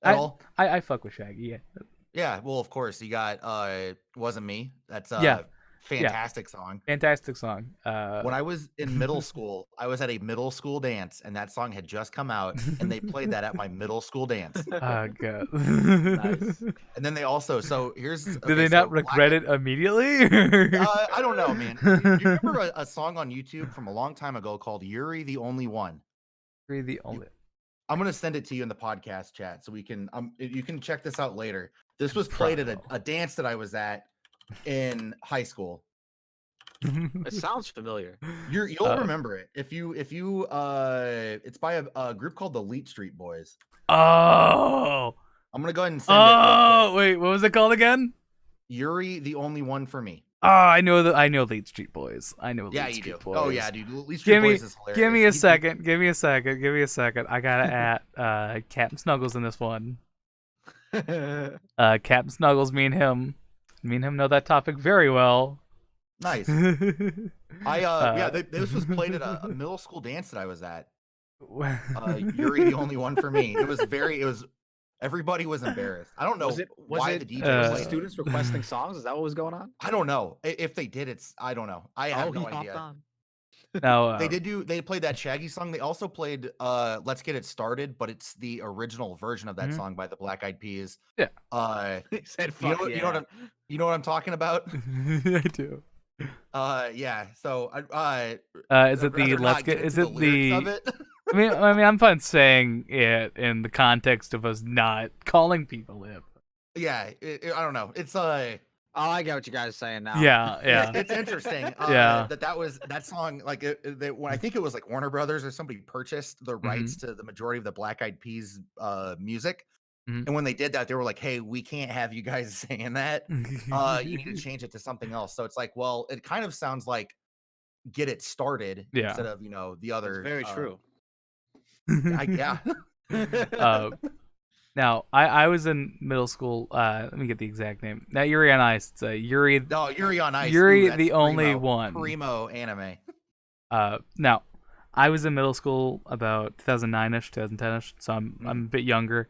at all? I fuck with Shaggy, yeah. Yeah, well of course. You got Wasn't Me. That's Yeah. fantastic song. Fantastic song. When I was in middle school, I was at a middle school dance and that song had just come out and they played that at my middle school dance. Oh god. Nice. And then they also here's Did they not regret it immediately? I don't know, man. Do you remember a song on YouTube from a long time ago called Yuri the Only One? You're the only. I'm gonna send it to you in the podcast chat so we can you can check this out later. This was played at a dance that I was at in high school. It sounds familiar. You'll remember it if you it's by a group called the Leet Street Boys. Oh. I'm gonna go ahead and send it. Real Oh, quick. wait, what was it called again? Yuri the Only One for Me. Oh, I know Lead Street Boys. I know Yeah, Lead you Street do. Boys. Oh yeah, dude. Leet Street Give me Boys is hilarious. give me a second. Give me a second. I gotta add Captain Snuggles in this one. Captain Snuggles, me and him know that topic very well. Nice. This was played at a middle school dance that I was at. Yuri the Only One for Me. Everybody was embarrassed. I don't know why the DJ was played it it. students requesting songs? Is that what was going on? I don't know. If they did, I don't know. I have no he hopped idea. on. Now They played that Shaggy song. They also played Let's Get It Started, but it's the original version of that song by the Black Eyed Peas. Yeah. He said, You know, "Fuck yeah." you know what I'm talking about? I do. Yeah. So Is it I'd the rather let's not get? get Is into it the lyrics of the? it. I mean, I'm fine saying it in the context of us not calling people hip. Yeah, I don't know. It's Oh, I get what you guys are saying now. Yeah. it's interesting Yeah. that song like when I think it was like Warner Brothers or somebody purchased the rights to the majority of the Black Eyed Peas music, and when they did that, they were like, "Hey, we can't have you guys saying that. You need to change it to something else." So it's like, well, it kind of sounds like "Get It Started" Yeah. instead of the other. It's very true. Yeah. Now, I was in middle school. Let me get the exact name. Not Yuri on Ice. It's Yuri. No, Yuri on Ice. Yuri, Ooh, that's the only one. Primo anime. Now, I was in middle school about 2009ish, 2010ish, so I'm a bit younger.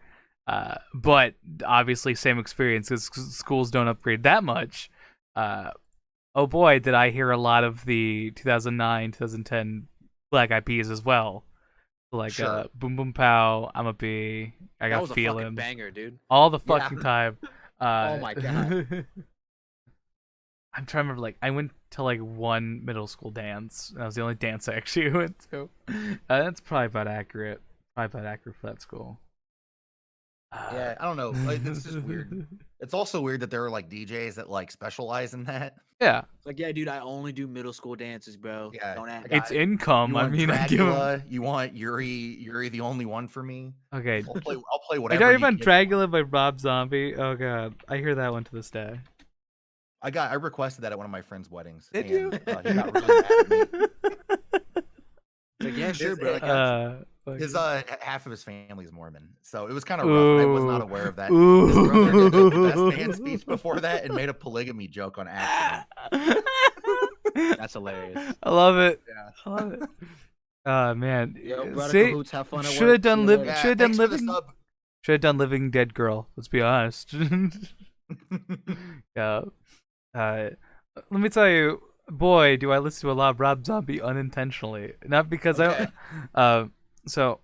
But obviously, same experience because schools don't upgrade that much. Oh boy, did I hear a lot of the 2009, 2010 Black Eyed Peas as well. Like Sure. Boom Boom Pow, I'm a Bee, I That Got was a fucking Feelin', banger, dude. all the fucking time. Oh my God. I'm trying to remember. Like, I went to like one middle school dance. That was the only dance I actually went to. That's probably about accurate. Probably about accurate for that school. Yeah, I don't know. Like, it's just weird. It's also weird that there are like DJs that like specialize in that. Yeah, It's like, yeah, dude, I only do middle school dances, bro. Yeah, Don't act. it's income. You I want mean, I give 'em- Dracula? You want Yuri the only one for me? Okay. I'll play Are whatever. you You talking about give me. Dracula by Rob Zombie? Oh god, I hear that one to this day. I requested that at one of my friend's weddings. Did and, you? He got really mad at me. It's like, yeah, sure, His- bro. I got you. His half of his family's Mormon, so it was kind of rough. And I was not aware of that. Ooh. His brother did the best man speech before that and made a polygamy joke on accident. That's hilarious. I love it. Yeah. I love it. Oh man. Yo, brother See, Cahoots, have fun at should have work. done See you live. later. Yeah, Should have done thanks for the living. sub. Should have done Living Dead Girl. Let's be honest. Yeah. Let me tell you, boy, do I listen to a lot of Rob Zombie unintentionally. Not because Okay. So,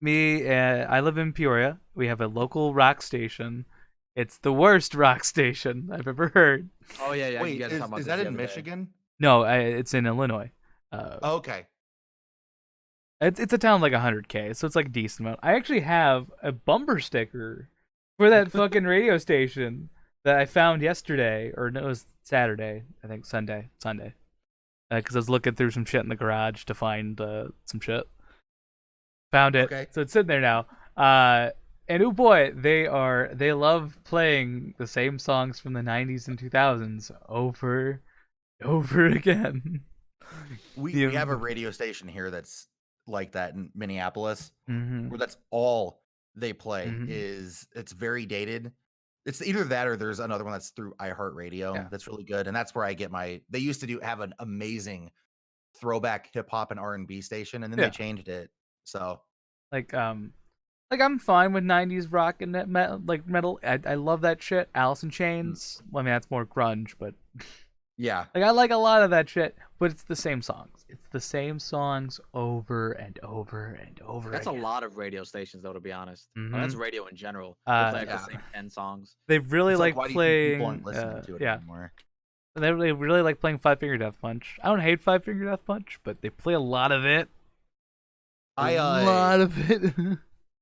I live in Peoria. We have a local rock station. It's the worst rock station I've ever heard. Oh yeah, yeah. Wait, you guys were talking about is this that the in other day. Michigan? No, it's in Illinois. Okay. It's a town of like 100K, so it's like a decent amount. I actually have a bumper sticker for that fucking radio station that I found yesterday, or no, it was Saturday, I think Sunday, because I was looking through some shit in the garage to find some shit. Found it, Okay. so it's sitting there now. And oh boy, they love playing the same songs from the 90s and 2000s over again. We have a radio station here that's like that in Minneapolis, Mm-hmm. where that's all they play Mhm. is it's very dated. It's either that or there's another one that's through iHeartRadio Yeah. that's really good, and that's where I get my. They used to have an amazing throwback hip hop and R&B station, and then Yeah. they changed it. So Like I'm fine with 90s rock and metal. I love that shit. Alice in Chains. Well, I mean that's more grunge, but yeah, like I like a lot of that shit. But it's the same songs. It's the same songs over and over and over. That's again. a lot of radio stations, though, to be honest. Mhm. Well, that's radio in general. They play like yeah. the same 10 songs. They really it's like why do you think playing. people aren't listening to it Yeah, anymore? they really like playing Five Finger Death Punch. I don't hate Five Finger Death Punch, but they play a lot of it. I A lot of it.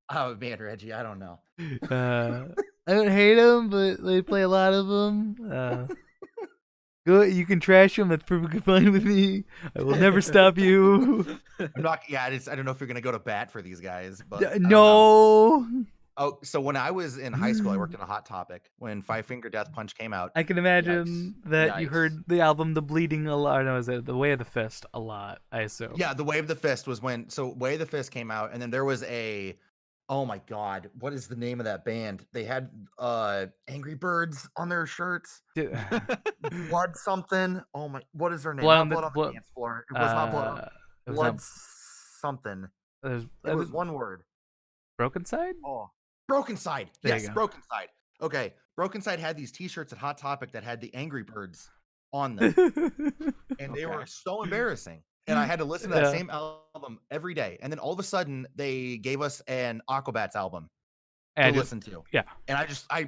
oh man, Reggie, I don't know. I don't hate them, but they play a lot of them. Go, you can trash them. That's perfectly fine with me. I will never stop you. I'm not. Yeah, I don't know if you're gonna go to bat for these guys, but I don't know. No. Oh, so when I was in high school, I worked in a Hot Topic when Five Finger Death Punch came out. I can imagine that you Yikes. heard the album "The Bleeding" a lot. No, is it "The Way of the Fist" a lot? I assume. Yeah, the Way of the Fist was when. So Way of the Fist came out, and then there was a. Oh my God, what is the name of that band? They had Angry Birds on their shirts. Blood something. Oh my, what is their name? Blood Not on the- Blood on Blood- the dance floor. It was not Blood. it was Blood not- something. There's- It was one word. Broken Side. Oh, Broken Side. There you Yes, go. Broken Side. Okay, Broken Side had these T-shirts at Hot Topic that had the Angry Birds on them, and they were Okay. so embarrassing. and I had to listen to that Yeah. same album every day. And then all of a sudden, they gave us an Aquabats album to listen to. Yeah, And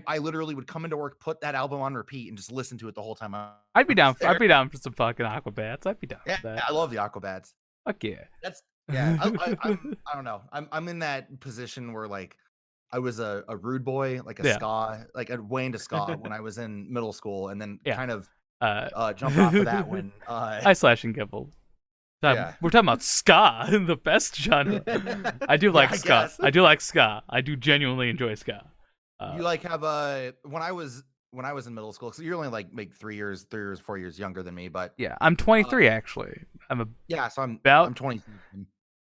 I literally would come into work, put that album on repeat, and just listen to it the whole time. I'd be down. there. I'd be down for some fucking Aquabats. I'd be down Yeah, for that. I love the Aquabats. Fuck yeah. That's yeah. I don't know. I'm in that position where like I was a rude boy, like a Yeah. ska, like a way into ska when I was in middle school, and then Yeah. kind of Uh, jumped off of that when I slash and Gibble. Yeah. We're talking about ska, the best genre. I do like I ska. guess. I do like ska. I do genuinely enjoy ska. you like have when I was in middle school, so you're only like 4 years younger than me, but Yeah, I'm 23 actually. yeah, so I'm 20.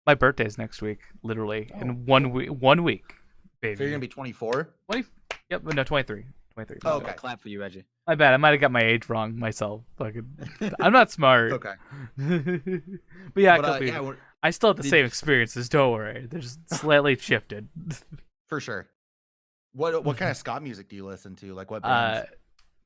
My birthday's next week, literally in Oh, 1 week, baby. So you're gonna be 24? 20. Yep, no, 23. 23. Oh, Okay. okay. Clap for you, Reggie. My bad. I might have got my age wrong myself. I'm not smart. Okay. But yeah, But, yeah, I still have the did same you- experiences. Don't worry. They're just slightly shifted. for sure. What kind of ska music do you listen to? Like what bands?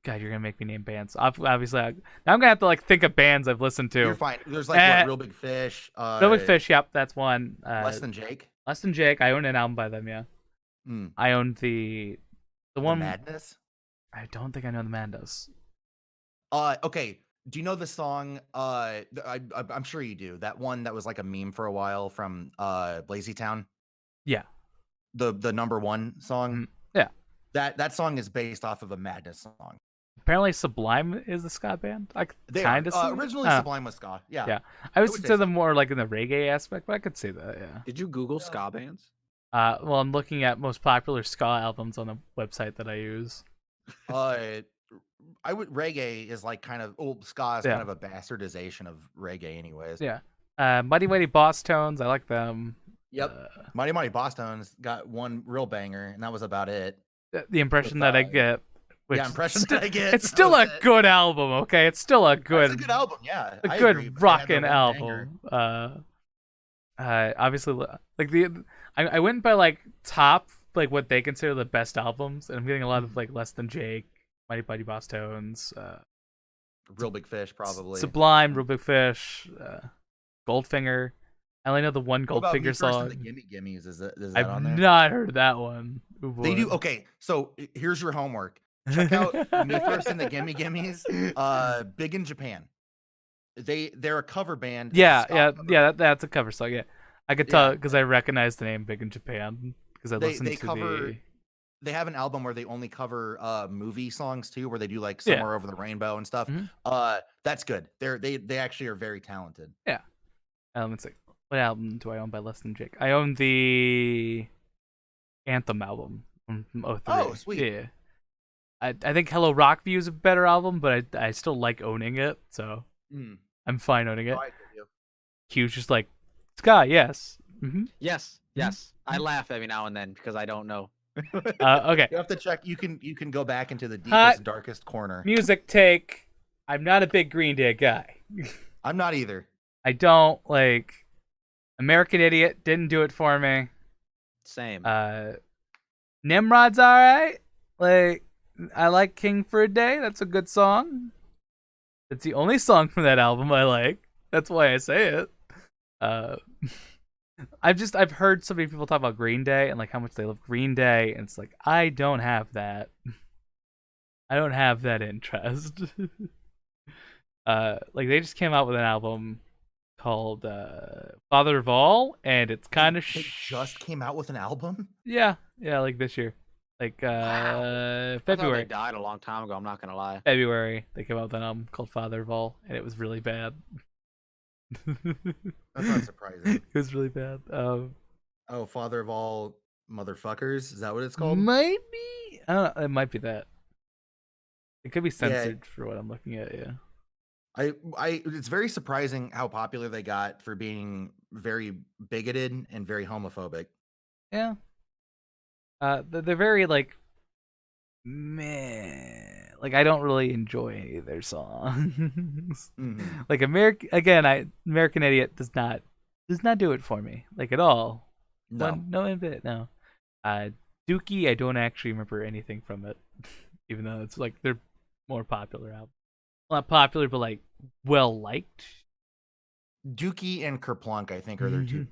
God, you're gonna make me name bands. Obviously, now I'm gonna have to like think of bands I've listened to. You're fine. There's like Real Big Fish. Real Big Fish. Yep, that's one. Less Than Jake. Less Than Jake. I own an album by them. Yeah. Mm. I owned the one. Madness. I don't think I know the Mandos. Okay. Do you know the song? I'm sure you do. That one that was like a meme for a while from Lazy Town. Yeah. The number one song. Yeah. That song is based off of a Madness song. Apparently, Sublime is the ska band. I kind of originally Sublime was ska. Yeah. Yeah. I would would say consider them more like in the reggae aspect, but I could see that. Yeah. Did you Google ska bands? Well, I'm looking at most popular ska albums on the website that I use. Reggae is like kind of ska is kind of a bastardization of reggae, anyways. Yeah. Mighty Mighty Boss Tones. I like them. Yep. Mighty Mighty Boss Tones got one real banger, and that was about it. The impression that I get. Yeah, impression that I get. It's still a good album, okay? It's still a good. It's a good album, yeah. A I good agree, but they had their rockin' one album. banger. Obviously, like I went by like top, like what they consider the best albums, and I'm getting a lot of like Less Than Jake, Mighty Mighty Boss Tones, Real Big Fish, probably. Sublime, Real Big Fish, Goldfinger. I only know the one What about Me Goldfinger First song. and the Gimme Gimmes? Is that I've on there? not heard that one. Ooh, They do. boy. Okay, so here's your homework. Check out Me First and the Gimme Gimmes. Big in Japan. They're a cover band. It's a Yeah, ska yeah, cover yeah. band. That's a cover song. Yeah, I could tell Yeah. because I recognize the name Big in Japan because I listened They to cover. the. They have an album where they only cover movie songs too, where they do like Yeah. Somewhere Over the Rainbow and stuff. Mhm. That's good. They actually are very talented. Let's see. What album do I own by Less Than Jake? I own the Anthem album from 03. Oh, sweet. Yeah. I think Hello Rockview is a better album, but I still like owning it, so Mm. I'm fine owning it. Oh, I get you. Q's just like, Sky, yes. Yes, yes. I laugh every now and then because I don't know. Okay. You have to check. You can go back into the Hot deepest, darkest corner. Music take. I'm not a big Green Day guy. I'm not either. I don't like American Idiot. Didn't do it for me. Same. Nimrod's alright. Like I like King for a Day. That's a good song. It's the only song from that album I like. That's why I say it. I've heard so many people talk about Green Day and like how much they love Green Day, and it's like I don't have that. I don't have that interest. Like they just came out with an album called Father of All, and it's kind of They just came out with an album. yeah, like this year, like I thought February. they died a long time ago. I'm not gonna lie. February, they came out with an album called Father of All, and it was really bad. That's not surprising. It was really bad. Oh, Father of All Motherfuckers. Is that what it's called? Might be. I don't know. It might be that. It could be censored for what I'm looking at. Yeah. It's very surprising how popular they got for being very bigoted and very homophobic. Yeah. They're very like, meh. Like I don't really enjoy any of their songs. Mhm. Like American Idiot does not do it for me like at all. No. No bit. No. Dookie, I don't actually remember anything from it, even though it's like they're more popular album. Well, not popular, but like well liked. Dookie and Kerplunk, I think, are their two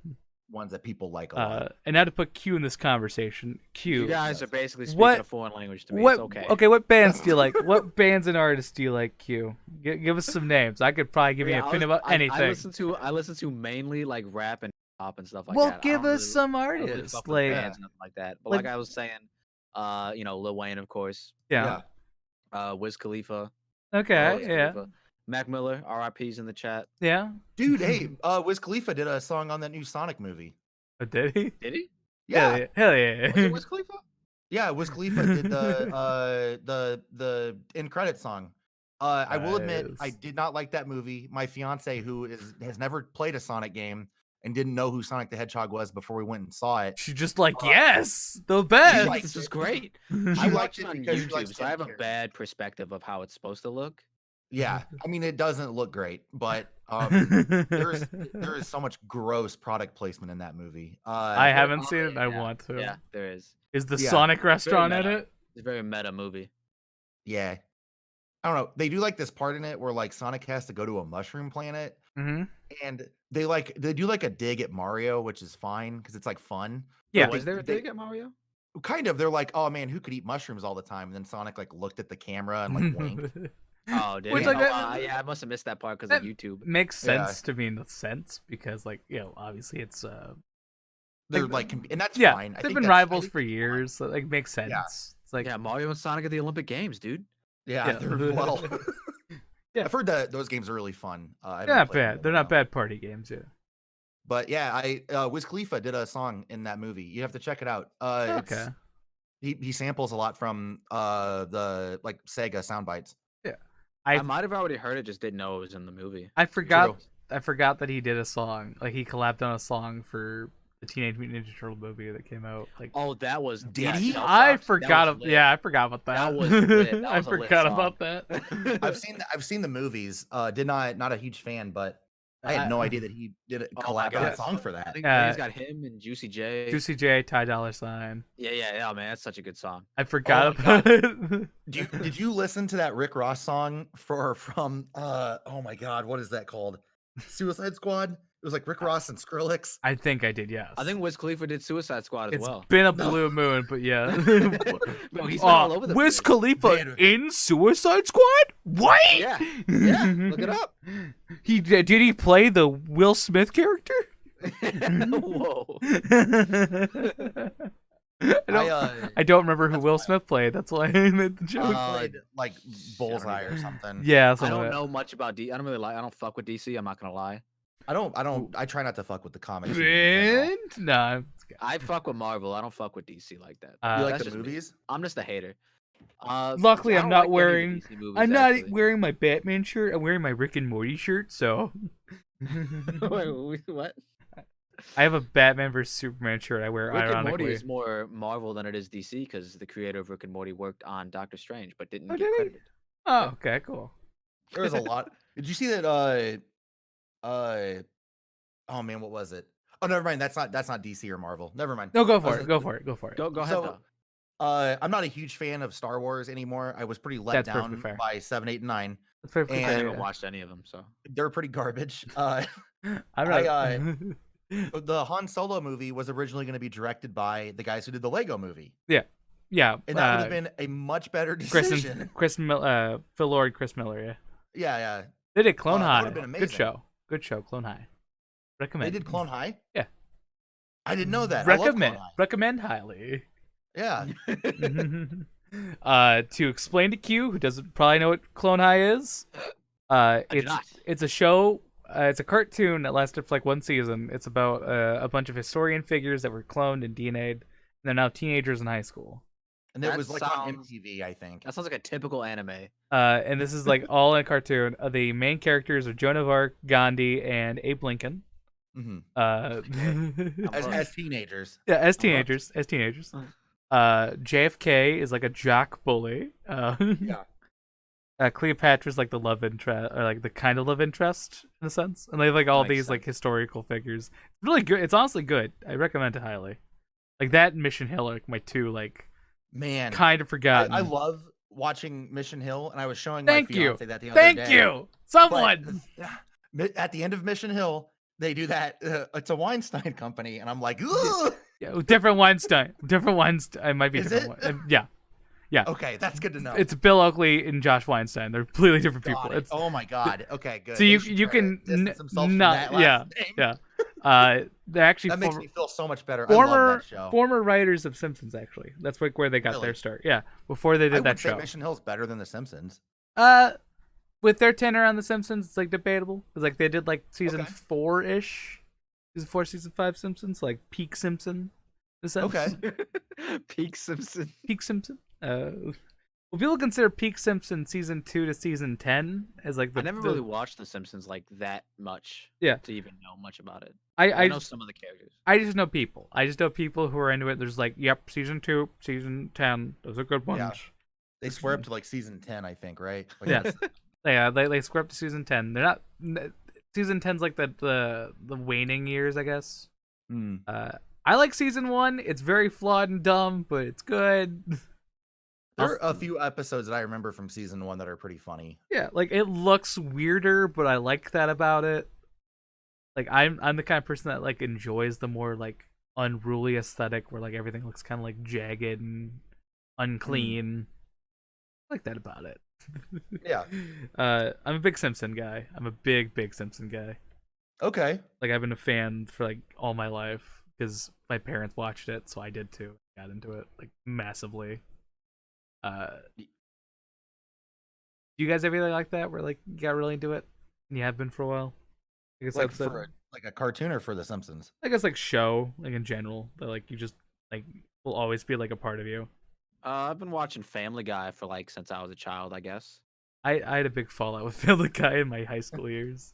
ones that people like a lot. And now to put Q in this conversation. Q. You guys are basically speaking What- a foreign language to me. What? It's okay. Okay, what bands do you like? What bands and artists do you like? Q. Give us some names. I could probably give you an opinion about anything. I listen to mainly like rap and pop and stuff like Well, that. I give don't us some I don't really artists. fuck with Like, bands and nothing like that. But like- like I was saying, Lil Wayne, of course. yeah. Wiz Khalifa. Okay. Wiz Yeah. Khalifa. Mac Miller, RIP's in the chat. Yeah. Dude, hey, Wiz Khalifa did a song on that new Sonic movie. Did he? Did he? Yeah, Hell yeah. Was it Wiz Khalifa? yeah, Wiz Khalifa did the end credit song. I will admit, I Nice. did not like that movie. My fiance, who has never played a Sonic game and didn't know who Sonic the Hedgehog was before we went and saw it. She just like, yes, the best. liked This is it. great. I I liked watched it it on because she likes YouTube, so I have a skincare. bad perspective of how it's supposed to look. Yeah, I mean, it doesn't look great, but there is so much gross product placement in that movie. I haven't seen it. I yeah, want to. Yeah, there is. Is the Yeah. Sonic restaurant in meta. it? It's a very meta movie. Yeah, I don't know. They do like this part in it where like Sonic has to go to a mushroom planet, Mm-hmm. and they do like a dig at Mario, which is fine because it's like fun. Yeah. But Was there a they- dig at Mario? kind of? They're like, oh man, who could eat mushrooms all the time? And then Sonic like looked at the camera and like winked. Oh, did Which, he? like, Oh, that- yeah, I must have missed that part because that- of YouTube. Makes Yeah. sense to me in the sense because, like, obviously it's They're Like, like, and that's yeah, fine. I they've think been that's- I rivals think for that's fine. years. So, like, makes sense. Yeah. It's like, Yeah, Mario and Sonic at the Olympic Games, dude. Yeah, Yeah. they're well. Yeah. I've heard that those games are really fun. they're I haven't not played them bad. in They're a not while. bad party games. Yeah. But yeah, Wiz Khalifa did a song in that movie. You have to check it out. It's- Okay. he samples a lot from the like Sega sound bites. I I might have already heard it, just didn't know it was in the movie. I forgot. True. I forgot that he did a song. Like he collabed on a song for the Teenage Mutant Ninja Turtle movie that came out. Like Oh, that was. Did he? Shell I Shock, that forgot. was lit. Yeah, I forgot about that. That was lit. That I was a lit forgot song. about that. I've seen the movies. Did not a huge fan, but I had no idea that he did a Oh my collab on a God. song for I that. think Uh, he's got him and Juicy J. Juicy J, Ty Dolla Sign. Yeah, man, that's such a good song. I forgot my about it. Did you listen to that Rick Ross song from oh my god, what is that called? Suicide Squad? It was like Rick Ross and Skrillex. I think I did. Yes. I think Wiz Khalifa did Suicide Squad as it's well. been a blue moon, but yeah. Bro, he's been all over the Wiz place. Khalifa Man. in Suicide Squad? What? Yeah, look it up. Did he play the Will Smith character? Whoa. I don't remember who that's Will why- Smith played. That's why I made the He joke. played like Bullseye or either. something. Yeah, I something don't like that. know much about I don't really like. I don't fuck with DC. I'm not gonna lie. I try not to fuck with the comics. in general. And no, I fuck with Marvel. I don't fuck with DC like that. You that's like That's the just me. movies? I'm just a hater. Luckily, I I'm don't not like any of the wearing- DC movies, I'm not actually. wearing my Batman shirt. I'm wearing my Rick and Morty shirt. So Wait, what? I have a Batman versus Superman shirt. I wear Rick and Morty ironically. is more Marvel than it is DC because the creator of Rick and Morty worked on Doctor Strange but didn't Oh, get did he? credited. Oh, okay, cool. There was a lot. Did you see that? Oh man, what was it? Oh, never mind. That's not DC or Marvel. Never mind. No, go I for was- it. Go for it. Go for it. Go ahead So, though. I'm not a huge fan of Star Wars anymore. I was pretty let That's down perfectly fair. by 7, 8, and 9. That's perfectly and- I fair, haven't yeah. watched any of them, so They're pretty garbage. I'm I, not. The Han Solo movie was originally going to be directed by the guys who did the Lego movie, yeah, and that would have been a much better decision. Phil Lord, Chris Miller. Yeah, Yeah. they did Clone that High. would've been Good amazing. show. Good show. Clone High. Recommend. They did Clone High. Yeah. I didn't know that. I love Clone Recommend. High. Recommend highly. Yeah. To explain to Q, who doesn't probably know what Clone High is, I do it's not. it's a show. It's a cartoon that lasted for like one season. It's about a bunch of historian figures that were cloned and DNA'd, and they're now teenagers in high school. And it That was like on sounds- MTV, I think. That sounds like a typical anime. And this is like all in a cartoon. The main characters are Joan of Arc, Gandhi, and Abe Lincoln. hmm Uh, As teenagers. yeah, as teenagers. JFK is like a jock bully. Yeah. Cleopatra's like the love interest, or like the kind of love interest in a sense, and they have like all Makes these like sense. historical figures. It's really good. It's honestly good. I recommend it highly. Like that and Mission Hill are like my two like Man. kind of forgotten. I love watching Mission Hill, and I was showing Thank my you. fiance that the other Thank day. you, But someone. At the end of Mission Hill, they do that. It's a Weinstein company, and I'm like, ugh! Yeah, different Weinstein. Different Weinstein. It might be Is different. it? Yeah. Yeah. Okay, that's good to know. It's Bill Oakley and Josh Weinstein. They're completely different people. Got it. Oh my god. Okay, good. So They you should you try to can distance themselves from not that last name. yeah. They're actually That makes me feel so much better. I former love that show. former writers of Simpsons. Actually, that's like where they got Really? their start. Yeah, before they I did would that say show. Mission Hill's better than The Simpsons. With their tenure on the Simpsons, it's like debatable. It's like they did like season Okay. 4-ish, season 4, season 5 Simpsons, like peak Simpson. In a sense. Okay. Peak Simpson. Peak Simpson. Well, people consider Peak Simpson season 2 to season 10 as like I never really watched The Simpsons like that much. Yeah. To even know much about it. I I know just, some of the characters. I just know people. I just know people who are into it. There's like, yep, season 2, season 10. Those are good ones. Yeah. They swear up to like season 10, I think, right? Like, Yeah. that's- Yeah, they swear up to season 10. They're not. Season 10's like the waning years, I guess. Hmm. I like season 1. It's very flawed and dumb, but it's good. There are a few episodes that I remember from season 1 that are pretty funny. Yeah, like it looks weirder, but I like that about it. Like I'm the kind of person that like enjoys the more like unruly aesthetic where like everything looks kind of like jagged and unclean. I like that about it. Yeah. I'm a big Simpson guy. I'm a big Simpson guy. Okay. Like I've been a fan for like all my life because my parents watched it, so I did too. Got into it like massively. Do you guys ever really like that where like you got really into it and you have been for a while? I guess Like that's for like a cartoon or for The Simpsons? I guess like show like in general that like you just like will always be like a part of you. I've been watching Family Guy for like since I was a child, I guess. I had a big fallout with Family Guy in my high school years.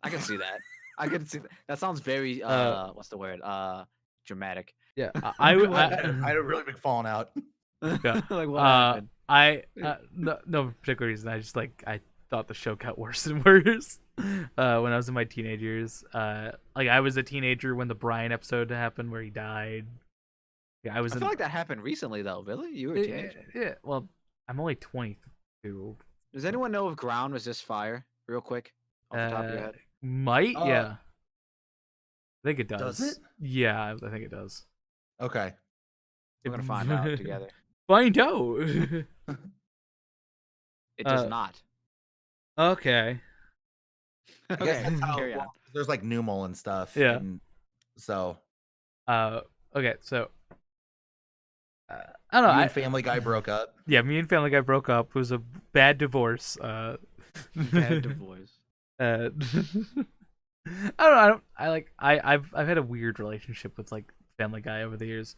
I can see that. I can see that. That sounds very what's the word? Dramatic. Yeah, I had a really big falling out. Yeah. Like what happened? No particular reason. I just like I thought the show got worse and worse when I was in my teenage years. Like I was a teenager when the Brian episode happened where he died. Yeah, I feel like that happened recently though. Really? You were a teenager? Yeah. Well, I'm only 22. Does anyone know if ground resist fire? Real quick, off the top of your head. Might, yeah. I think it Does does. it? Yeah, I think it does. Okay. We're gonna find out together. Find out. It does not. Okay. I guess Okay, that's how, carry on. well, there's like Numal and stuff. Yeah. And so Okay, so I don't know. you and Family Guy broke up. Yeah, me and Family Guy broke up. It was a bad divorce. Bad divorce. I don't know. I've had a weird relationship with like Family Guy over the years.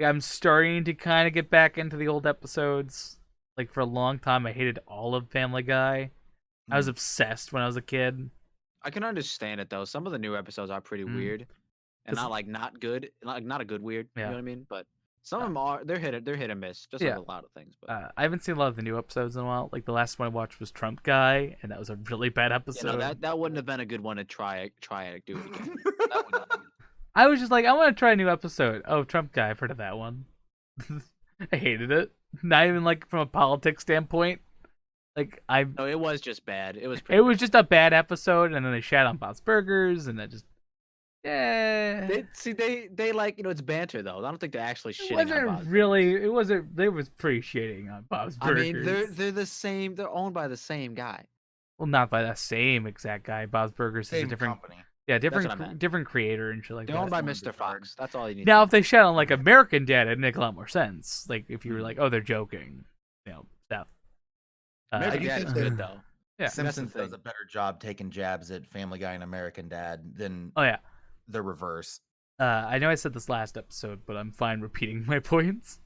I'm starting to kind of get back into the old episodes. Like for a long time, I hated all of Family Guy. I was obsessed when I was a kid. I can understand it though. Some of the new episodes are pretty weird, and not good. Not a good weird. You know what I mean? But some of them are. They're hit and miss, just like a lot of things. But I haven't seen a lot of the new episodes in a while. Like the last one I watched was Trump Guy, and that was a really bad episode. that wouldn't have been a good one to try it. Do it again. That would not. I was just like, I want to try a new episode. Oh, Trump Guy, I've heard of that one. I hated it. Not even like from a politics standpoint. Like No, it was just bad. It was. It was just a bad episode, and then they shat on Bob's Burgers, and that just They like it's banter though. I don't think they're actually shitting It wasn't on Bob's really. It wasn't. They was pretty shitting on Bob's Burgers. I mean, they're the same. They're owned by the same guy. Well, not by that same exact guy. Bob's Burgers is a Same different company. Yeah, what I meant. different creator and shit like They're that. owned by one Mr. bizarre. Fox. That's all you need. Now, if they shat on like American Dad, it'd make a lot more sense. Like if you were like, oh, they're joking, stuff. American do Dad think is that- good though. Yeah. Simpsons thing. does a better job taking jabs at Family Guy and American Dad than Oh yeah. the reverse. I know I said this last episode, but I'm fine repeating my points.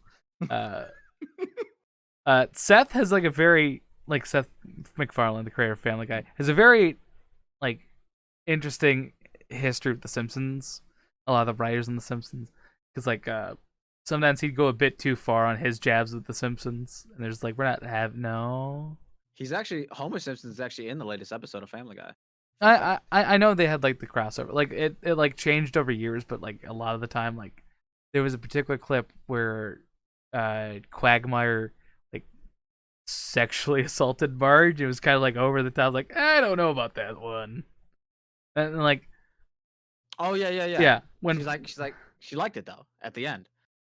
Seth has like a very Seth MacFarlane, the creator of Family Guy, has a very like interesting history with The Simpsons. A lot of the writers on The Simpsons, because sometimes he'd go a bit too far on his jabs with The Simpsons, and there's like we're not no. He's actually Homer Simpson is actually in the latest episode of Family Guy. I know they had like the crossover, like it like changed over years, but like a lot of the time, like there was a particular clip where Quagmire like sexually assaulted Marge. It was kind of like over the top, like I don't know about that one. And like, Oh yeah. yeah, when She liked it though at the end.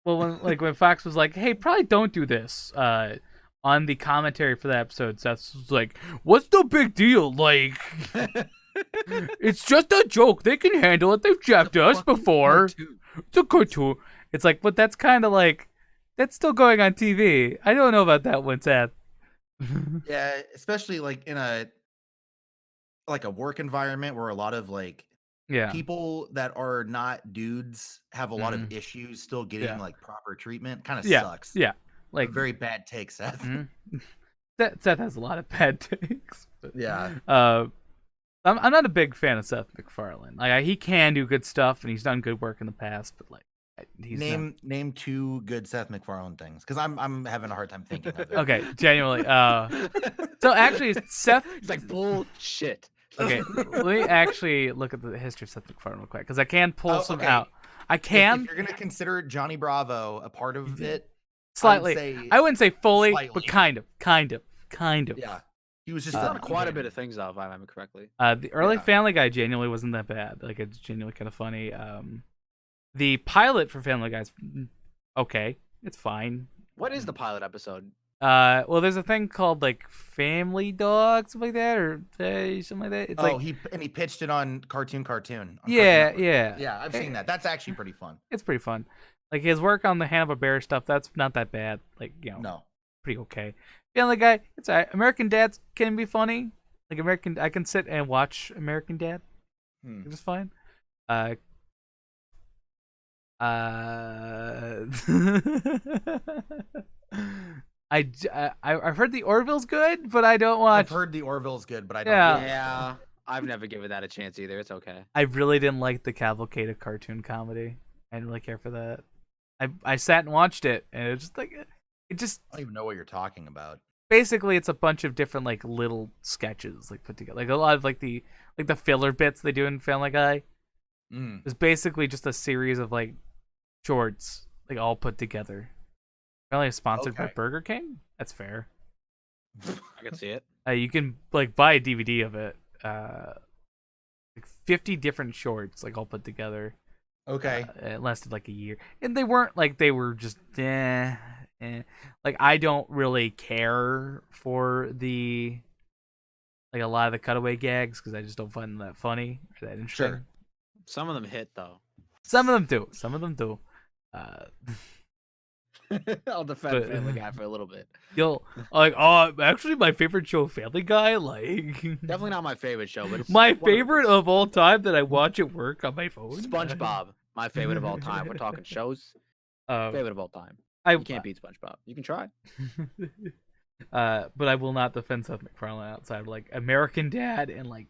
well, when Fox was like, "Hey, probably don't do this," on the commentary for that episode, Seth was like, "What's the big deal? Like, it's just a joke. They can handle it. They've jabbed us before. It's a cartoon." It's like, but that's kind of like, that's still going on TV. I don't know about that one, Seth. Yeah, especially like in a work environment where a lot of like Yeah. people that are not dudes have a lot of issues still getting like proper treatment. Kind of sucks. Yeah. A Like, very bad take, Seth. Seth has a lot of bad takes. But, Yeah. I'm not a big fan of Seth MacFarlane. Like, he can do good stuff, and he's done good work in the past. But like, name 2 good Seth MacFarlane things, because I'm having a hard time thinking of it. Okay, genuinely. So actually, Seth. It's like bullshit. Okay, let me actually look at the history of Seth MacFarlane real quick, because I can pull some okay. out. I can. If you're gonna consider Johnny Bravo a part of it, Slightly. I wouldn't say fully, slightly. but kind of. Yeah, he was just He's done quite a bit of things, though, if I remember correctly. The early Family Guy genuinely wasn't that bad. Like, it's genuinely kind of funny. The pilot for Family Guy's okay. It's fine. What is the pilot episode? Well, there's a thing called like Family Dog, something like that, or something like that. It's like he pitched it on Cartoon. Yeah. I've seen that. That's actually pretty fun. It's pretty fun. Like, his work on the Hanna-Barbera stuff, that's not that bad. Like, No. pretty okay. Family Guy, it's all right. American Dad can be funny. Like, I can sit and watch American Dad. It's just fine. I've heard the Orville's good, but I don't watch. I've heard the Orville's good, but I don't. Yeah, I've never given that a chance either. It's okay. I really didn't like the Cavalcade of cartoon comedy. I didn't really care for that. I sat and watched it, and it's just like it just. I don't even know what you're talking about. Basically, it's a bunch of different like little sketches like put together, like a lot of like the filler bits they do in Family Guy. It's basically just a series of like shorts, like all put together. Apparently, it's sponsored by Burger King. That's fair. I can see it. You can like buy a DVD of it. Like 50 different shorts, like all put together. Okay. It lasted like a year, and they weren't like they were just like I don't really care for the like a lot of the cutaway gags because I just don't find them that funny or that interesting. Sure. Some of them hit though. Some of them do. I'll defend Family Guy for a little bit. You'll like, actually, my favorite show, Family Guy. Like, definitely not my favorite show, but it's my favorite of all time that I watch at work on my phone. SpongeBob, my favorite of all time. We're talking shows. Favorite of all time. You can't beat SpongeBob. You can try. But I will not defend Seth MacFarlane outside of like American Dad and like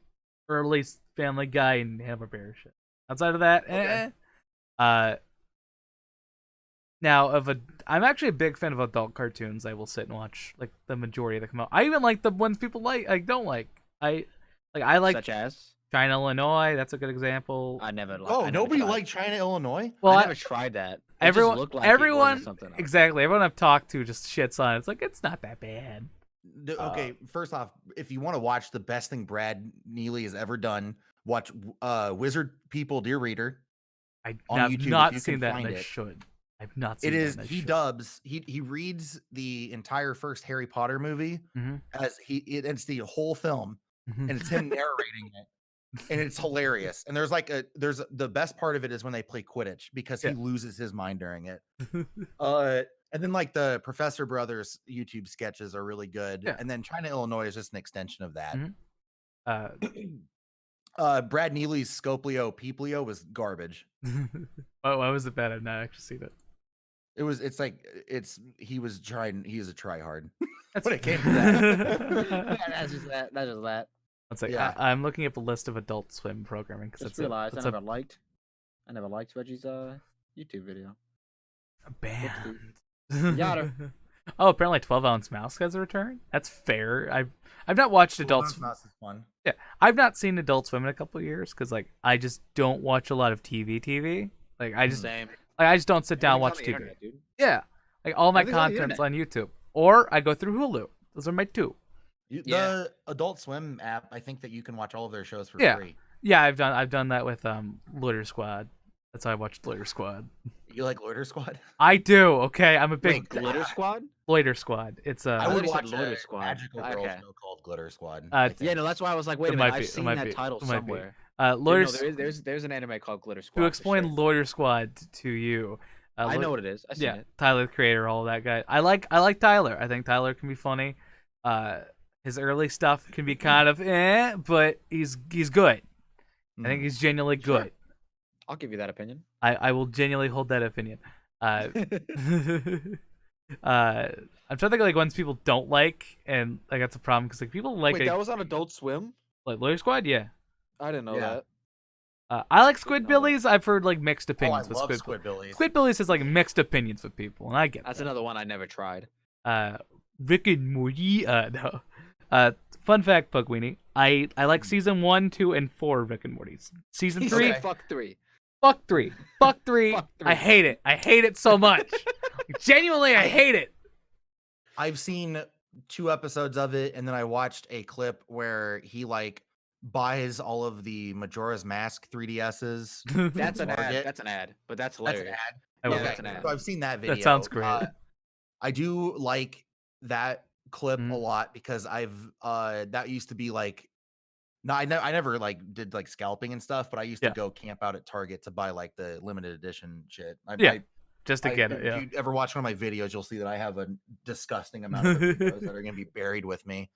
early Family Guy and Hanna-Barbera shit. Outside of that, Now, I'm actually a big fan of adult cartoons. I will sit and watch like the majority that come out. I even like the ones people don't like. I like such as China, Illinois. That's a good example. I never. Nobody liked China, Illinois. Well, I never tried that. It everyone, just looked like everyone, something else. exactly. Everyone I've talked to just shits on it. It's like it's not that bad. Okay, first off, if you want to watch the best thing Brad Neely has ever done, watch Wizard People, Dear Reader. I on have YouTube, not if you seen can that. find And I it. should. I've not seen It that. is. And I He should. dubs. He reads the entire first Harry Potter movie as it's the whole film, and it's him narrating it, and it's hilarious. And there's the best part of it is when they play Quidditch because he loses his mind during it. And then like the Professor Brothers YouTube sketches are really good, and then China, Illinois is just an extension of that. Brad Neely's Scoplio Peeplio was garbage. Why was it bad? I've not actually seen it. He was a tryhard. That's when it came to that. That's just that. Let's say I'm looking up a list of Adult Swim programming because I realized I never liked Regi's YouTube video. A band. Yada. Oh, apparently 12-ounce mouse has a return. That's fair. I've not watched Adult Swim. Mouse is fun. Yeah, I've not seen Adult Swim in a couple of years because like I just don't watch a lot of TV. Like I just don't sit down and watch TV. Internet, yeah, like all my content's on YouTube, or I go through Hulu. Those are my two. The Adult Swim app, I think that you can watch all of their shows for free. Yeah, I've done that with Loiter Squad. That's how I watched Loiter Squad. You like Loiter Squad? I do. Okay, I'm a big Wait, Glitter Squad? Loiter Squad. It's I thought would you said watch Loiter a Squad. magical girl Okay. show called Glitter Squad. Uh, I think. Yeah, no, that's why I was like, wait It a minute, might be, I've it seen might that be, title it might be. somewhere. Loiter. No, there's an anime called Glitter Squad. To for explain sure. Loiter Squad to you, I know what it is. I've seen yeah, it. Tyler the Creator, all that guy. I like Tyler. I think Tyler can be funny. His early stuff can be kind of but he's good. I think he's genuinely Sure. good. I'll give you that opinion. I will genuinely hold that opinion. I'm trying to think of like ones people don't like, and like that's a problem because like people like Wait, that was on Adult Swim? like Loiter Squad. Yeah, I didn't know Yeah. that. I like Didn't know Squidbillies. I've heard like mixed Oh, I opinions with love Squidbillies. Squidbillies. Squidbillies has like mixed opinions with people, and I get That's that. another one I never tried. Rick and Morty. No. Fun fact, Pugweenee. I like season 1, 2, and 4 of Rick and Morty's. Season He 3, said fuck 3. fuck 3, fuck 3. Fuck 3. I hate it. I hate it so much. Genuinely, I hate it. I've seen 2 episodes of it, and then I watched a clip where he like buys all of the Majora's Mask 3DSs. That's an ad. Target. That's an ad. But that's That's hilarious. an ad. I Yeah, will- that's an ad. So I've seen that video. That sounds great. I do like that clip Mhm. a lot because I've that used to be like no, I never like did like scalping and stuff, but I used Yeah. to go camp out at Target to buy like the limited edition shit. Yeah. Just to get it. If Yeah. you ever watch one of my videos, you'll see that I have a disgusting amount of videos that are gonna be buried with me.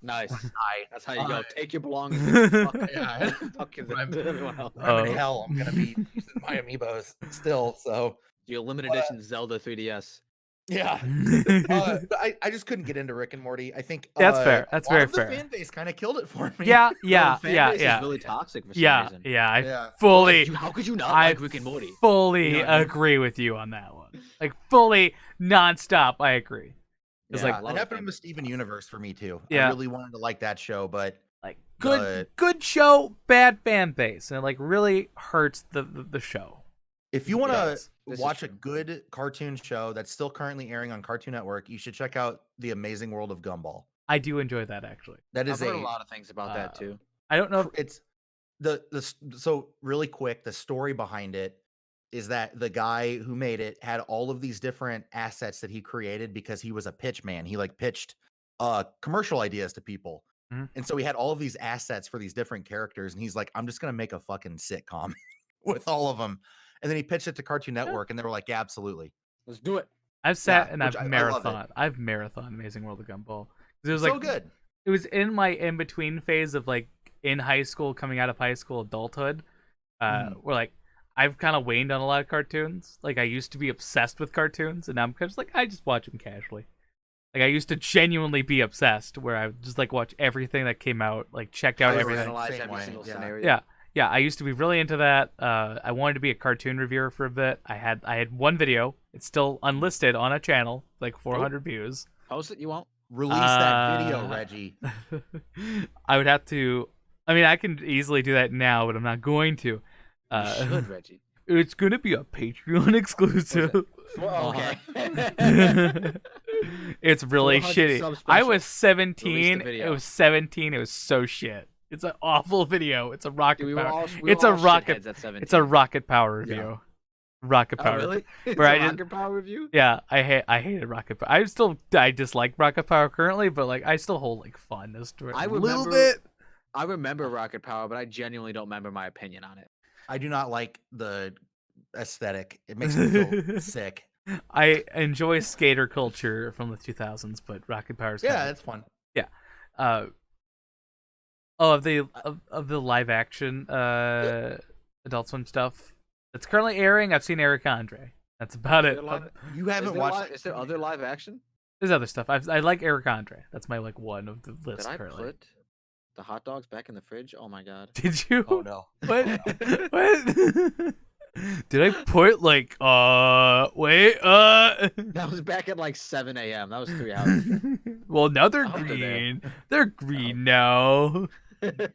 Nice. I That's how you go. Uh, Take your belongings. With you. Fuck, Yeah. fuck When I'm- everyone else. when I'm Oh. in hell, I'm gonna be using my amiibos still. So Your limited edition Zelda 3DS. yeah. But I just couldn't get into Rick and Morty. I think That's fair. That's a lot very of the fair. fan base kind of killed it for me. Yeah, No, yeah, the fan yeah, base yeah. is really toxic for some Yeah, reason. yeah. I Yeah. fully, How could you not I like Rick and Morty? fully You know what I mean? agree with you on that one. Like fully nonstop. I agree. It's Yeah, like a lot That of happened fan with base. Steven Universe for me too. Yeah. I really wanted to like that show, but good show, bad fan base, and it like really hurts the show. if you want to This is watch a true. good cartoon show that's still currently airing on Cartoon Network, you should check out The Amazing World of Gumball. I do enjoy that actually. That I've is heard a lot of things about that too. I don't know. If, it's so really quick, the story behind it is that the guy who made it had all of these different assets that he created because he was a pitch man. He like pitched commercial ideas to people. Mhm. And so he had all of these assets for these different characters, and he's like, I'm just gonna make a fucking sitcom with all of them. And then he pitched it to Cartoon Network, and they were like, yeah, absolutely. Let's do it. I've sat Yeah, and which I've I love it. marathon. I've marathon Amazing World of Gumball. 'Cause it was So like good. it was in my in between phase of like in high school, coming out of high school, adulthood. Where like I've kind of waned on a lot of cartoons. Like I used to be obsessed with cartoons, and now I'm just like I just watch them casually. Like I used to genuinely be obsessed, where I would just like watch everything that came out, like check out I was everything. Analyze Same every way, single yeah. scenario. Yeah, I used to be really into that. I wanted to be a cartoon reviewer for a bit. I had one video. It's still unlisted on a channel, like 400 views. Post it. You won't. Release that video, Uh, Reggie. I would have to. I mean, I can easily do that now, but I'm not going to. You should, Reggie. It's gonna be a Patreon exclusive. Well, okay. It's really 400 shitty. sub I special. was 17. Release the video. It was 17. It was so shit. It's an awful video. It's a rocket Dude, we were power. all, we It's were a all rocket- shitheads at 17. It's a rocket power review. Rocket Oh, power. really? It's Where a I didn't- rocket power review? Yeah, I hated Rocket Power. I dislike Rocket Power currently, but like I still hold like fondness to it I a little remember- bit. I remember rocket power, but I genuinely don't remember my opinion on it. I do not like the aesthetic. It makes me feel sick. I enjoy skater culture from the 2000s, but Rocket Power's Yeah, kind it's fun. of, of the live action Adult Swim stuff that's currently airing. I've seen Eric Andre. That's about Is it. there live- You haven't is there watched. Is there other live action? There's other stuff. I like Eric Andre. That's my like one of the list Did I currently. put the hot dogs back in the fridge? Oh my god. Did you? Oh no. What? What? Did I put like wait That was back at like 7 a.m. That was 3 hours ago. Well, now they're I hope they're there. green. They're green now.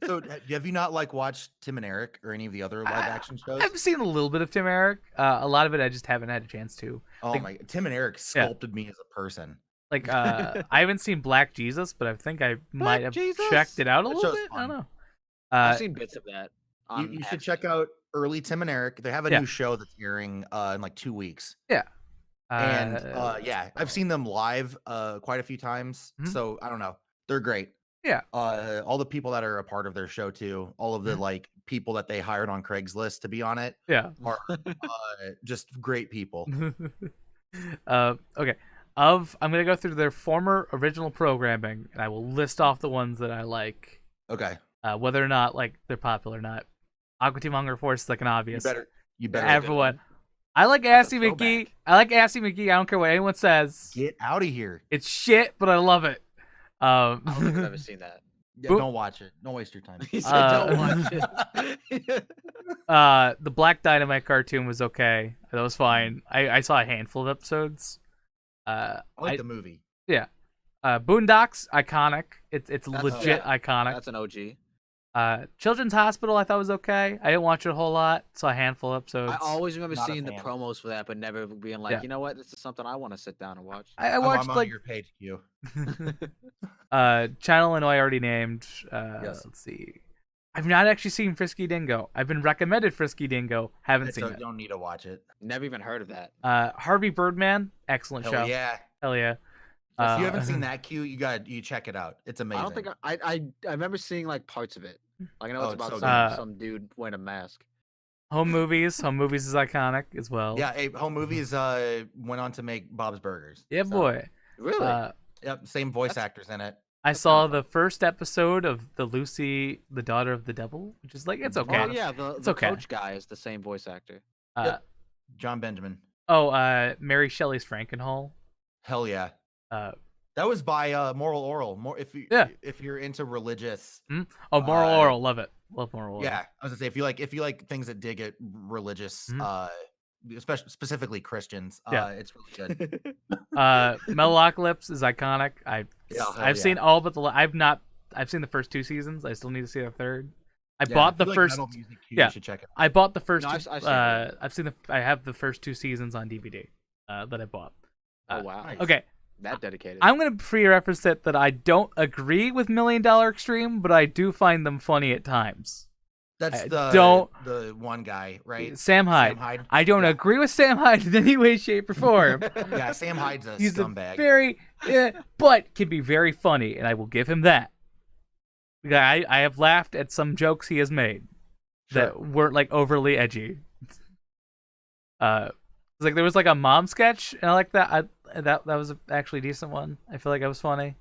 So have you not like watched Tim and Eric or any of the other live action shows? I've seen a little bit of Tim Eric. A lot of it I just haven't had a chance to. Oh like- my! Tim and Eric sculpted me as a person. Like I haven't seen Black Jesus, but I think I might have Jesus? checked it out a That little show's bit. I don't fun. know. I've seen bits of that. You should check out Early Tim and Eric. They have a Yeah. new show that's airing in like 2 weeks. Yeah. And I've seen them live quite a few times. Mhm. So I don't know. They're great. Yeah. All the people that are a part of their show too, all of the like people that they hired on Craigslist to be on it Yeah. are just great people. Okay. I'm gonna go through their former original programming, and I will list off the ones that I like. Okay. Whether or not like they're popular or not. Aqua Team Hunger Force is like an obvious. You better Everyone. I like Assy McGee. I like Assy McGee. I don't care what anyone says. get out of here. It's shit, but I love it. I don't think I've ever seen that. Yeah, don't watch it. Don't waste your time. He said, "Don't watch it." The Black Dynamite cartoon was okay. That was fine. I saw a handful of episodes. I like the movie. Yeah. Boondocks, iconic. It's legit iconic. That's an OG. Children's Hospital, I thought was okay. I didn't watch it a whole lot. Saw a handful of episodes. I always remember Not a seeing the fan. promos for that, but never being like, Yeah. you know what, this is something I want to sit down and watch. I watched I'm on like your page, Q. Channel Illinois I already named. Yes. Let's see. I've not actually seen Frisky Dingo. I've been recommended Frisky Dingo. Haven't seen So it. don't need to watch it. Never even heard of that. Harvey Birdman, excellent Hell show. yeah. Hell yeah. If you haven't seen that, Q, you check it out. It's amazing. I don't think I remember seeing like parts of it. Like I know Oh, it's it's about so good. some dude wearing a mask. Home Movies. Home Movies is iconic as well. Yeah, Home Movies went on to make Bob's Burgers. Yeah, So, boy. Really? Yep, same voice That's- actors in it. I That's saw kinda the first episode of the Lucy, the Daughter of the Devil, which is like it's okay. Oh yeah, the okay. coach guy is the same voice actor. Yep. John Benjamin. Mary Shelley's Frankenhall. Hell yeah. Uh, That was by Moral Oral. If you're into religious. Moral Oral, love it. Love Moral Oral. Yeah, I was gonna say if you like things that dig at religious, especially specifically Christians, it's really good. Metalocalypse is iconic. I've hell seen all but I've seen the first 2 seasons. I still need to see the third. I Yeah, bought if the you like first. metal music, yeah. you should check it out. I bought the first. No, two, I've seen it. I have the first 2 seasons on DVD that I bought. Oh wow. nice. Okay, That dedicated. I'm gonna pre-reference it that I don't agree with $1 Million Extreme, but I do find them funny at times. That's I the one guy, right? Sam Hyde. Sam Hyde. I don't agree with Sam Hyde in any way, shape, or form. Yeah, Sam Hyde's a He's scumbag. but can be very funny, and I will give him that. I have laughed at some jokes he has made that weren't like overly edgy. Like there was like a mom sketch, and I like that. That was actually a decent one. I feel like I was funny.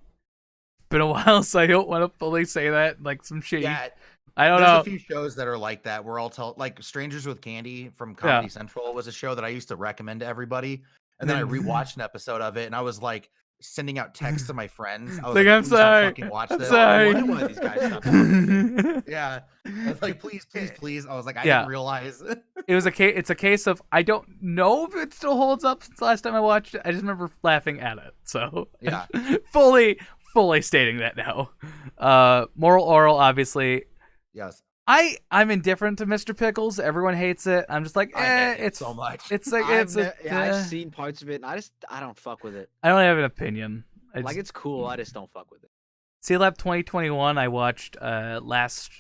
It's been a while, so I don't want to fully say that. Like some shit. Yeah, I don't there's know. a few shows that are like that. We're all like Strangers with Candy from Comedy Central was a show that I used to recommend to everybody, and then I rewatched an episode of it, and I was like sending out texts to my friends. I was Like, I'm "Please don't sorry. fucking watch I'm this." sorry. Why do one of these guys stop talking? Yeah, I was like, please. I was like, I Yeah. didn't realize. It's a case of I don't know if it still holds up since the last time I watched it. I just remember laughing at it. So Yeah. fully stating that now. Moral Oral, obviously. Yes, I'm indifferent to Mr. Pickles. Everyone hates it. I'm just like, I hate it it's so much. It's like I've seen parts of it, and I don't fuck with it. I don't have an opinion. Like it's cool, I just don't fuck with it. C-Lab 2021 I watched last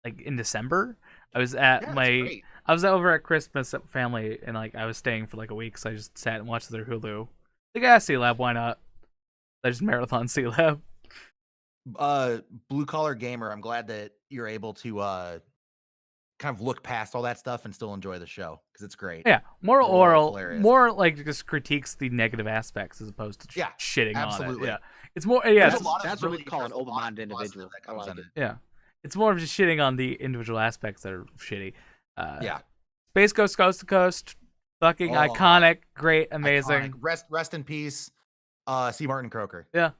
like in December. I was at Yeah, it's my great. I was over at Christmas at family, and like I was staying for like a week, so I just sat and watched their Hulu. Like, yeah, C-Lab, why not? I just marathon C-Lab. Blue Collar Gamer. I'm glad that you're able to kind of look past all that stuff and still enjoy the show because it's great. Yeah, Moral Moral Oral's Oral, hilarious. more like just critiques the negative aspects as opposed to Yeah, shitting on it. absolutely. Yeah, it's more. Yeah, There's it's, a lot of That's what we really call an interesting open-minded positive individual. that I comes like in it. yeah, it's more of just shitting on the individual aspects that are shitty. Yeah, Space Ghost Coast to Coast, fucking Oh, iconic, great, amazing. iconic. Rest in peace, C. Martin Croker. Yeah.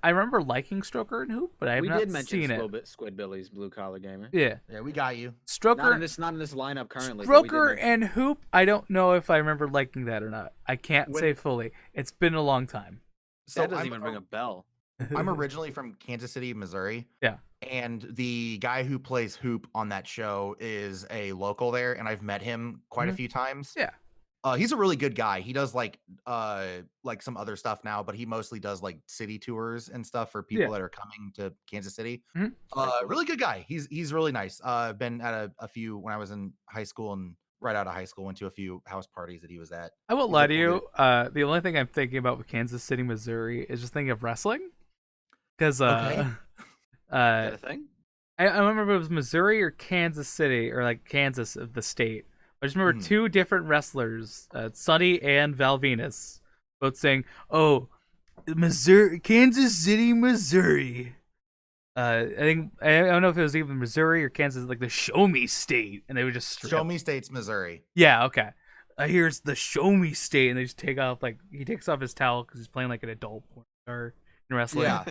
I remember liking Stroker and Hoop, but I have We not did mention seen it. Squidbillies, Blue Collar Gamer. Yeah. Yeah, we got you. Stroker, Not in this lineup currently. but we did Stroker mention- and Hoop, I don't know if I remember liking that or not. I can't When- say fully. It's been a long time. So that doesn't I'm, even ring a bell. I'm originally from Kansas City, Missouri. Yeah. And the guy who plays Hoop on that show is a local there, and I've met him quite a few times. Yeah. He's a really good guy. He does like some other stuff now, but he mostly does like city tours and stuff for Yeah. people that are coming to Kansas City. Mhm. Really good guy. He's really nice. I've been at a few when I was in high school and right out of high school, went to a few house parties that he was at. I won't He's a lie to cool dude. you. The only thing I'm thinking about with Kansas City, Missouri, is just thinking of wrestling. Because Okay. Is that a thing? I don't remember if it was Missouri or Kansas City or like Kansas of the state. I just remember Mhm. two different wrestlers, Sonny and Val Venus, both saying, "Oh, Missouri, Kansas City, Missouri." I don't know if it was even Missouri or Kansas, like the Show Me State, and they would just strip. Show Me State's Missouri. Yeah, okay. Here's the Show Me State, and they just take off like he takes off his towel because he's playing like an adult porn star in wrestling. Yeah.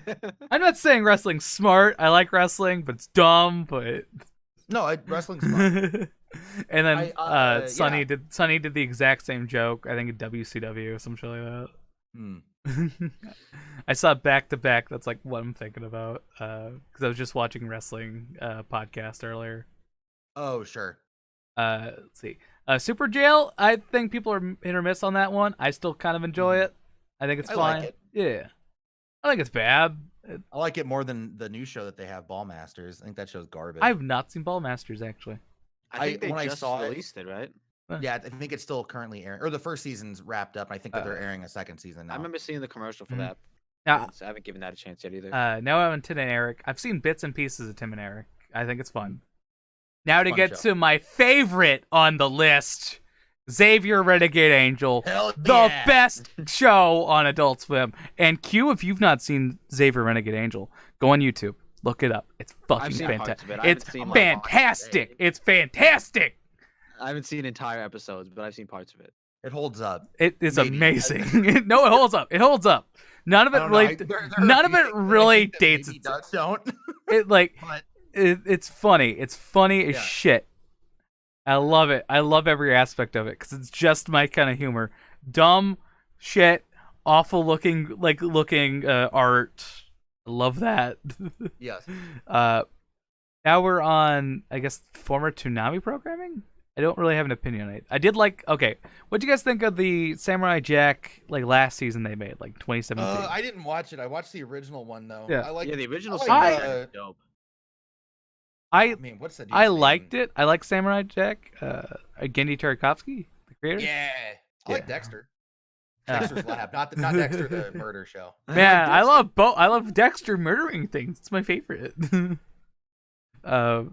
I'm not saying wrestling's smart. I like wrestling, but it's dumb. But No, wrestling's fun. and then Sonny yeah. did the exact same joke. I think in WCW or some shit like that. Hmm. I saw it back to back. That's like what I'm thinking about because I was just watching wrestling podcast earlier. Oh, sure. Let's see. Super Jail. I think people are hit or miss on that one. I still kind of enjoy it. I think it's I fine. like it. Yeah. I think it's bad. I like it more than the new show that they have, Ball Masters. I think that show's garbage. I've not seen Ball Masters actually. I think they when I just saw it- released it, right? Yeah, I think it's still currently airing, or the first season's wrapped up. And I think that they're airing a second season now. I remember seeing the commercial for Mhm. that. Now, I haven't given that a chance yet either. now I'm on Tim and Eric. I've seen bits and pieces of Tim and Eric. I think it's fun. Now to Fun get show. to my favorite on the list, Xavier Renegade Angel. Hell The yeah. best show on Adult Swim. And Q, if you've not seen Xavier Renegade Angel, go on YouTube. Look it up. It's fucking I've seen parts fantastic. of it. I haven't It's seen, like, fantastic. It's fantastic. I haven't seen entire episodes, but I've seen parts of it. It holds up. It is Maybe. amazing. No, it holds up. It holds up. None of I it don't really. know. There are None a of few it things that I really think that dates maybe itself. don't. It like But it's funny. It's funny as Yeah. shit. I love it. I love every aspect of it because it's just my kind of humor. Dumb shit, awful looking art. I love that. yes. Now we're on, I guess, former Toonami programming. I don't really have an opinion on it. I did like. Okay, what do you guys think of the Samurai Jack like last season they made, like 2017? I didn't watch it. I watched the original one though. Yeah. I like. Yeah, the original I like, series is dope. I I mean, what's the? I dude's name? liked it. I like Samurai Jack. Gendy Tartakovsky, the creator. Yeah. I like Yeah. Dexter. Dexter's Lab, not Dexter the murder show. Man, I love both. I love Dexter murdering things. It's my favorite. Now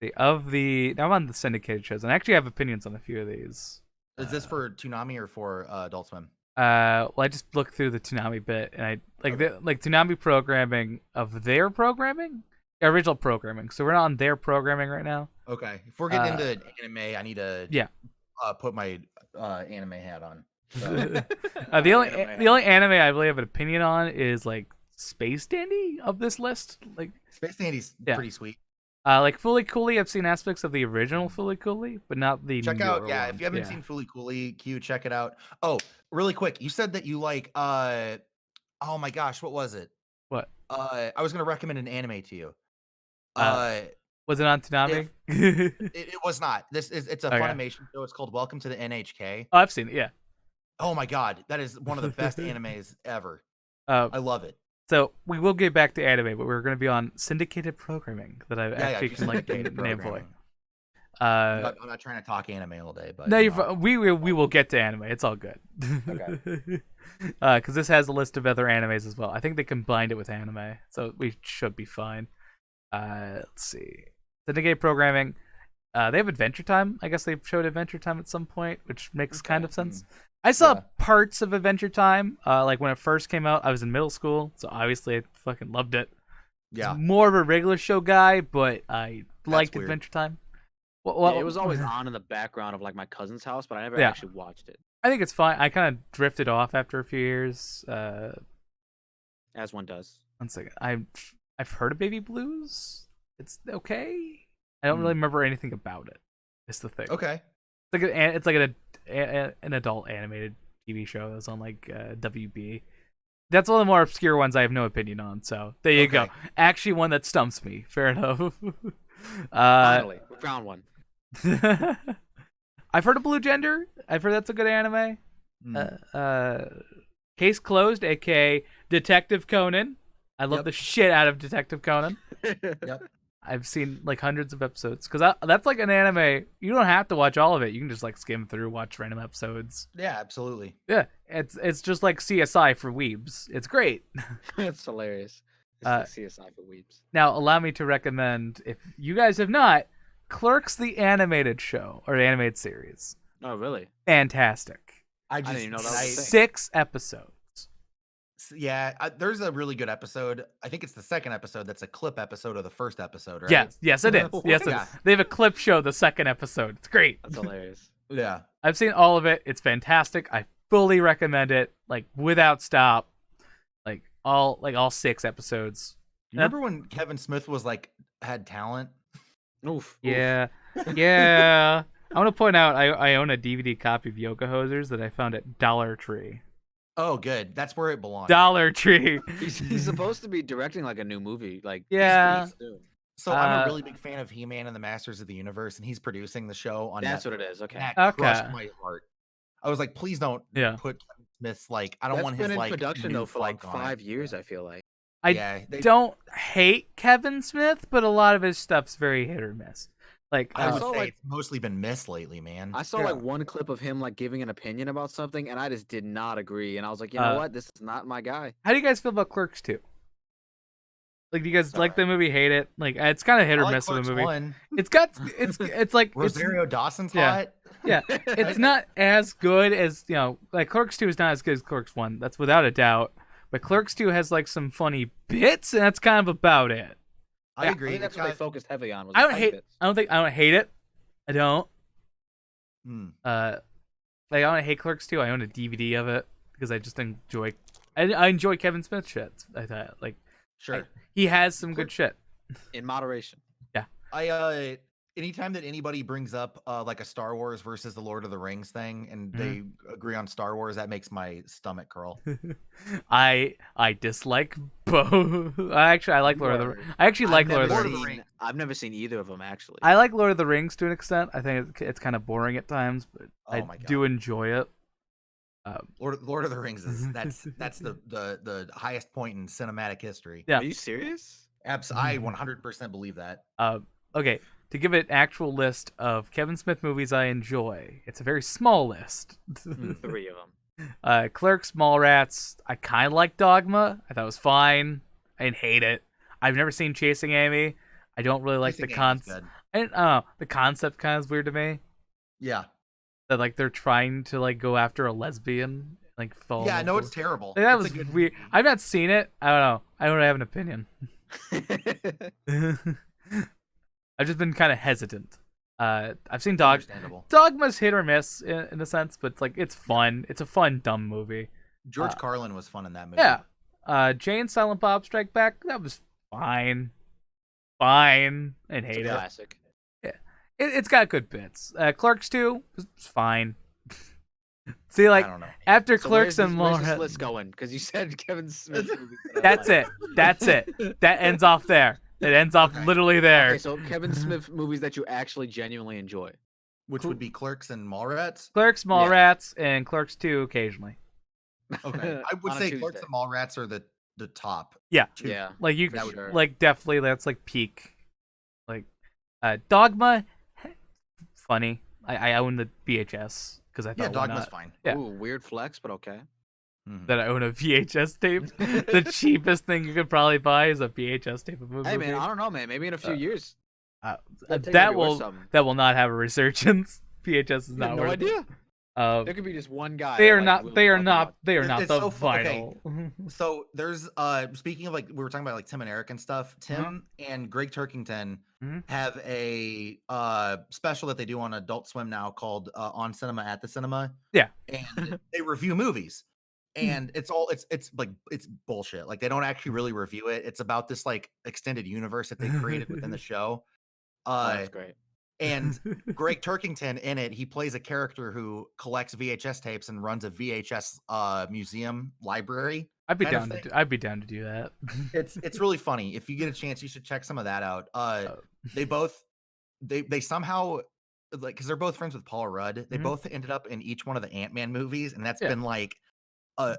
I'm on the syndicated shows, and I actually have opinions on a few of these. Is this for Toonami or for Adult Swim? Well, I just looked through the Toonami bit, and I like Okay. like Toonami programming of their programming, original programming. So we're not on their programming right now. Okay. If we're getting into anime, I need to Yeah. put my anime hat on. So, The only anime I really have an opinion on is like Space Dandy of this list. Like Space Dandy's Yeah. pretty sweet. like Fully Cooley, I've seen aspects of the original Fully Cooley, but not the Check out, newer yeah. one. If you haven't seen Fully Cooley, Q, check it out. Oh, really quick, you said that you like oh my gosh, what was it? What? I was gonna recommend an anime to you. Was it on Toonami? It was not. It's a Okay. Funimation show. It's called Welcome to the NHK. Oh, I've seen it. Yeah. Oh my god, that is one of the best animes ever. Uh, I love it. so we will get back to anime, but we're going to be on syndicated programming that I Yeah, actually just can like syndicated name for. programming. Uh, I'm not trying to talk anime all day, but no, you you're, know, we will get to anime. It's all good. Okay. Because this has a list of other animes as well. I think they combined it with anime, so we should be fine. Let's see. Syndicated programming. They have Adventure Time. I guess they showed Adventure Time at some point, which makes kind of sense. I saw Yeah. parts of Adventure Time. Like when it first came out, I was in middle school, so obviously I fucking loved it. yeah. More of a regular show guy, but I liked weird. Adventure Time. Yeah, it was always on in the background of like my cousin's house, but I never Yeah. actually watched it, I think it's fine. I kind of drifted off after a few years. as one does. One second. I've heard of Baby Blues. It's okay. I don't Hmm. really remember anything about it. It's the thing. Okay. It's like an adult animated TV show that's on like WB. That's one of the more obscure ones I have no opinion on. So there you go. Okay. Actually, one that stumps me. Fair enough. Finally, we found one. I've heard of Blue Gender. I've heard that's a good anime. Case Closed, aka Detective Conan. I love Yep. the shit out of Detective Conan. Yep. I've seen like hundreds of episodes because that's like an anime. You don't have to watch all of it. You can just like skim through, watch random episodes. Yeah, absolutely. Yeah, it's just like CSI for weebs. It's great. That's hilarious. It's Uh, like CSI for weeps. Now, allow me to recommend, if you guys have not, Clerks the animated show or animated series. Oh, really? Fantastic. I didn't even know that was a thing. 6 episodes. Yeah, there's a really good episode. I think it's the second episode that's a clip episode of the first episode, right? Yes, it is. Yes, it Yeah. is. They have a clip show the second episode. It's great. That's hilarious. Yeah. I've seen all of it. It's fantastic. I fully recommend it, like without stop. Like all 6 episodes. You remember when Kevin Smith was like had talent? Oof. Yeah. Yeah. I want to point out I own a DVD copy of Yoga Hosers that I found at Dollar Tree. Oh, good. That's where it belongs. Dollar Tree. He's supposed to be directing like a new movie. Like Yeah. soon. So I'm Uh, a really big fan of He-Man and the Masters of the Universe, and he's producing the show on That's Netflix. what it is. Okay. That crushed Okay. my heart. I was like, please don't Yeah. put Kevin Smith's like I don't That's want been his in like production new though for like funk on it. 5 years. I feel like. I Yeah, don't hate Kevin Smith, but a lot of his stuff's very hit or miss. Like I would saw, say like- it's mostly been missed lately, man. I saw Yeah. like one clip of him like giving an opinion about something, and I just did not agree. And I was like, you know what? This is not my guy. how do you guys feel about Clerks 2? Like, do you guys It's like the movie, hate it? Like, it's kind of hit I or like miss of Clerks the movie. 1. It's like Rosario Dawson's yeah. hot. Yeah, it's not as good as, like Clerks 2 is not as good as Clerks 1. That's without a doubt. But Clerks 2 has like some funny bits, and that's kind of about it. I Yeah, I agree. think that's It's what they got- focused heavily on. Was I the don't fight hate. bits. I don't hate it. I don't. Hmm. Like I don't hate Clerks 2. I own a DVD of it because I just enjoy. I enjoy Kevin Smith shit. I thought like Sure. he has some good shit. In moderation. I anytime that anybody brings up like a Star Wars versus the Lord of the Rings thing and they agree on Star Wars, that makes my stomach curl. I dislike both. I like Lord of the. I actually like Lord of the never Rings. seen- I've never seen either of them actually. I like Lord of the Rings to an extent. I think it's kind of boring at times, but Oh I my God. do enjoy it. Lord of the Rings is that's the highest point in cinematic history. Yeah. Are you serious? I 100% believe that. Okay, to give it an actual list of Kevin Smith movies I enjoy, it's a very small list. 3 of them. Clerks, Mallrats. I kind of like Dogma. I thought it was fine. I didn't hate it. I've never seen Chasing Amy. I don't really like Chasing the Amy's concept. good. I don't know. The concept kind of is weird to me. Yeah. That like they're trying to like go after a lesbian, like fall. Yeah, in no, love it's with- terrible. Like, that It's was a good weird. movie. I've not seen it. I don't know. I don't have an opinion. I've just been kind of hesitant. I've seen Understandable. Dogma's hit or miss in a sense, but it's fun. It's a fun, dumb movie. George Uh, Carlin was fun in that movie. Yeah. Jay and Silent Bob Strike Back. That was fine. Fine. I didn't It's hate a it. classic. It's got good bits. Clerks 2 was fine. See, I like don't know. after So Clerks and where's this Mallrats. list going? Because you said Kevin Smith. movies that I That's like. it. That's it. That ends off there. It ends off Okay. literally there. Okay, so Kevin Smith movies that you actually genuinely enjoy. Which would be Clerks and Mallrats. Clerks, Mallrats, and Clerks 2 occasionally. Okay. I would On a say Tuesday. Clerks and Mallrats are the top. Yeah. two. Yeah. Like you, For sure. like definitely that's like peak. Like, Dogma, funny. I own the VHS because I thought Yeah, why Dogma's not? fine. Yeah. Ooh, weird flex, but okay. Mhm. That I own a VHS tape. The cheapest thing you could probably buy is a VHS tape of a movie. Hey man, I don't know, man. Maybe in a few years. that thing might that be worth will something. not have a resurgence. VHS is You not have no worth idea. it. Uh, There could be just one guy. they that, are like, not. really They are fucking not. watch. They are It- not it's the so vital. So there's speaking of like we were talking about like Tim and Eric and stuff. Tim and Greg Turkington Mhm. have a special that they do on Adult Swim now called On Cinema at the Cinema. Yeah. And they review movies. And it's like it's bullshit. Like they don't actually really review it. It's about this like extended universe that they created within the show. Oh, that's great. And Greg Turkington in it, he plays a character who collects VHS tapes and runs a VHS museum library. I'd be kind of down to. thing. I'd be down to do that. It's really funny. If you get a chance, you should check some of that out. They both they somehow like because they're both friends with Paul Rudd. They Mhm. both ended up in each one of the Ant-Man movies, and that's Yeah. been like a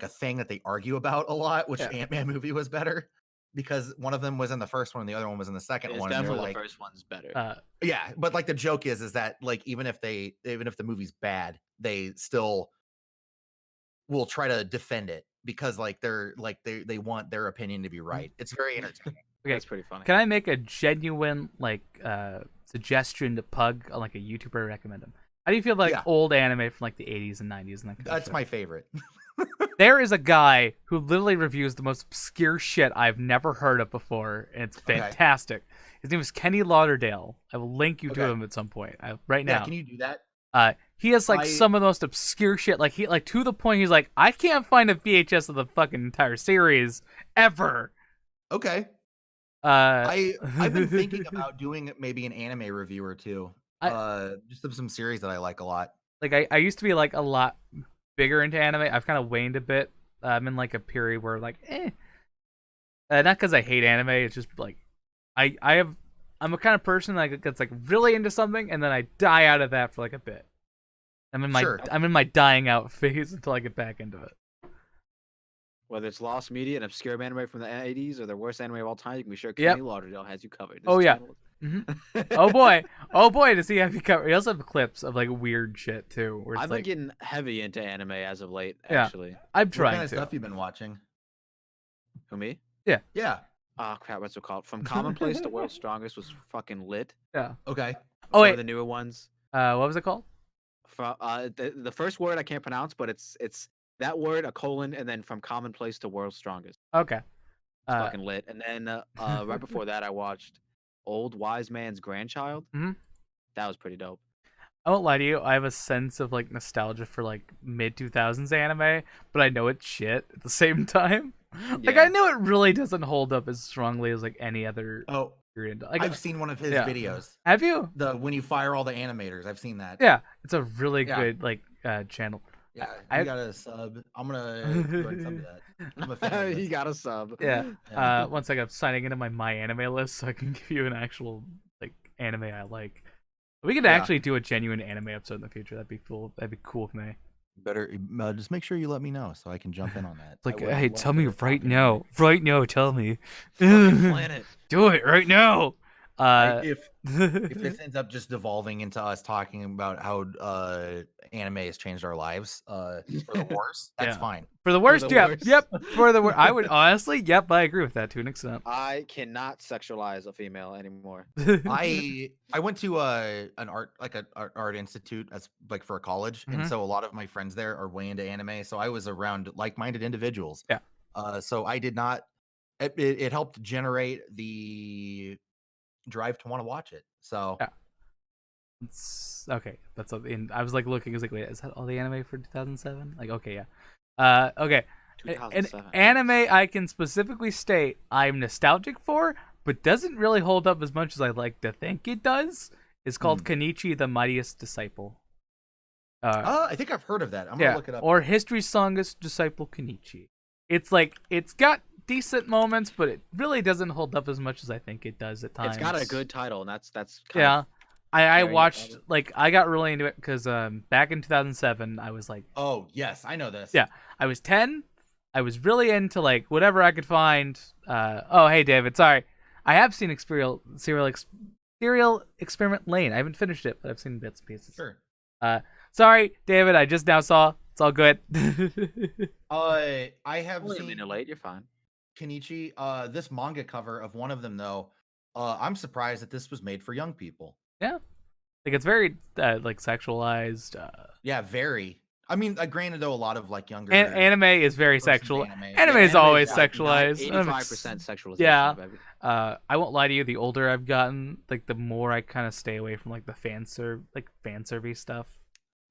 thing that they argue about a lot. Which Yeah. Ant-Man movie was better? Because one of them was in the first one, and the other one was in the second It's one. And they're definitely like, the first one's better. yeah, but like the joke is that like even if the movie's bad, they still will try to defend it because like they want their opinion to be right. It's very entertaining. Okay, That's pretty funny. can I make a genuine like suggestion to Pug on like a YouTuber to recommend him? How do you feel about like Yeah. old anime from like the 80s and 90s and that kind of That's shit? my favorite. There is a guy who literally reviews the most obscure shit I've never heard of before, and it's Okay. fantastic. His name is Kenny Lauderdale. I will link you to Okay. him at some point. Right Yeah, now. can you do that? He has like I- some of the most obscure shit. Like he like to the point he's like, I can't find a VHS of the fucking entire series ever. Okay. I've I've been thinking about doing maybe an anime review or two. Just of some series that I like a lot. like I used to be like a lot bigger into anime. I've kind of waned a bit. I'm in like a period where like not because I hate anime. It's just like I'm a kind of person that gets like really into something and then I die out of that for like a bit. I'm in my dying out phase until I get back into it. Whether it's lost media, an obscure anime from the 80s, or the worst anime of all time, you can be sure Yep. Kenny Lauderdale has you covered. Oh, This yeah. channel- Oh boy, does he have you covered? He also have clips of like weird shit too. Where it's I've been like, getting heavy into anime as of late, Yeah. actually. I'm What trying kind of to. stuff you been watching? Who, me? Yeah. Oh, crap, what's it called? From Commonplace to World's Strongest was fucking lit. Yeah. Okay. Oh, Some wait. of the newer ones. What was it called? The first word I can't pronounce, but it's that word, a colon, and then From Commonplace to World's Strongest. Okay. It's fucking lit. And then right before that, I watched Old Wise Man's Grandchild. Mhm. That was pretty dope. I won't lie to you. I have a sense of like nostalgia for like mid 2000s anime, but I know it's shit at the same time. Like Yeah. I know it really doesn't hold up as strongly as like any other Oh, period. Like, I've seen one of his yeah. videos. have you? The when you fire all the animators. I've seen that. Yeah, it's a really Yeah. good like channel. Yeah, I- you got a sub. I'm gonna go and sub that. I'm a fan of He this. got a sub. Yeah. Yeah. One second, I'm signing into my anime list so I can give you an actual like anime I like. We could Yeah. actually do a genuine anime episode in the future. That'd be cool. That'd be cool with me. Better just make sure you let me know so I can jump in on that. Like, I would hey, love tell me to right talk now. anime. Right now, tell me. Fucking planet. Do it right now. If this ends up just devolving into us talking about how anime has changed our lives for the worse, that's Yeah. fine. For the worst, the yep, worst. yep. For the worst, I would honestly, yep, I agree with that to an extent. I cannot sexualize a female anymore. I went to an art institute as like for a college, Mhm. and so a lot of my friends there are way into anime. So I was around like-minded individuals. Yeah. So I did not. It helped generate the drive to want to watch it. So Yeah. It's, okay, that's in. I was like looking. I was like, wait, is that all the anime for 2007? Like, okay, yeah. Okay. An 2007. anime I can specifically state I'm nostalgic for, but doesn't really hold up as much as I like to think it does. Is called Kenichi the Mightiest Disciple. I think I've heard of that. I'm gonna look it up. Or History's Strongest Disciple Kenichi. It's like it's got decent moments, but it really doesn't hold up as much as I think it does at times. It's got a good title, and that's kind Yeah. of I very watched good. like I got really into it because back in 2007 I was like Oh yes, I know this. Yeah. I was 10. I was really into like whatever I could find. Oh hey David, sorry. I have seen Serial Experiment Lane. I haven't finished it, but I've seen bits and pieces. Sure. Sorry, David. I just now saw. It's all good. I have Only a seen minute late. You're fine. Kenichi. This manga cover of one of them though. I'm surprised that this was made for young people. Yeah, like it's very like sexualized. Yeah, very. I mean, granted though, a lot of like younger Anime is very person's sexual. anime. Anime Yeah, is always like sexualized. 85% sexualization. Yeah. Baby. I won't lie to you. The older I've gotten, like the more I kind of stay away from like the fan service stuff.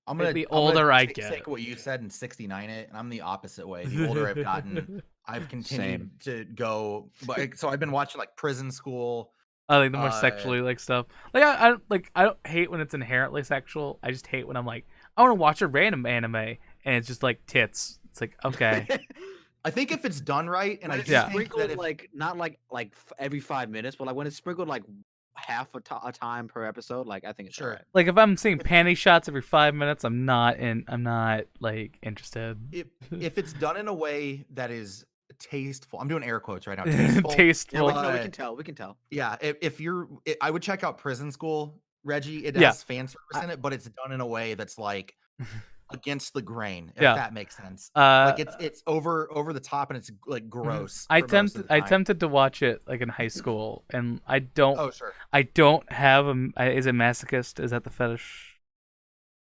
I'm gonna the I'm gonna older I take get. what you said and 69 it, and I'm the opposite way. The older I've gotten, I've continued to go. But so I've been watching like Prison School. I like the more sexually like stuff. Like I don't hate when it's inherently sexual. I just hate when I'm like I want to watch a random anime and it's just like tits. It's like okay. I think if it's done right, and When I it's just think sprinkled that if, like not like every 5 minutes, but like when it's sprinkled like half a time per episode, like I think it's Sure. alright. Like if I'm seeing panty shots every 5 minutes, I'm not like interested. If it's done in a way that is tasteful, I'm doing air quotes right now. Tasteful. Yeah, Tasteful. no, we can tell. We can tell. Yeah, if you're, I would check out Prison School, Reggie. It Yeah. has fan service in it, but it's done in a way that's like against the grain, if Yeah. that makes sense. Uh, Like it's over the top and it's like gross. I for most of the time. attempted to watch it like in high school, and I don't. Oh sure. I don't have is it masochist? Is that the fetish?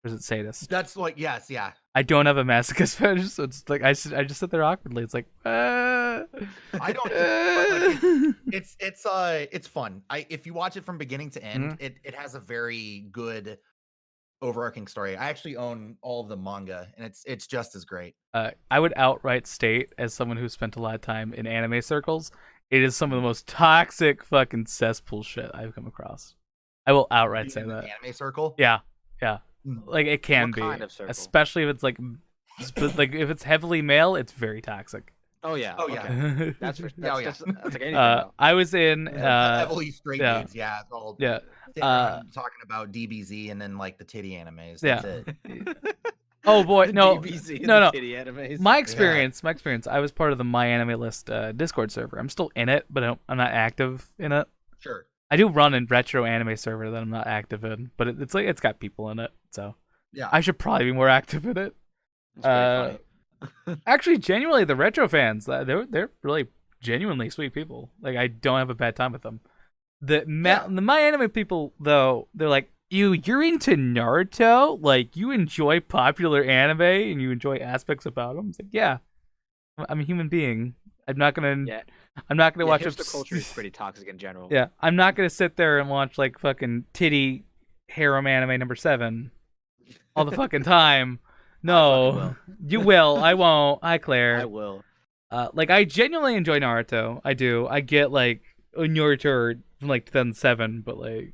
Or is it sadist? That's like yes, yeah. I don't have a masochist fetish, so it's like I just sit there awkwardly. It's like, I don't. But like, it's fun. If you watch it from beginning to end, it has a very good overarching story. I actually own all of the manga, and it's just as great. I would outright state, as someone who spent a lot of time in anime circles, it is some of the most toxic fucking cesspool shit I've come across. I will outright say In the that. anime circle. Yeah. Mm. Like it can What be, kind of circle? especially if it's like if it's heavily male, it's very toxic. Oh yeah. Oh, yeah. okay. That's for Oh, yeah. that's like anything. though. I was in Heavily straight yeah. dudes. Yeah. It's all, yeah. sitting around talking about DBZ and then like the titty animes. That's Yeah. it. Oh boy, no, DBZ and no, the no. titty animes. My experience. I was part of the My Anime List Discord server. I'm still in it, but I'm not active in it. Sure. I do run a retro anime server that I'm not active in, but it's like it's got people in it, so Yeah. I should probably be more active in it. That's pretty funny. Actually, genuinely, the retro fans, they're really genuinely sweet people. Like I don't have a bad time with them. The My Anime people though, they're like, you're into Naruto? Like you enjoy popular anime and you enjoy aspects about them? It's like, yeah, I'm a human being. I'm not gonna watch hipster culture is pretty toxic in general. Yeah, I'm not gonna sit there and watch like fucking titty harem anime number 7 all the fucking time. No, you will. I won't. Hi, Claire. I will. Like I genuinely enjoy Naruto. I do. I get like Naruto from like 2007, but like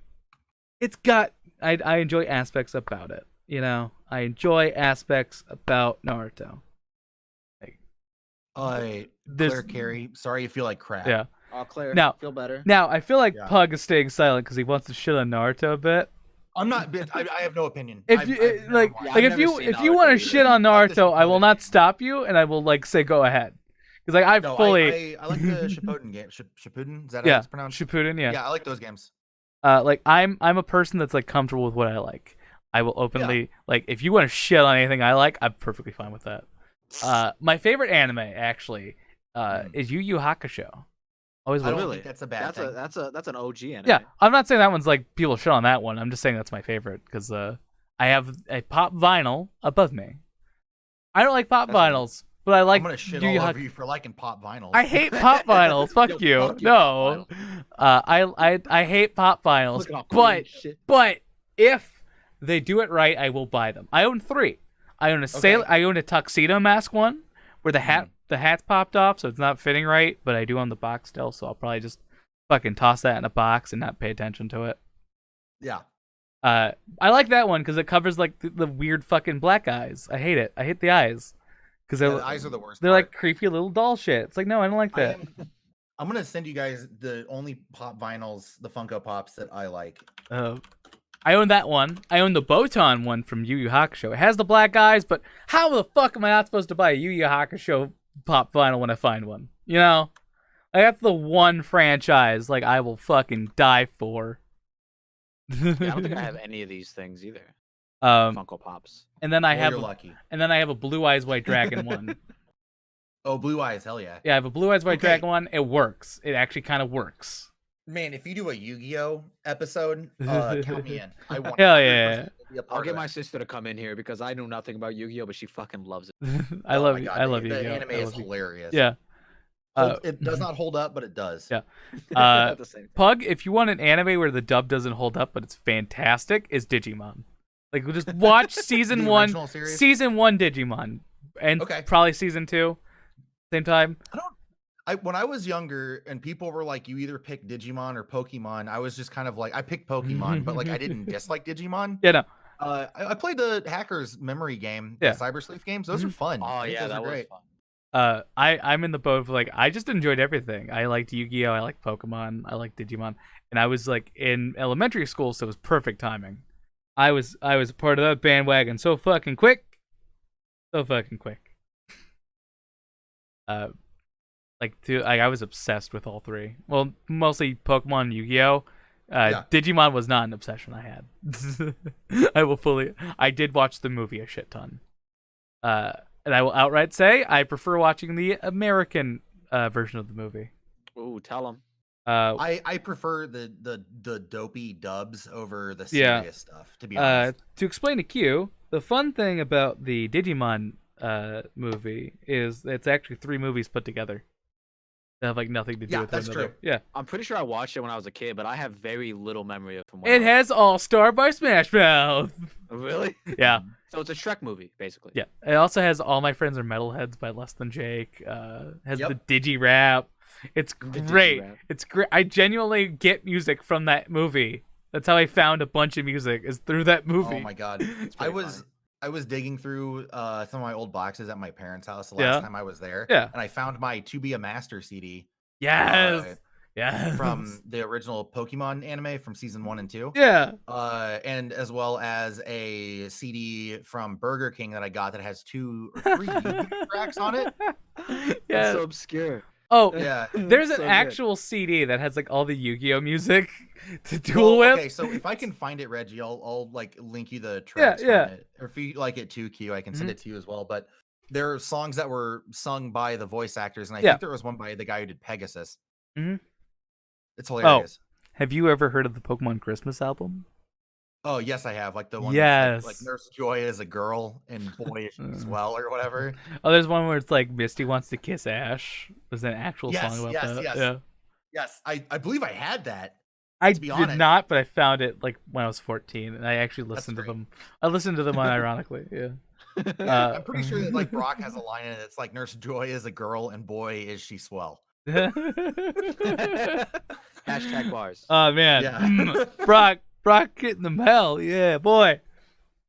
it's got. I enjoy aspects about it. You know, I enjoy aspects about Naruto. Claire Carey, sorry you feel like crap. Yeah. Oh, Claire, Now- feel better. Now I feel like Yeah. Pug is staying silent because he wants to shit on Naruto a bit. I'm not. I have no opinion. If I've you never like, watched like it. if never you seen if you Naruto want to either. shit on Fuck the Naruto, I will not Shippuden. stop you, and I will like say go ahead, because like I No, fully I like the Shippuden game. Shippuden, is that Yeah. how it's pronounced? Shippuden, yeah. Yeah, I like those games. Like I'm a person that's like comfortable with what I like. I will openly like if you want to shit on anything I like, I'm perfectly fine with that. My favorite anime actually is Yu Yu Hakusho. Always I will. don't Really? think that's a bad thing. That's an OG anime. Yeah, I'm not saying that one's like people shit on that one. I'm just saying that's my favorite because I have a pop vinyl above me. I don't like pop That's vinyls, but I like I'm gonna shit Yu Yu all Hakusho. over you for liking pop vinyls. I hate pop vinyls. Fuck Yo, you. fuck you, No. pop I hate pop vinyls. Look at all cool But and shit. but if they do it right, I will buy them. I own 3. I own a sailor. I own a tuxedo mask one where the hat's popped off, so it's not fitting right. But I do own the box still, so I'll probably just fucking toss that in a box and not pay attention to it. Yeah. I like that one because it covers like the weird fucking black eyes. I hate it. I hate the eyes because The eyes are the worst. they're part. like creepy little doll shit. It's like no, I don't like that. I'm gonna send you guys the only pop vinyls, the Funko Pops that I like. I own that one. I own the Botan one from Yu Yu Hakusho. It has the black eyes, but how the fuck am I not supposed to buy a Yu Yu Hakusho pop vinyl when I find one? You know? Like, that's the one franchise like I will fucking die for. Yeah, I don't think I have any of these things either. Um, Funko Pops. and then I Well, have you're lucky. and then I have a Blue Eyes White Dragon one. Oh, Blue Eyes, hell yeah. Yeah, I have a Blue Eyes White Okay. Dragon one. It works. It actually kind of works. Man, if you do a Yu-Gi-Oh episode, count me in. I want. Hell yeah. I'll get my sister to come in here because I know nothing about Yu-Gi-Oh, but she fucking loves it. I Oh love my you. God, I love the you. anime is hilarious. Yeah. It does not hold up, but it does. Yeah. At the same time. Pug, if you want an anime where the dub doesn't hold up but it's fantastic, is Digimon. Like, we'll just watch season The 1, original series? season 1 Digimon, and Okay. probably season 2, same time. When I was younger and people were like, you either pick Digimon or Pokemon, I was just kind of like, I picked Pokemon, but like I didn't dislike Digimon. Yeah, no. I played the Hackers memory game, Yeah. the Cyber Sleeve games. Those are fun. Oh I think yeah, those that are was great. fun. I'm in the boat of like I just enjoyed everything. I liked Yu-Gi-Oh, I liked Pokemon, I liked Digimon, and I was like in elementary school, so it was perfect timing. I was a part of that bandwagon so fucking quick, so fucking quick. Uh, I was obsessed with all three. Well, mostly Pokemon and Yu-Gi-Oh. Yeah. Digimon was not an obsession I had. I did watch the movie a shit ton. And I will outright say I prefer watching the American version of the movie. Ooh, tell them. I prefer the dopey dubs over the Yeah. serious stuff, to be honest. To explain to Q, the fun thing about the Digimon movie is it's actually 3 movies put together. They have like nothing to do Yeah, with that's one another. true. Yeah. I'm pretty sure I watched it when I was a kid, but I have very little memory of from when It has All Star by Smash Mouth. Really? Yeah. So it's a Shrek movie, basically. Yeah. It also has All My Friends Are Metalheads by Less Than Jake. Has Yep. the Digi-Rap. It's The great. Digi-Rap. It's great. I genuinely get music from that movie. That's how I found a bunch of music, is through that movie. Oh my god. It's I pretty was funny. I was digging through some of my old boxes at my parents' house the Yeah. last time I was there. Yeah. And I found my To Be a Master CD Yes. Yes. from the original Pokemon anime from season 1 and 2. Yeah. And as well as a CD from Burger King that I got that has 2 or 3 Yu-Gi-Oh tracks on it. It's Yeah. so obscure. Oh, Yeah. there's an So good. actual CD that has like all the Yu-Gi-Oh music to duel with. Okay, so if I can find it, Reggie, I'll like link you the tracks yeah. from it. Or if you like it too, Q, I can Mm-hmm. send it to you as well. But there are songs that were sung by the voice actors, and I Yeah. think there was one by the guy who did Pegasus. Mhm. It's hilarious. Have you ever heard of the Pokemon Christmas album? Oh yes, I have. Like the one Yes. that's like Nurse Joy is a girl and Boy is she swell or whatever. Oh, there's one where it's like Misty wants to kiss Ash. There's an actual song about that. Yes. Yeah. Yes, I believe I had that. I To be did honest. not, but I found it like when I was 14, and I actually That's listened to great. them. I listened to them unironically. Yeah. Yeah, I'm pretty sure that like Brock has a line in it. It's like Nurse Joy is a girl and boy is she swell. Hashtag bars. Oh man, Yeah. Brock getting them hell, yeah, boy,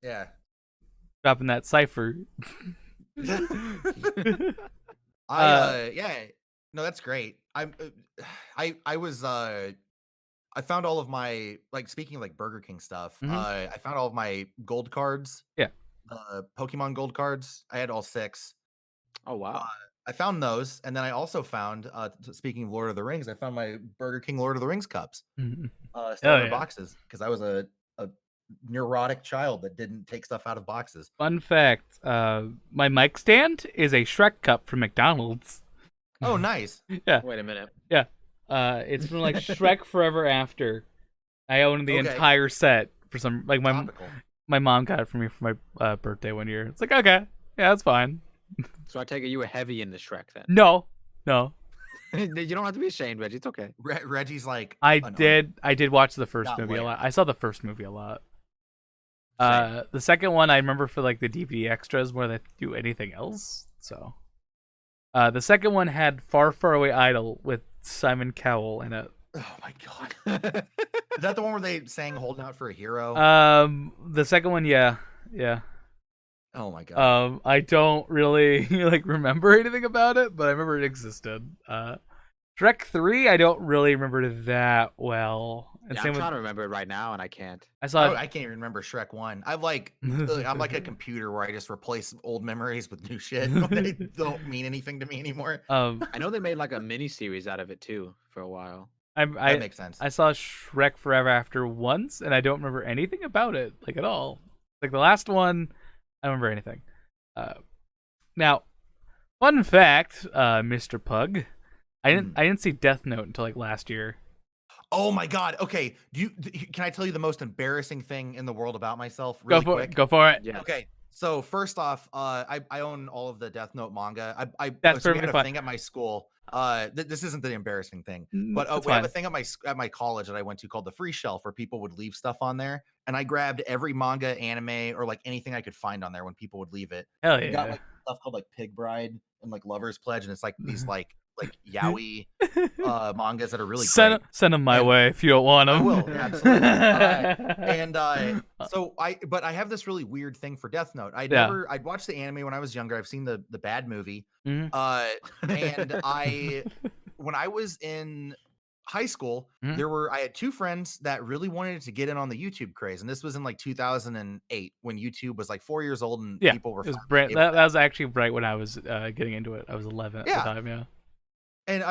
Yeah. dropping that cipher. Yeah. No, that's great. I was I found all of my, like, speaking of like Burger King stuff, Mhm. I found all of my gold cards. Yeah. Pokemon gold cards. I had all 6. Oh wow. I found those, and then I also found speaking of Lord of the Rings, I found my Burger King Lord of the Rings cups. Still in the yeah. boxes because I was a neurotic child that didn't take stuff out of boxes. Fun fact: my mic stand is a Shrek cup from McDonald's. Oh, nice. Yeah. Wait a minute. Yeah. It's from like Shrek Forever After. I own the Okay. entire set for some like Topical. my mom got it for me for my birthday one year. It's like, okay, yeah, that's fine. So I take it you were heavy into Shrek then. No. You don't have to be ashamed, Reggie. It's okay. Reggie's like I an did watch the first Not movie a layered. lot. I saw the first movie a lot. Same. The second one I remember for like the DVD extras more than do anything else. So the second one had Far Far Away Idol with Simon Cowell in it. Oh my god. Is that the one where they sang "Holding Out for a Hero"? The second one, yeah. Oh my god. I don't really like remember anything about it, but I remember it existed. Shrek 3, I don't really remember that well. And Yeah, same I'm with, trying to remember it right now, and I can't. I saw I can't even remember Shrek 1. I'm like a computer where I just replace old memories with new shit. They don't mean anything to me anymore. I know they made like a mini series out of it too for a while. That makes sense. I saw Shrek Forever After once, and I don't remember anything about it, like at all. Like the last one, I don't remember anything. Now, fun fact, Mr. Pug, I didn't see Death Note until like last year. Oh my god. Okay. Can I tell you the most embarrassing thing in the world about myself? Really quick. Go for it. Yeah. Okay. So first off, I own all of the Death Note manga. That's so we had perfectly a fine. thing at my school. This isn't the embarrassing thing, but That's we have fine. a thing at my college that I went to called the Free Shelf, where people would leave stuff on there, and I grabbed every manga, anime, or like anything I could find on there when people would leave it. Hell I got yeah. like stuff called like Pig Bride and like Lover's Pledge, and it's like these like like yaoi mangas that are really send great. send them my And way if you don't want them. I will, absolutely. So I have this really weird thing for Death Note. I'd watched the anime when I was younger. I've seen the bad movie. Mhm. And when I was in high school, Mhm. I had two friends that really wanted to get in on the YouTube craze, and this was in like 2008 when YouTube was like 4 years old and Yeah, people were it was finally Brent. able That to. was actually right when I was getting into it. I was 11 at the Yeah, time. Yeah. and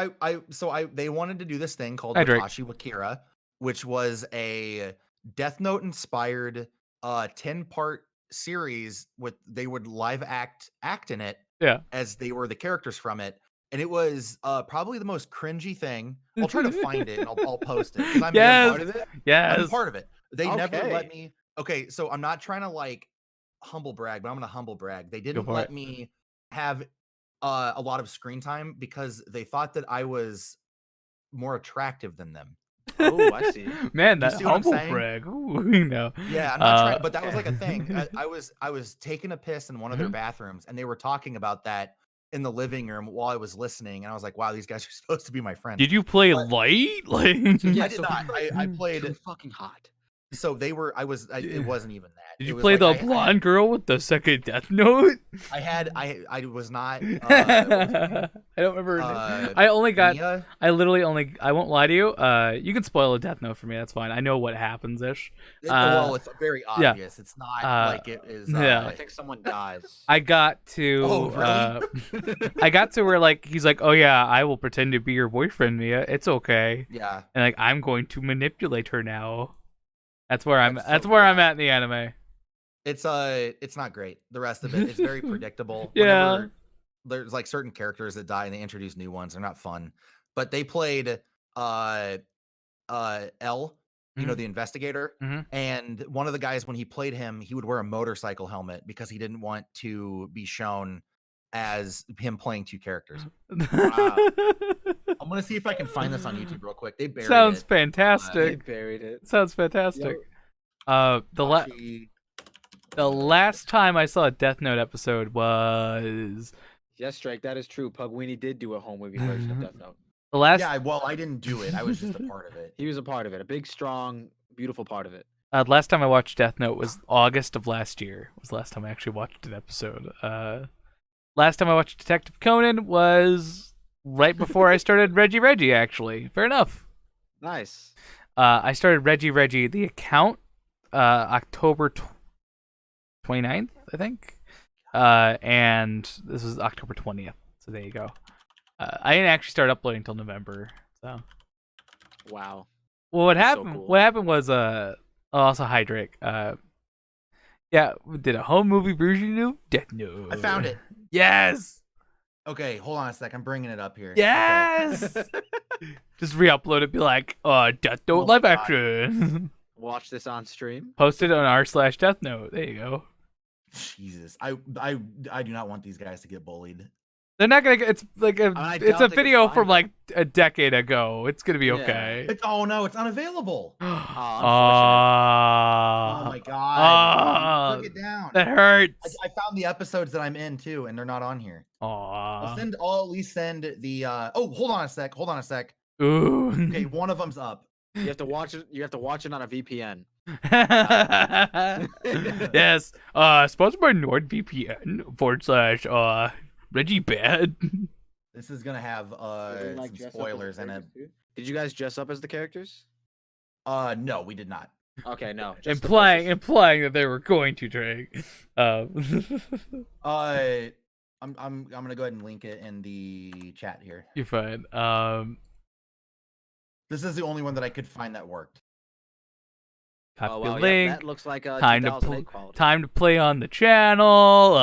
they wanted to do this thing called Hi, Drake. Watashi wa Kira, which was a Death Note inspired 10-part series with they would live act in it Yeah. as they were the characters from it. And it was probably the most cringy thing. I'll try to find it and I'll post it because You're Yes. part of it? I'm Yes. part of it. They never let Okay. me. Okay, so I'm not trying to like humble brag, but I'm gonna humble brag. They Go didn't for let it. me have a lot of screen time because they thought that I was more attractive than them. Oh, I see. Man, Do you that see what I'm humble saying? brag. Ooh, you know. Yeah, I'm not trying, but that was like a Okay. thing. I was taking a piss in one of their Mhm. bathrooms, and they were talking about that in the living room while I was listening, and I was like, "Wow, these guys are supposed to be my friends." Did you play But light? Like, Yeah, I did so not. he's like I too played. fucking hot. So they were. It wasn't even that. did It you was play like the I had. blonde girl with the second Death Note? I was not. What's her name? I don't remember. Her name. Mia. I literally only. I won't lie to you. You can spoil a Death Note for me. That's fine. I know what happens ish. Well, it's very Yeah. obvious. It's not Uh, like it is. yeah. I think someone dies. I got to. Oh, really? I got to where like he's like, oh yeah, I will pretend to be your boyfriend, Mia. It's okay. Yeah. And like I'm going to manipulate her now. That's where I'm. That's That's so where I'm cool. at in the anime. It's not great. The rest of it, it's very predictable. Yeah. Whenever there's like certain characters that die and they introduce new ones, they're not fun. But they played uh L, Mhm. the investigator. Mhm. And one of the guys, when he played him, he would wear a motorcycle helmet because he didn't want to be shown as him playing two characters. Wow. I'm gonna see if I can find this on YouTube real quick. They buried Sounds it. They fantastic. buried it. Sounds fantastic. Yo, Watashi- The last time I saw a Death Note episode was yes, Drake, that is true. Pugweenee did do a home movie version of Death Note. the last. Yeah, well, I didn't do it. I was just a part of it. He was a part of it, a big, strong, beautiful part of it. Last time I watched Death Note was August of last year. Was the last time I actually watched an episode. Last time I watched Detective Conan was right before I started RegiRegi. Actually, fair enough. Nice. I started RegiRegi, the account, October 29th, I think. And this was October 20th. So there you go. I didn't actually start uploading until November. So. Wow. Well, what That's so happened? cool. What happened was also hi Drake. Yeah, we did a home movie version of Death Note. I found it. Yes. Okay, hold on a sec. I'm bringing it up here. Yes. Just re-upload it. Be like, Death Note Oh my live God. action. Watch this on stream. Post it on r/Death Note. There you go. Jesus, I do not want these guys to get bullied. They're not gonna get. It's like I doubt it's a they could video find from it. like a decade ago. It's gonna be Yeah. okay. Oh no, it's unavailable. Oh, Oh my God, you took it down. That hurts. I found the episodes that I'm in too, and they're not on here. I'll at least send the. Oh, hold on a sec. Ooh. Okay, one of them's up. You have to watch it. You have to watch it on a VPN. Yes. Sponsored by NordVPN / Reggie Bad. This is gonna have some spoilers in it. Did you guys dress up as the characters? No, we did not. Okay, no. just the Implying that they were going to, Drake. I'm gonna go ahead and link it in the chat here. You're fine. This is the only one that I could find that worked. Copy Oh, the wow, yeah, link. that looks like a Time to 2008 quality. time to play on the channel.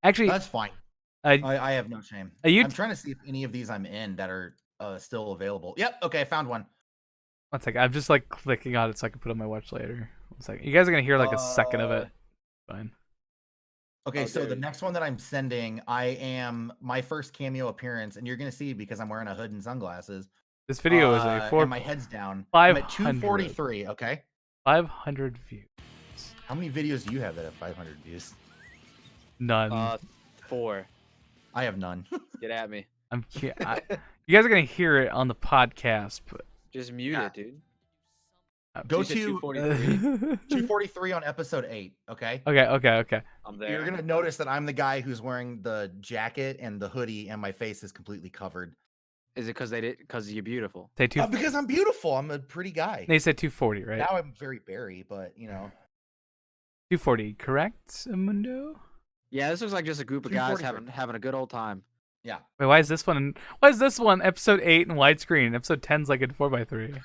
Actually, That's fine. I I have no shame. I'm trying to see if any of these I'm in that are still available. Yep. Okay, I found one. one second. I'm just like clicking on it so I can put it on my watch later. One second. You guys are gonna hear like a second of it. Fine. Okay, so the there you next one that I'm sending, I am my first cameo appearance, and you're gonna see because I'm wearing a hood and sunglasses. This video is a and my head's down. I'm at 243. Okay. 500 views. How many videos do you have that have 500 views? None. 4. I have none. Get at me. You guys are gonna hear it on the podcast, but Just mute Yeah. it, dude. Go You said to 243. 243 on episode 8. Okay. Okay. I'm there. You're gonna notice that I'm the guy who's wearing the jacket and the hoodie, and my face is completely covered. Is it because they did? Because you're beautiful. Say Because I'm beautiful. I'm a pretty guy. They said 240, right? Now I'm very Barry, but 240, correct, Mundo? Yeah, this looks like just a group of guys 243. having a good old time. Yeah. Wait, why is this one? Why is this one episode 8 in widescreen? Episode 10's like in 4:3.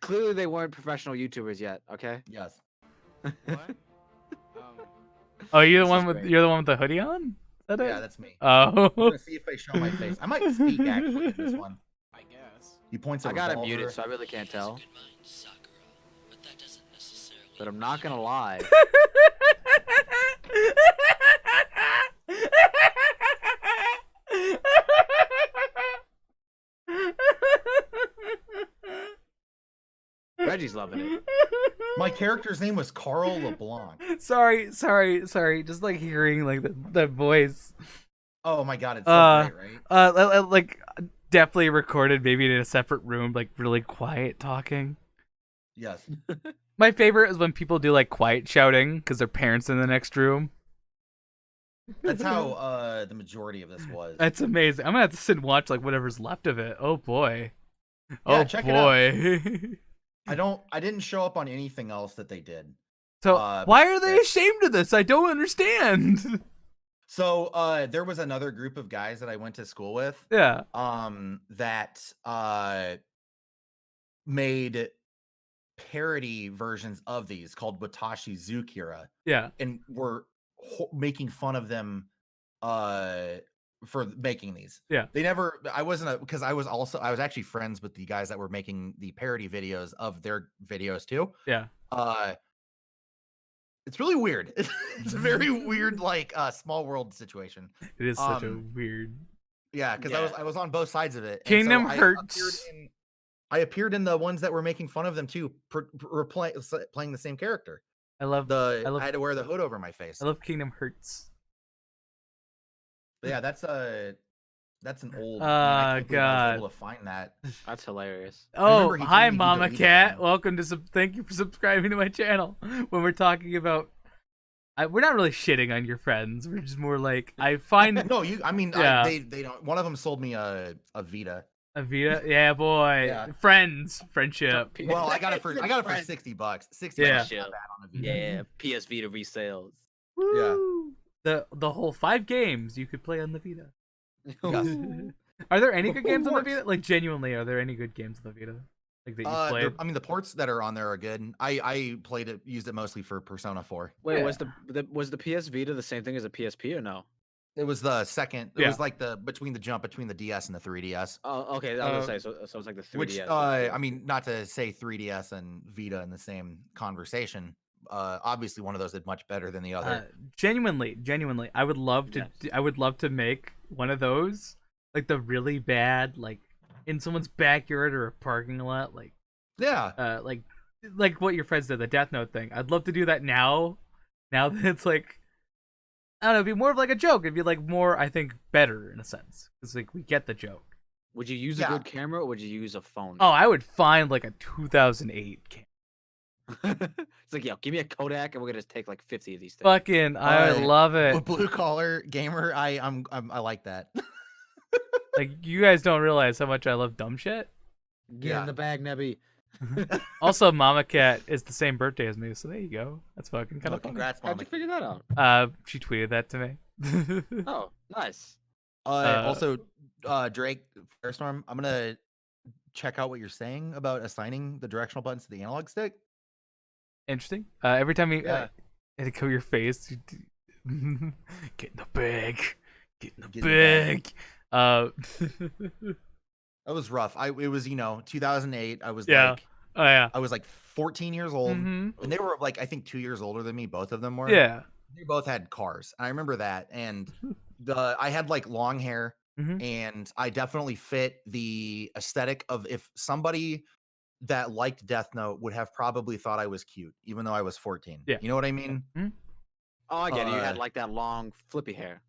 Clearly, they weren't professional YouTubers yet. Okay. Yes. What? Oh, you're the This one is with great. you're the one with the hoodie on? Is that Yeah, it? that's me. Oh. I'm gonna see if they show my face. I might speak actually in this one. I guess. He points. I got it muted, so I really can't tell. But I'm not gonna lie. Reggie's loving it. My character's name was Carl LeBlanc. Sorry. Just like hearing like the voice. Oh my god, it's so great, right? Like definitely recorded maybe in a separate room, like really quiet talking. Yes. My favorite is when people do like quiet shouting because their parents in the next room. That's how the majority of this was. That's amazing. I'm gonna have to sit and watch like whatever's left of it. Oh boy. Yeah, check it out. boy. I didn't show up on anything else that they did. So why are they yeah. ashamed of this? I don't understand. So there was another group of guys that I went to school with. Yeah. That made parody versions of these called Watashi Zukira, Yeah. and were making fun of them for making these. Yeah. They never. I wasn't because I was actually friends with the guys that were making the parody videos of their videos too. Yeah. It's really weird. It's a very weird, like small world situation. It is such a weird. Yeah, because I was on both sides of it. Kingdom and so Hearts. I appeared in the ones that were making fun of them too, playing the same character. I I had to wear the hood over my face. I love Kingdom Hearts. But yeah, that's an old. Ah, I can't believe I was God. able to find that. That's hilarious. Oh, remember he hi, told me he Mama deleted Cat. them. Welcome to thank you for subscribing to my channel. When we're talking about, we're not really shitting on your friends. We're just more like I find No, you. I mean, Yeah. they don't. One of them sold me a Vita. a Vita. Yeah, boy. Yeah. Friendship. Well, I got it for $60. $60. Yeah. Bucks, not bad on a Vita. Yeah, PS Vita resales. Woo. The whole 5 games you could play on the Vita. Yes. Are there any good games on the Ports. Vita? Like genuinely, are there any good games on the Vita? Like that you played? I mean, the ports that are on there are good. I used it mostly for Persona 4. Wait, Yeah. was the PS Vita the same thing as a PSP or no? It was the second. It Yeah. was like between the DS and the 3DS. Oh, okay. I was gonna say so it's like the 3DS. Which I mean, not to say 3DS and Vita in the same conversation. Obviously, one of those did much better than the other. Genuinely, I would love to. Yes. I would love to make one of those, like the really bad, like in someone's backyard or a parking lot, like Yeah. like what your friends did, the Death Note thing. I'd love to do that now. Now that it's like, I don't know, it'd be more of like a joke. It'd be like more, I think, better in a sense, because like we get the joke. Would you use a Yeah. good camera or would you use a phone? Oh, I would find like a 2008 camera. It's like, yo, give me a Kodak and we're gonna just take like 50 of these things. Fucking, I Uh, love A it. blue collar gamer. I like that. Like you guys don't realize how much I love dumb shit. Get yeah. in the bag, Nebby. Also, Mama Cat is the same birthday as me, so there you go. That's fucking kind Oh, of funny. congrats, How'd mama. you figure that out? She tweeted that to me. Oh, nice. Also, Drake Firestorm, I'm gonna check out what you're saying about assigning the directional buttons to the analog stick. Interesting. Every time you Yeah. it cover your face, get in the bag, get in the Get in the bag. That was rough. It was 2008. I was Yeah. Oh yeah. I was like 14 years old, Mhm. and they were like I think 2 years older than me. Both of them were. Yeah. They both had cars, and I remember that. And I had like long hair, Mhm. and I definitely fit the aesthetic of if somebody that liked Death Note would have probably thought I was cute, even though I was 14. Yeah. You know what I mean? Oh, I get it. You had Uh, like that long flippy hair.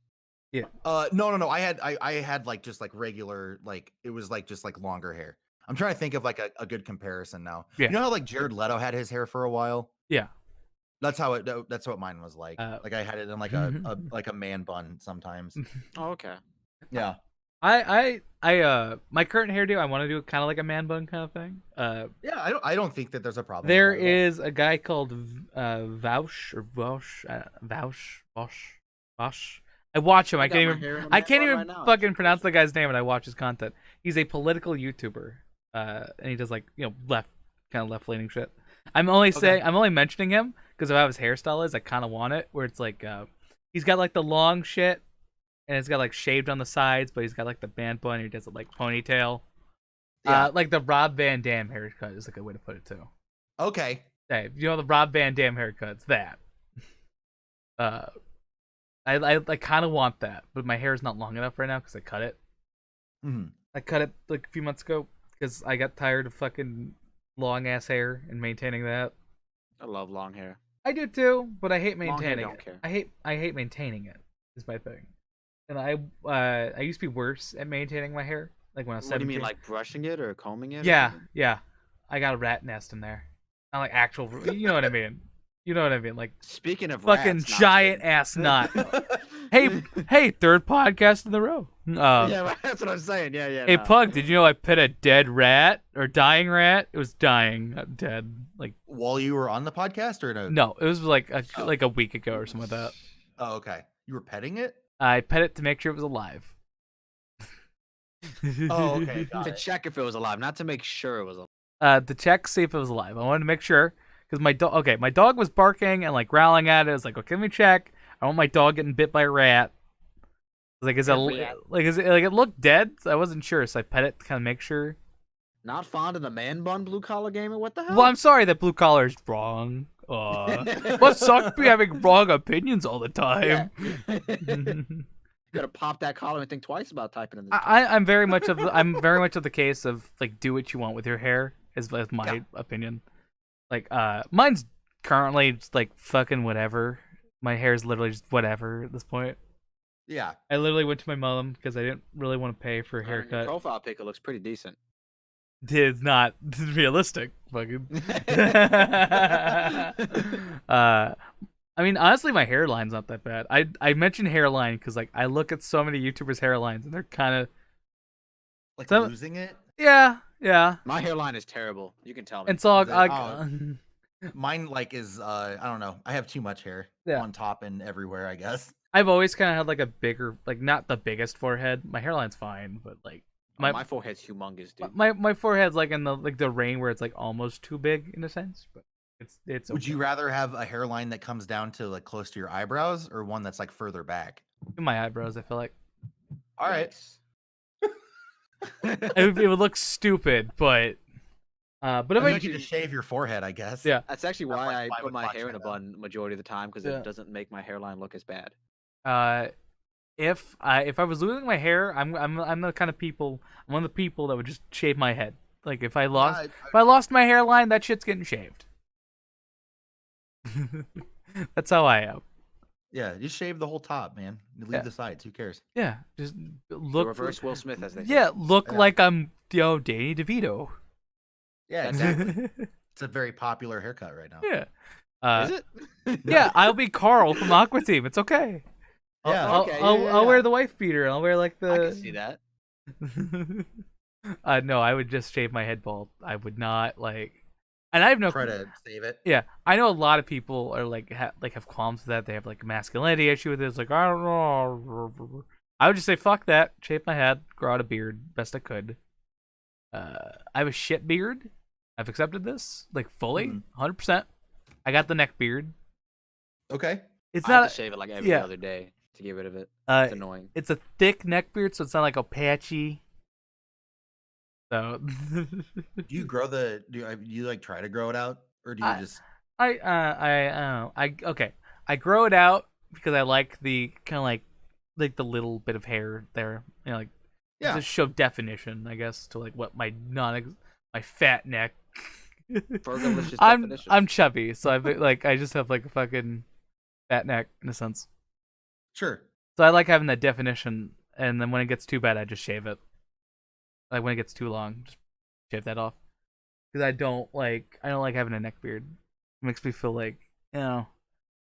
No. I had like just like regular, like it was like just like longer hair. I'm trying to think of like a good comparison now. Yeah. You know how like Jared Leto had his hair for a while? Yeah. That's what mine was like. Like I had it in like a man bun sometimes. Oh, okay. Yeah. My current hairdo, I want to do kind of like a man bun kind of thing. Yeah, I don't think that there's a problem. There with that at all. is a guy called Vaush or Vosh. I watch him. I can't even fucking pronounce the guy's name, and I watch his content. He's a political YouTuber, and he does like left leaning shit. I'm only mentioning him because of how his hairstyle is. I kind of want it where it's like he's got like the long shit, and it's got like shaved on the sides, but he's got like the band bun. He does it like ponytail. Yeah. Like the Rob Van Dam haircut is a good way to put it too. Okay. Hey, the Rob Van Dam haircut's that. I kind of want that, but my hair is not long enough right now because I cut it. Mm-hmm. I cut it like a few months ago because I got tired of fucking long ass hair and maintaining that. I love long hair. I do too, but I hate Long hair maintaining don't it. care. I hate maintaining it. Is my thing. And I used to be worse at maintaining my hair. Like when I was What do 17. you mean, like brushing it or combing it? or Yeah, something? yeah. I got a rat nest in there. Not like actual. You know what I mean? You know what I mean? Like Speaking of fucking rats, no, I'm giant kidding. ass knot. Hey, third podcast in the row. Yeah, that's what I'm saying. Yeah. Hey, no. Pug, did you know I pet a dead rat or dying rat? It was dying, not dead. Like While you were on the podcast or no? no, it was like a week ago or something like that. Oh, okay. You were petting it? I pet it to make sure it was alive. Oh, okay. Got To it. check if it was alive, not to make sure it was alive. To check, see if it was alive. I wanted to make sure because my dog. Okay, my dog was barking and like growling at it. I was like, okay, let me check. I don't want my dog getting bit by a rat. Like, is it like it looked dead? I wasn't sure, so I pet it to kind of make sure. Not fond of the man bun blue collar gamer? What the hell? Well, I'm sorry that blue collar is wrong. What sucks be having wrong opinions all the time. You gotta pop that collar and think twice about typing in the I'm very much of the case of like do what you want with your hair is my opinion. Like mine's currently just like fucking whatever. My hair is literally just whatever at this point. Yeah. I literally went to my mom because I didn't really want to pay for a Your haircut. profile pic, it looks pretty decent. It's not realistic. Fucking. I mean, honestly, my hairline's not that bad. I mentioned hairline because like I look at so many YouTubers' hairlines and they're kind of Like losing it? yeah. My hairline is terrible. You can tell me. And so Mine like is I don't know. I have too much hair on top and everywhere, I guess. I've always kind of had like a bigger, like not the biggest forehead. My hairline's fine, but like my forehead's humongous, dude. my forehead's like in the range where it's like almost too big in a sense, but it's. Would you rather have a hairline that comes down to like close to your eyebrows or one that's like further back? My eyebrows? I feel like. All right. It would look stupid, but if I I think you just shave your forehead, I guess. yeah. That's actually That's why like I why put would my watch hair in a that. bun majority of the time because Yeah. it doesn't make my hairline look as bad. If I was losing my hair, I'm the kind of people. I'm one of the people that would just shave my head. Like if I lost my hairline, that shit's getting shaved. That's how I am. Yeah, just shave the whole top, man. You leave the sides. Who cares? Yeah, just The look. reverse Will Smith, as they say. Yeah, look Yeah. like I'm Danny DeVito. Yeah, exactly. It's a very popular haircut right now. Yeah. Is it? Yeah, I'll be Carl from Aqua Team. It's okay. Yeah. I'll wear the wife beater. I'll wear like the. I can see that. No, I would just shave my head bald. I would not like. And I have no. Try to save it. Yeah, I know a lot of people are like have qualms with that. They have like a masculinity issue with it. It's like I don't know. I would just say fuck that. Shave my head, grow out a beard, best I could. I have a shit beard. I've accepted this like fully, 100%. I got the neck beard. Okay. It's I have not. to shave it like every other day to get rid of it. It's annoying. It's a thick neck beard, so it's not like a patchy. So. Do you grow do you like try to grow it out, or do you just? Okay. I grow it out because I like the kind of like the little bit of hair there, like just show definition, I guess, to like what my fat neck. Fergalicious I'm definition. I'm chubby, so I just have like a fucking fat neck in a sense. Sure. So I like having that definition, and then when it gets too bad, I just shave it. Like when it gets too long, just shave that off. Because I don't like having a neck beard. It makes me feel like, kind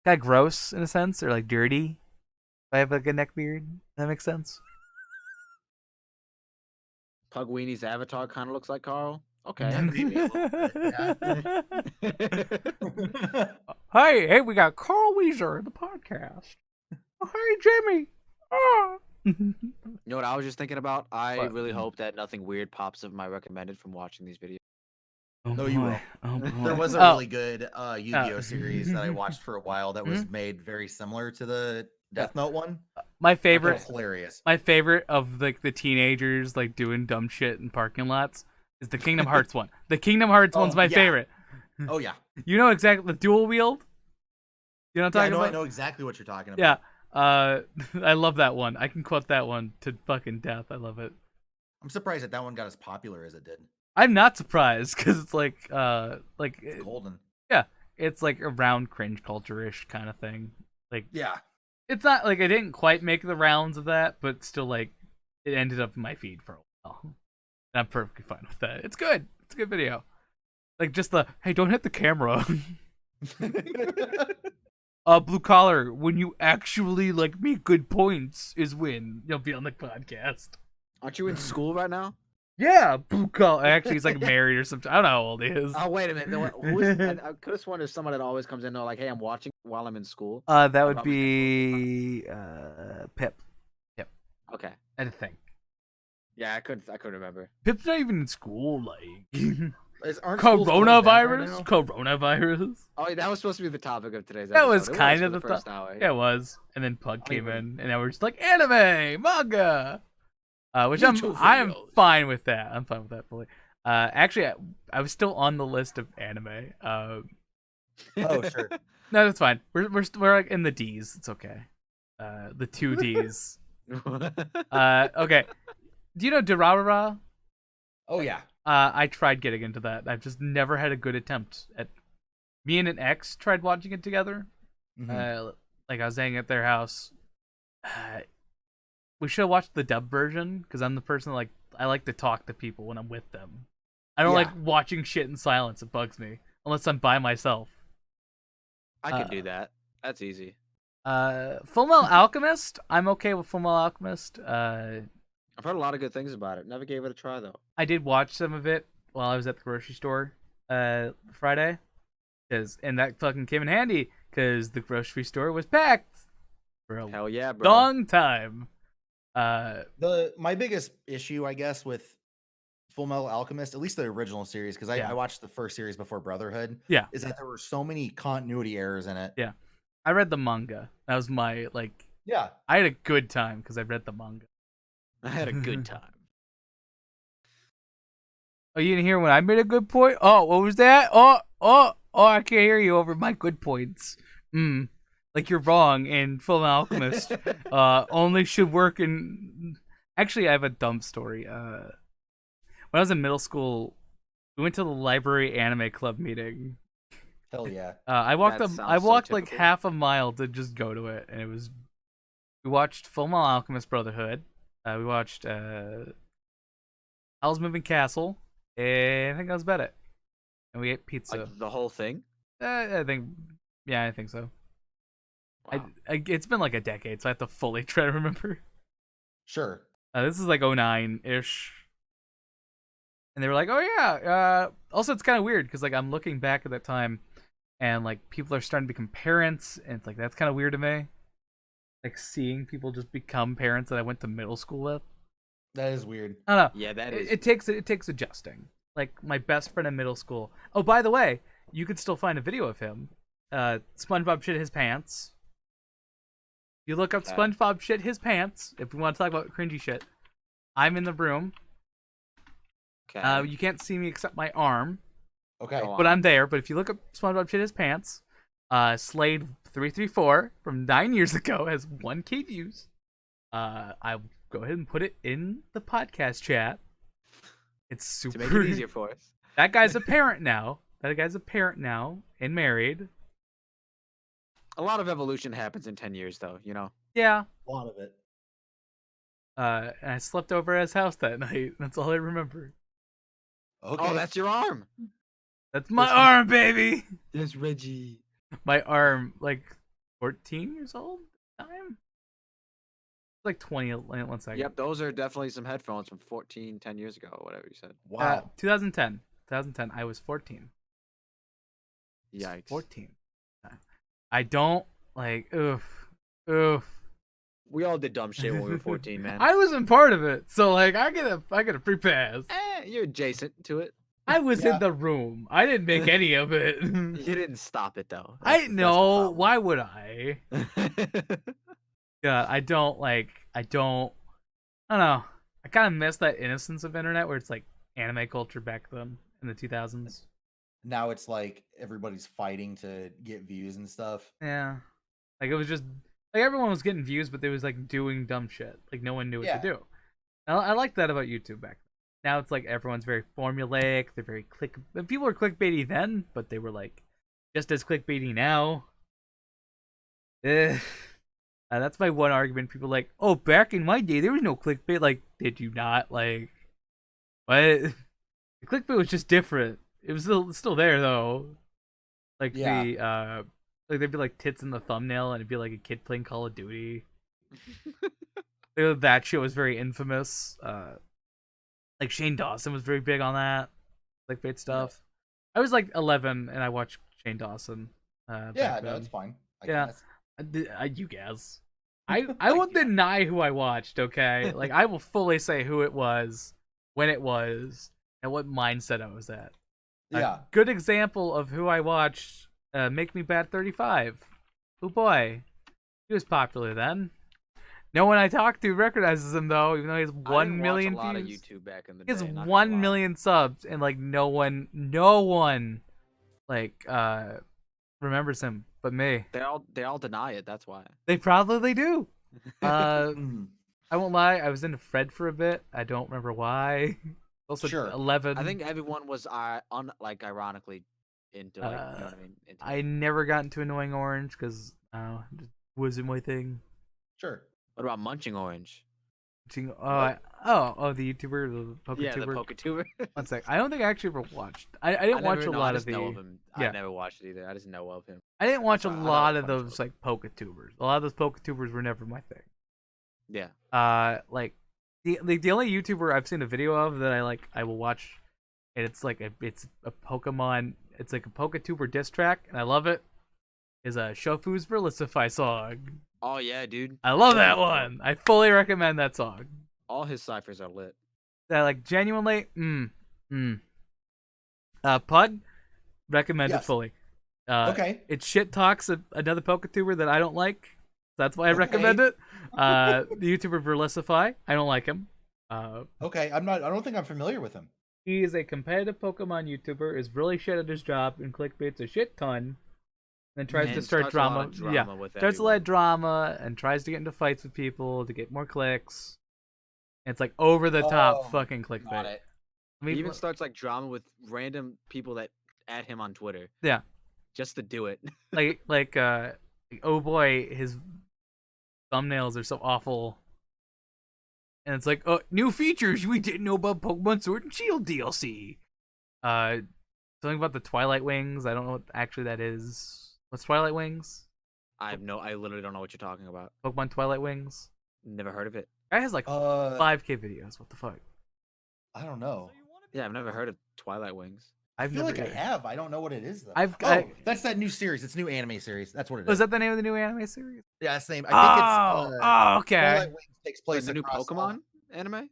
of gross in a sense, or like dirty. If I have like a neck beard, that makes sense. Pugweenie's avatar kind of looks like Carl. Okay. Yeah, maybe a little bit, Hey, we got Carl Weezer in the podcast. Oh, hey, Jimmy. Oh. You know what I was just thinking about? I What? really hope that nothing weird pops up in my recommended from watching these videos. Oh, No, you boy. will. Oh, boy. There was a Oh. really good Yu-Gi-Oh series that I watched for a while that was made very similar to the Death Note one. My I thought it favorite. was hilarious. My favorite of like the teenagers like doing dumb shit in parking lots is the Kingdom Hearts one. The Kingdom Hearts one's my yeah. favorite. Oh yeah. You know exactly the dual wield. You know what I'm Yeah, talking I about? know exactly what you're talking about. Yeah. I love that one. I can quote that one to fucking death. I love it. I'm surprised that one got as popular as it did. I'm not surprised because it's like It's golden. it's like around cringe culture-ish kind of thing. Like Yeah. it's not like I didn't quite make the rounds of that, but still like it ended up in my feed for a while. And I'm perfectly fine with that. It's good. It's a good video. Like just the hey, don't hit the camera. Blue collar, when you actually like make good points is when you'll be on the podcast. Aren't you in school right now? Yeah, blue collar. Actually, he's like married or something. I don't know how old he is. Oh, wait a minute. No, who is, I could have sworn there's someone that always comes in and like, hey, I'm watching while I'm in school. That would About me. be Pip. Okay. I think Yeah, I couldn't remember. Pip's not even in school. Like Aren't schools closed down right now? Coronavirus. Oh, that was supposed to be the topic of today's That episode. was It kind for of the the first hour. Yeah, it was. And then Pug I don't came even- in, and now we're just like anime, manga, which YouTube I'm videos. fine with that. I'm fine with that fully. Actually, I was still on the list of anime. Oh, sure. No, that's fine. We're like in the D's. It's okay. The two D's. Okay. Do you know Durarara? Oh yeah. I tried getting into that. I've just never had a good attempt at. Me and an ex tried watching it together. Mhm. Like I was hanging at their house. We should have watched the dub version because I'm the person that, like I like to talk to people when I'm with them. I don't Yeah. like watching shit in silence. It bugs me unless I'm by myself. I can do that. That's easy. Fullmetal Alchemist. I'm okay with Fullmetal Alchemist. I've heard a lot of good things about it. Never gave it a try though. I did watch some of it while I was at the grocery store Friday, and that fucking came in handy because the grocery store was packed for a Hell yeah, bro. long time. My biggest issue, I guess, with Full Metal Alchemist, at least the original series, because Yeah. I watched the first series before Brotherhood. Yeah. Is that there were so many continuity errors in it. Yeah. I read the manga. That was my like. Yeah. I had a good time because I read the manga. I had a good time. Oh, you didn't hear when I made a good point? Oh, what was that? Oh, I can't hear you over my good points. Like you're wrong, and Full Alchemist only should work in. Actually, I have a dumb story. When I was in middle school, we went to the library anime club meeting. Hell yeah. I walked That I sounds so walked like typical. half a mile to just go to it, and it was. We watched Full Metal Alchemist Brotherhood. We watched Howl's Moving Castle, and I think that was about it. And we ate pizza. Like the whole thing. I think so. Wow. It's been like a decade, so I have to fully try to remember. Sure. This is like 09-ish. And they were like, oh yeah. Also, it's kind of weird because like I'm looking back at that time, and like people are starting to become parents, and it's like that's kind of weird to me. Like seeing people just become parents that I went to middle school with. That is weird. I don't know. Yeah, that is. It takes adjusting. Like my best friend in middle school. Oh, by the way, you could still find a video of him. SpongeBob shit his pants. You look up Okay. SpongeBob shit his pants if we want to talk about cringy shit. I'm in the room. Okay. You can't see me except my arm, Okay. Go on. but I'm there. But if you look up SpongeBob shit his pants, Slade 334 from 9 years ago has 1K views. I'll go ahead and put it in the podcast chat. It's to super. make it easier for us. That guy's a parent now. And married. A lot of evolution happens in 10 years, though. You know. Yeah. A lot of it. And I slept over at his house that night. That's all I remember. Okay. Oh, that's your arm. That's my That's arm, baby. There's Regi. My arm, like 14 years old at the time. Like 20. One second. Yep, those are definitely some headphones from 10 years ago, or whatever you said. Wow. 2010. 2010. I was 14. Yikes. 14. I don't like. Oof. We all did dumb shit when we were 14, man. I wasn't part of it, so like I get a free pass. You're adjacent to it. I was Yeah. in the room. I didn't make any of it. You didn't stop it though. I That's the know. Why would I? problem. God, I don't. I don't know. I kind of miss that innocence of internet where it's like anime culture back then in the 2000s. Now it's like everybody's fighting to get views and stuff. Yeah, like it was just like everyone was getting views, but they was like doing dumb shit. Like no one knew what Yeah. to do. I liked that about YouTube back then. Now it's like everyone's very formulaic. They're very people were clickbaity then, but they were like just as clickbaity now. That's my one argument. People are like, oh, back in my day, there was no clickbait. Like, did you not? Like, what? The clickbait was just different. It was still there though. Like Yeah. like there'd be like tits in the thumbnail, and it'd be like a kid playing Call of Duty. That shit was very infamous. Like Shane Dawson was very big on that clickbait stuff. I was like 11 and I watched Shane Dawson. Yeah, back no, then. it's fine. I Yeah. guess. You guess. I won't deny who I watched. Okay, like I will fully say who it was, when it was, and what mindset I was at. Yeah. A good example of who I watched. Make Me Bad 35. Oh boy, he was popular then. No one I talk to recognizes him though, even though he has I 1 didn't million watch a lot of views. YouTube back in the He has day. not gonna 1 lie. million subs, and like no one, like remembers him but me. They all deny it. That's why. They probably do. Mm. I won't lie. I was into Fred for a bit. I don't remember why. Also, Sure. 11. I think everyone was ironically into like, you know what I mean. Into I it. never got into Annoying Orange because it just wasn't my thing. Sure. What about Munching Orange? The YouTuber, the PokeTuber. Yeah, the PokeTuber. One sec. I don't think I actually ever watched. I didn't watch a lot of the. know of him. Yeah. I never watched it either. I just know of him. I didn't watch a I know lot the of funny those stuff. like PokeTubers. A lot of those PokeTubers were never my thing. Yeah. Like the only YouTuber I've seen a video of that I will watch, and it's like it's a Pokemon. It's like a PokeTuber diss track, and I love it. Is a Shofu's Verlicify song. Oh yeah, dude. I love that one. I fully recommend that song. All his ciphers are lit. That like genuinely, Pug, recommend it Yes. fully. Okay. It shit talks another PokeTuber that I don't like. That's why I Okay. recommend it. The YouTuber Verlicify, I don't like him. Okay. I don't think I'm familiar with him. He is a competitive Pokemon YouTuber, is really shit at his job, and clickbaits a shit ton. Then tries to And start starts a lot drama. of drama Yeah, with starts a lot of everyone. drama and tries to get into fights with people to get more clicks. And it's like over the top Oh, fucking Got clickbait. it. I He mean, even starts like drama with random people that add him on Twitter. Yeah. Just to do it. like oh boy, his thumbnails are so awful. And it's like, oh, new features we didn't know about Pokemon Sword and Shield DLC. Something about the Twilight Wings. I don't know what actually that is. What's Twilight Wings? I literally don't know what you're talking about. Pokemon Twilight Wings. Never heard of it. Guy has like 5K videos. What the fuck? I don't know. Yeah, I've never heard of Twilight Wings. I feel never like I either. have. I don't know what it is though. I- That's that new series. It's a new anime series. That's what it is. Was that the name of the new anime series? Yeah, that's the name. I think it's. Okay. Twilight Wings takes Wait, place the new across all- Pokemon anime?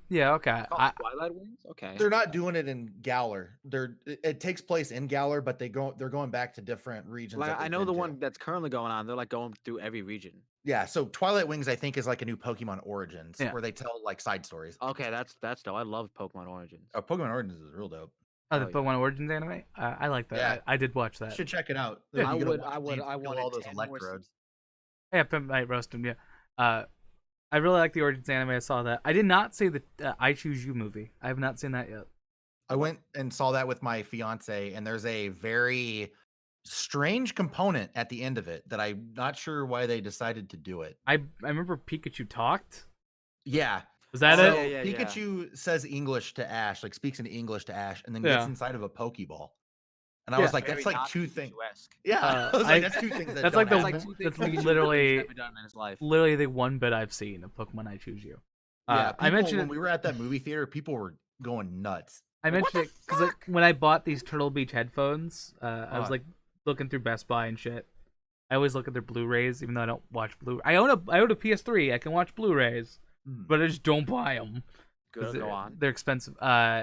Yeah. Okay. It's called Twilight Wings? Okay. They're not doing it in Galar. It takes place in Galar, but they're going back to different regions. Like, that I they've know the been to. one that's currently going on. They're like going through every region. Yeah, so Twilight Wings, I think, is like a new Pokemon Origins, Yeah. where they tell like side stories. Okay, that's dope. I love Pokemon Origins. Oh, Pokemon Origins is real dope. Oh, the Oh, yeah. Pokemon Origins anime. I like that. Yeah. I did watch You that. should check it out. Yeah, You I get a would. lot I of would. things, I feel wanted all those 10 more electrodes. Yeah, Pimp Might Roast him. Yeah. I really like the Origins anime. I saw that. I did not see the I Choose You movie. I have not seen that yet. I went and saw that with my fiance, and there's a very strange component at the end of it that I'm not sure why they decided to do it. I remember Pikachu talked. Yeah. Was that So it? Yeah. Pikachu says English to Ash, like speaks in English to Ash, and then Yeah. gets inside of a Pokeball. And I Yeah. was like, that's Very like not two things. Pikachu-esque. Yeah, I was like, that's two things that that's don't like the happen. two that's things Pikachu's literally never done in his life. literally the one bit I've seen of Pokemon I Choose You. Yeah, I mentioned when we were at that movie theater, people were going nuts. I mentioned it because when I bought these Turtle Beach headphones, I was What? like looking through Best Buy and shit. I always look at their Blu-rays, even though I don't watch Blu. I own a PS3. I can watch Blu-rays, but I just don't buy them. Go on. They're expensive.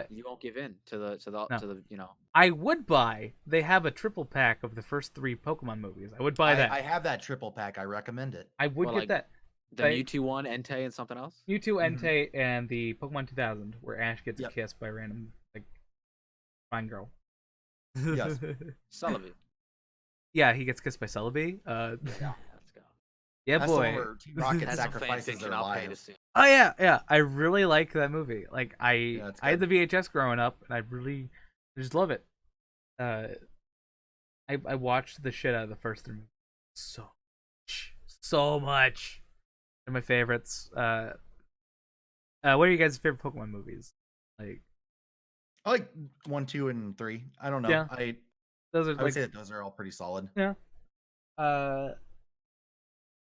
You won't give in to the you know. I would buy. They have a triple pack of the first 3 Pokemon movies. I would buy that. I have that triple pack. I recommend it. I would Well, get like, that. The Right. Mewtwo one, Entei, and something else. Mewtwo, Entei, and the Pokemon 2000, where Ash gets Yep. kissed by a random like fine girl. Yes. Celebi. Yeah, he gets kissed by Celebi. Yeah, let's go. Yeah, That's the one boy. where Team Rocket That's some fan sacrifices fiction their I'll pay to lives. see. Oh yeah. I really like that movie. Like it's I had the good. VHS growing up, and I just love it. I watched the shit out of the first 3 movies. So much. They're my favorites. What are you guys' favorite Pokemon movies? Like I like 1, 2, and 3. I don't know. Yeah. I those are would like say that those are all pretty solid.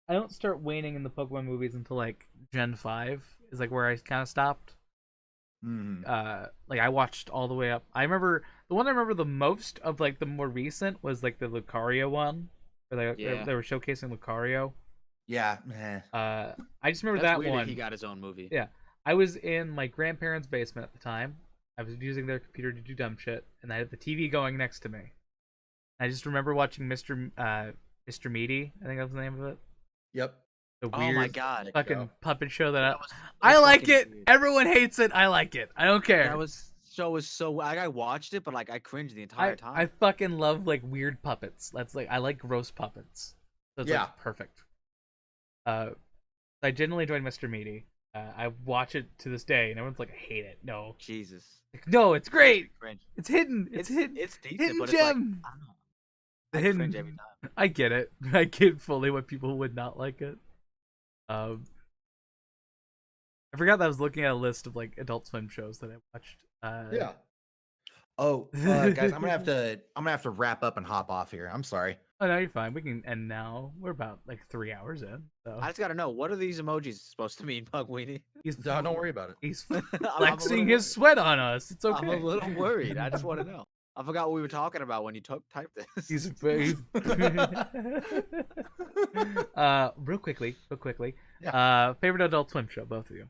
I don't start waning in the Pokemon movies until like Gen 5 is like where I kind of stopped. Mhm. Like I watched all the way up. I remember the one I remember the most of like the more recent was like the Lucario one, where they were showcasing Lucario. Yeah. Meh. I just remember That's that weird one. he got his own movie. Yeah, I was in my grandparents' basement at the time. I was using their computer to do dumb shit, and I had the TV going next to me. I just remember watching Mr. Meaty. I think that was the name of it. Yep. The Oh weird my god. fucking puppet show that That was I like fucking it. weird. Everyone hates it. I like it. I don't care. That show was so. Like, I watched it, but like I cringed the entire time. I fucking love like weird puppets. That's like I like gross puppets. So it's Yeah. like perfect. I genuinely enjoyed Mr. Meaty. I watch it to this day, and everyone's like, I hate it. No, Jesus. like, no, it's great. Cringe. It's hidden. It's hidden. It's decent, hidden but gem. it's like I don't know. The I hidden. cringe every time. I get it. I get fully what people would not like it. I forgot that I was looking at a list of like Adult Swim shows that I watched. Yeah. Oh, guys, I'm gonna have to wrap up and hop off here. I'm sorry. Oh no, you're fine. We can end now. We're about like 3 hours in. So I just gotta know, what are these emojis supposed to mean, he's Pugweenee? Don't worry about it. he's I'm a flexing little his sweat on us. It's okay. I'm a little worried. I just want to know. I forgot what we were talking about when you typed this. He's real quickly. Favorite Adult Swim show, both of you.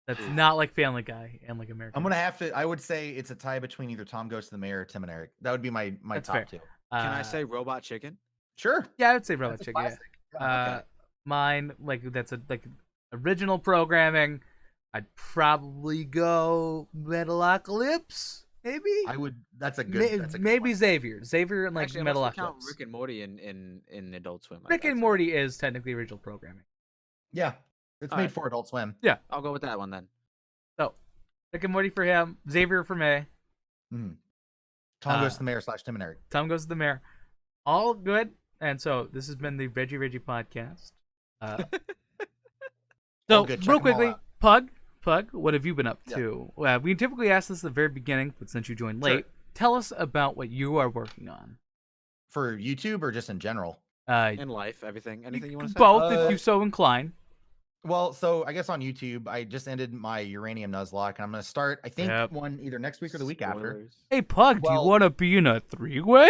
That's not like Family Guy and like American. I'm gonna have to. I would say it's a tie between either Tom Goes to the Mayor or Tim and Eric. That would be my That's top fair. 2. Can I say Robot Chicken? Sure. Yeah, I would say Robot That's a Chicken. classic. Yeah. Okay. Mine like that's a like original programming. I'd probably go Metalocalypse, maybe. I would. That's a good. That's a good maybe one. Xavier and like Actually, unless we count Metalocalypse. Rick and Morty in Adult Swim. Rick I'd and say. Morty is technically original programming. Yeah, it's All made right. for Adult Swim. I'll go with that one then. So Rick and Morty for him, Xavier for me. Mhm. Tom Goes to the Mayor / Tim and Eric. Tom Goes to the Mayor. All good. And so this has been the RegiRegi podcast. So good. Check real 'em all quickly, out. Pug, what have you been up to? We typically ask this at the very beginning, but since you joined late, tell us about what you are working on. For YouTube or just in general? In life, everything, anything you want to say? Both, if you so incline. Well, so I guess on YouTube, I just ended my Uranium Nuzlocke, and I'm gonna start. I think Yep. one either next week or the week after. Spoilers. Hey, Pug, do you Well- want to be in a 3-way?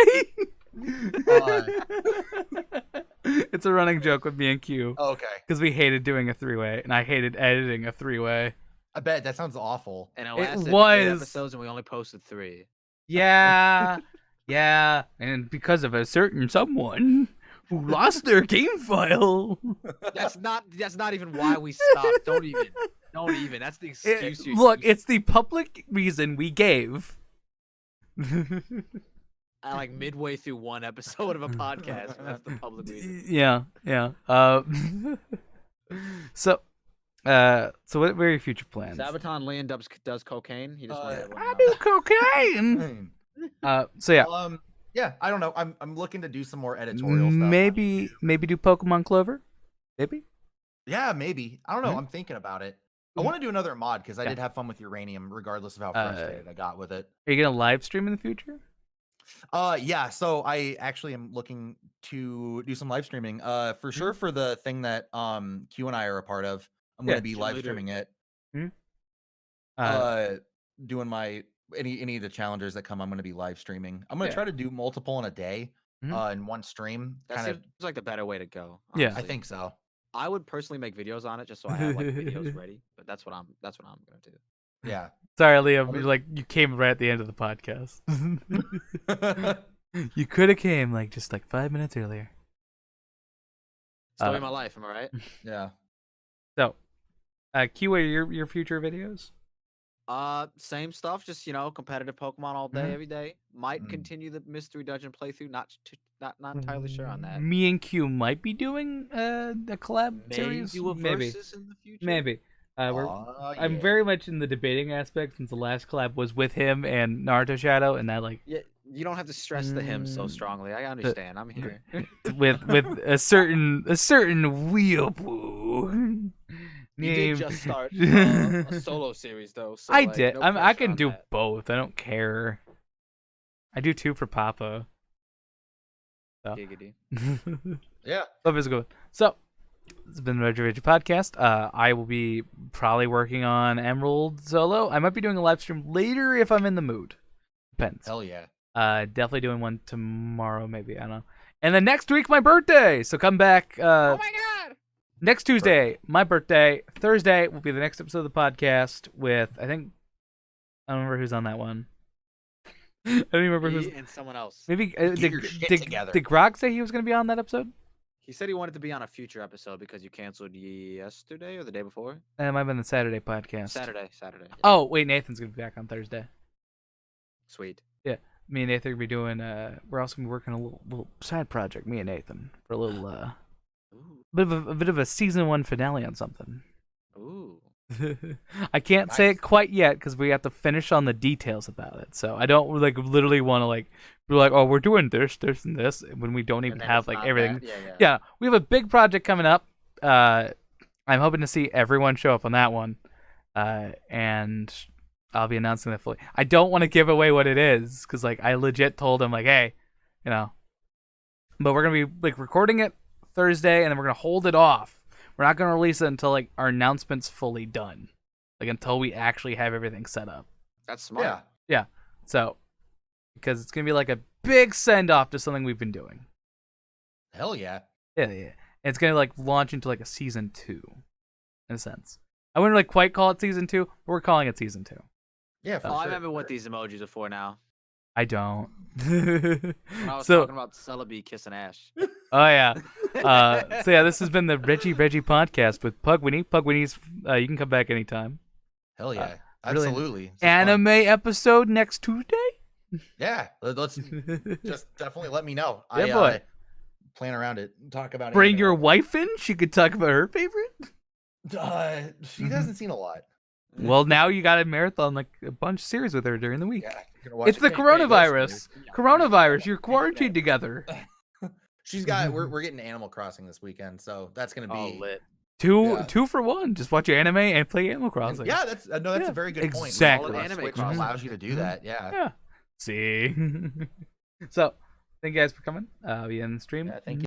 It's a running joke with me and Q Okay, because we hated doing a 3-way, and I hated editing a 3-way. I bet that sounds awful. And it It lasted 8 was- episodes, and we only posted 3. Yeah, yeah, and because of a certain someone who lost their game file. That's not even why we stopped. Don't even. That's the excuse. Look, it's the public reason we gave. Like midway through one episode of a podcast. That's the public reason. Yeah. So what are your future plans? Sabaton Lian does cocaine. He just wanted everyone I to know. do cocaine. So yeah, Yeah, I don't know. I'm looking to do some more editorial stuff. on Maybe YouTube. do Pokemon Clover. Maybe. Yeah, maybe. I don't know. Mhm. I'm thinking about it. I want to do another mod because I Yeah. did have fun with uranium, regardless of how frustrated I got with it. Are you gonna live stream in the future? Yeah. So I actually am looking to do some live streaming. For sure for the thing that Q and I are a part of. I'm Yeah. gonna be Gym live leader. streaming it. Uh, Doing my any of the challengers that come. I'm gonna be live streaming. I'm gonna Yeah. try to do multiple in a day. Mhm. In one stream. That Kind of. seems like the better way to go. Yeah. I honestly. think so. I would personally make videos on it just so I have like videos ready. But that's what I'm gonna do. Yeah. Sorry, Liam. I'll You came right at the end of the podcast. You could have came just 5 minutes earlier. Story of my life, am I right? Yeah. So, Q, what are your future videos? Same stuff, just competitive Pokemon all day, every day. Might continue the mystery dungeon playthrough. Not entirely sure on that. Me and Q might be doing a collab Maybe series. do a Maybe. versus in the future. Maybe. I'm Yeah. very much in the debating aspect since the last collab was with him and Naruto Shadow, and that Yeah, you don't have to stress the him so strongly. I understand. I'm here. with a certain weeaboo. You did just start a solo series though. So, I did. no I pressure can on do that. both. I don't care. I do 2 for Papa. So. Giggity. Yeah. Love is good. So, it's been the RegiRegi podcast. I will be probably working on Emerald solo. I might be doing a live stream later if I'm in the mood. Depends. Hell yeah. Definitely doing one tomorrow, maybe. I don't know. And then next week, my birthday. So come back. Oh my god! Next Tuesday, my birthday. Thursday will be the next episode of the podcast with, I don't remember who's on that one. I don't even remember who's. Me and someone else. Maybe Get your shit together. Did Grog say he was going to be on that episode? He said he wanted to be on a future episode because you canceled yesterday or the day before. That might have been the Saturday podcast. Saturday. Yeah. Oh, wait, Nathan's going to be back on Thursday. Sweet. Yeah, me and Nathan are going to be doing, we're also going to be working on a little side project, me and Nathan, for a little, Ooh. a bit of a season 1 finale on something. Ooh. I can't say Nice. it quite yet because we have to finish on the details about it. So I don't literally want to be like, oh, we're doing this, and this when we don't even And then have it's not everything. that. Yeah. Yeah, we have a big project coming up. I'm hoping to see everyone show up on that one, and I'll be announcing that fully. I don't want to give away what it is because I legit told him hey, but we're gonna be recording it Thursday and then we're gonna hold it off. We're not gonna release it until our announcement's fully done, until we actually have everything set up. That's smart. Yeah. So, because it's gonna be a big send off to something we've been doing. Hell yeah. Yeah. And it's gonna launch into a season 2, in a sense. I wouldn't quite call it season 2, but we're calling it season 2. Yeah. For Oh, I sure. remember what these emojis are for now. I don't. When I was So, talking about Celebi kissing Ash. oh yeah. So yeah, this has been the RegiRegi podcast with Pugweenee. Pugweenee's, you can come back anytime. Hell yeah. really- Absolutely. This is fun. Anime episode next Tuesday. Yeah. Let's just definitely let me know. Yeah, boy. Plan around it. Talk about it. Bring your wife in. She could talk about her favorite. She hasn't seen a lot. Well, now you got to marathon a bunch of series with her during the week. Yeah. you're gonna watch It's it. the Hey, hey, coronavirus. listen, Coronavirus. You're quarantined together. She's got. We're getting Animal Crossing this weekend, so that's gonna be Oh, lit. Two for one. Just watch your anime and play Animal Crossing. Yeah, that's Yeah, a very good point. exactly. All of Anime Switch Crossing. allows you to do that. Yeah. Yeah. See. So, thank you guys for coming. I'll be in the stream. Yeah, thank you.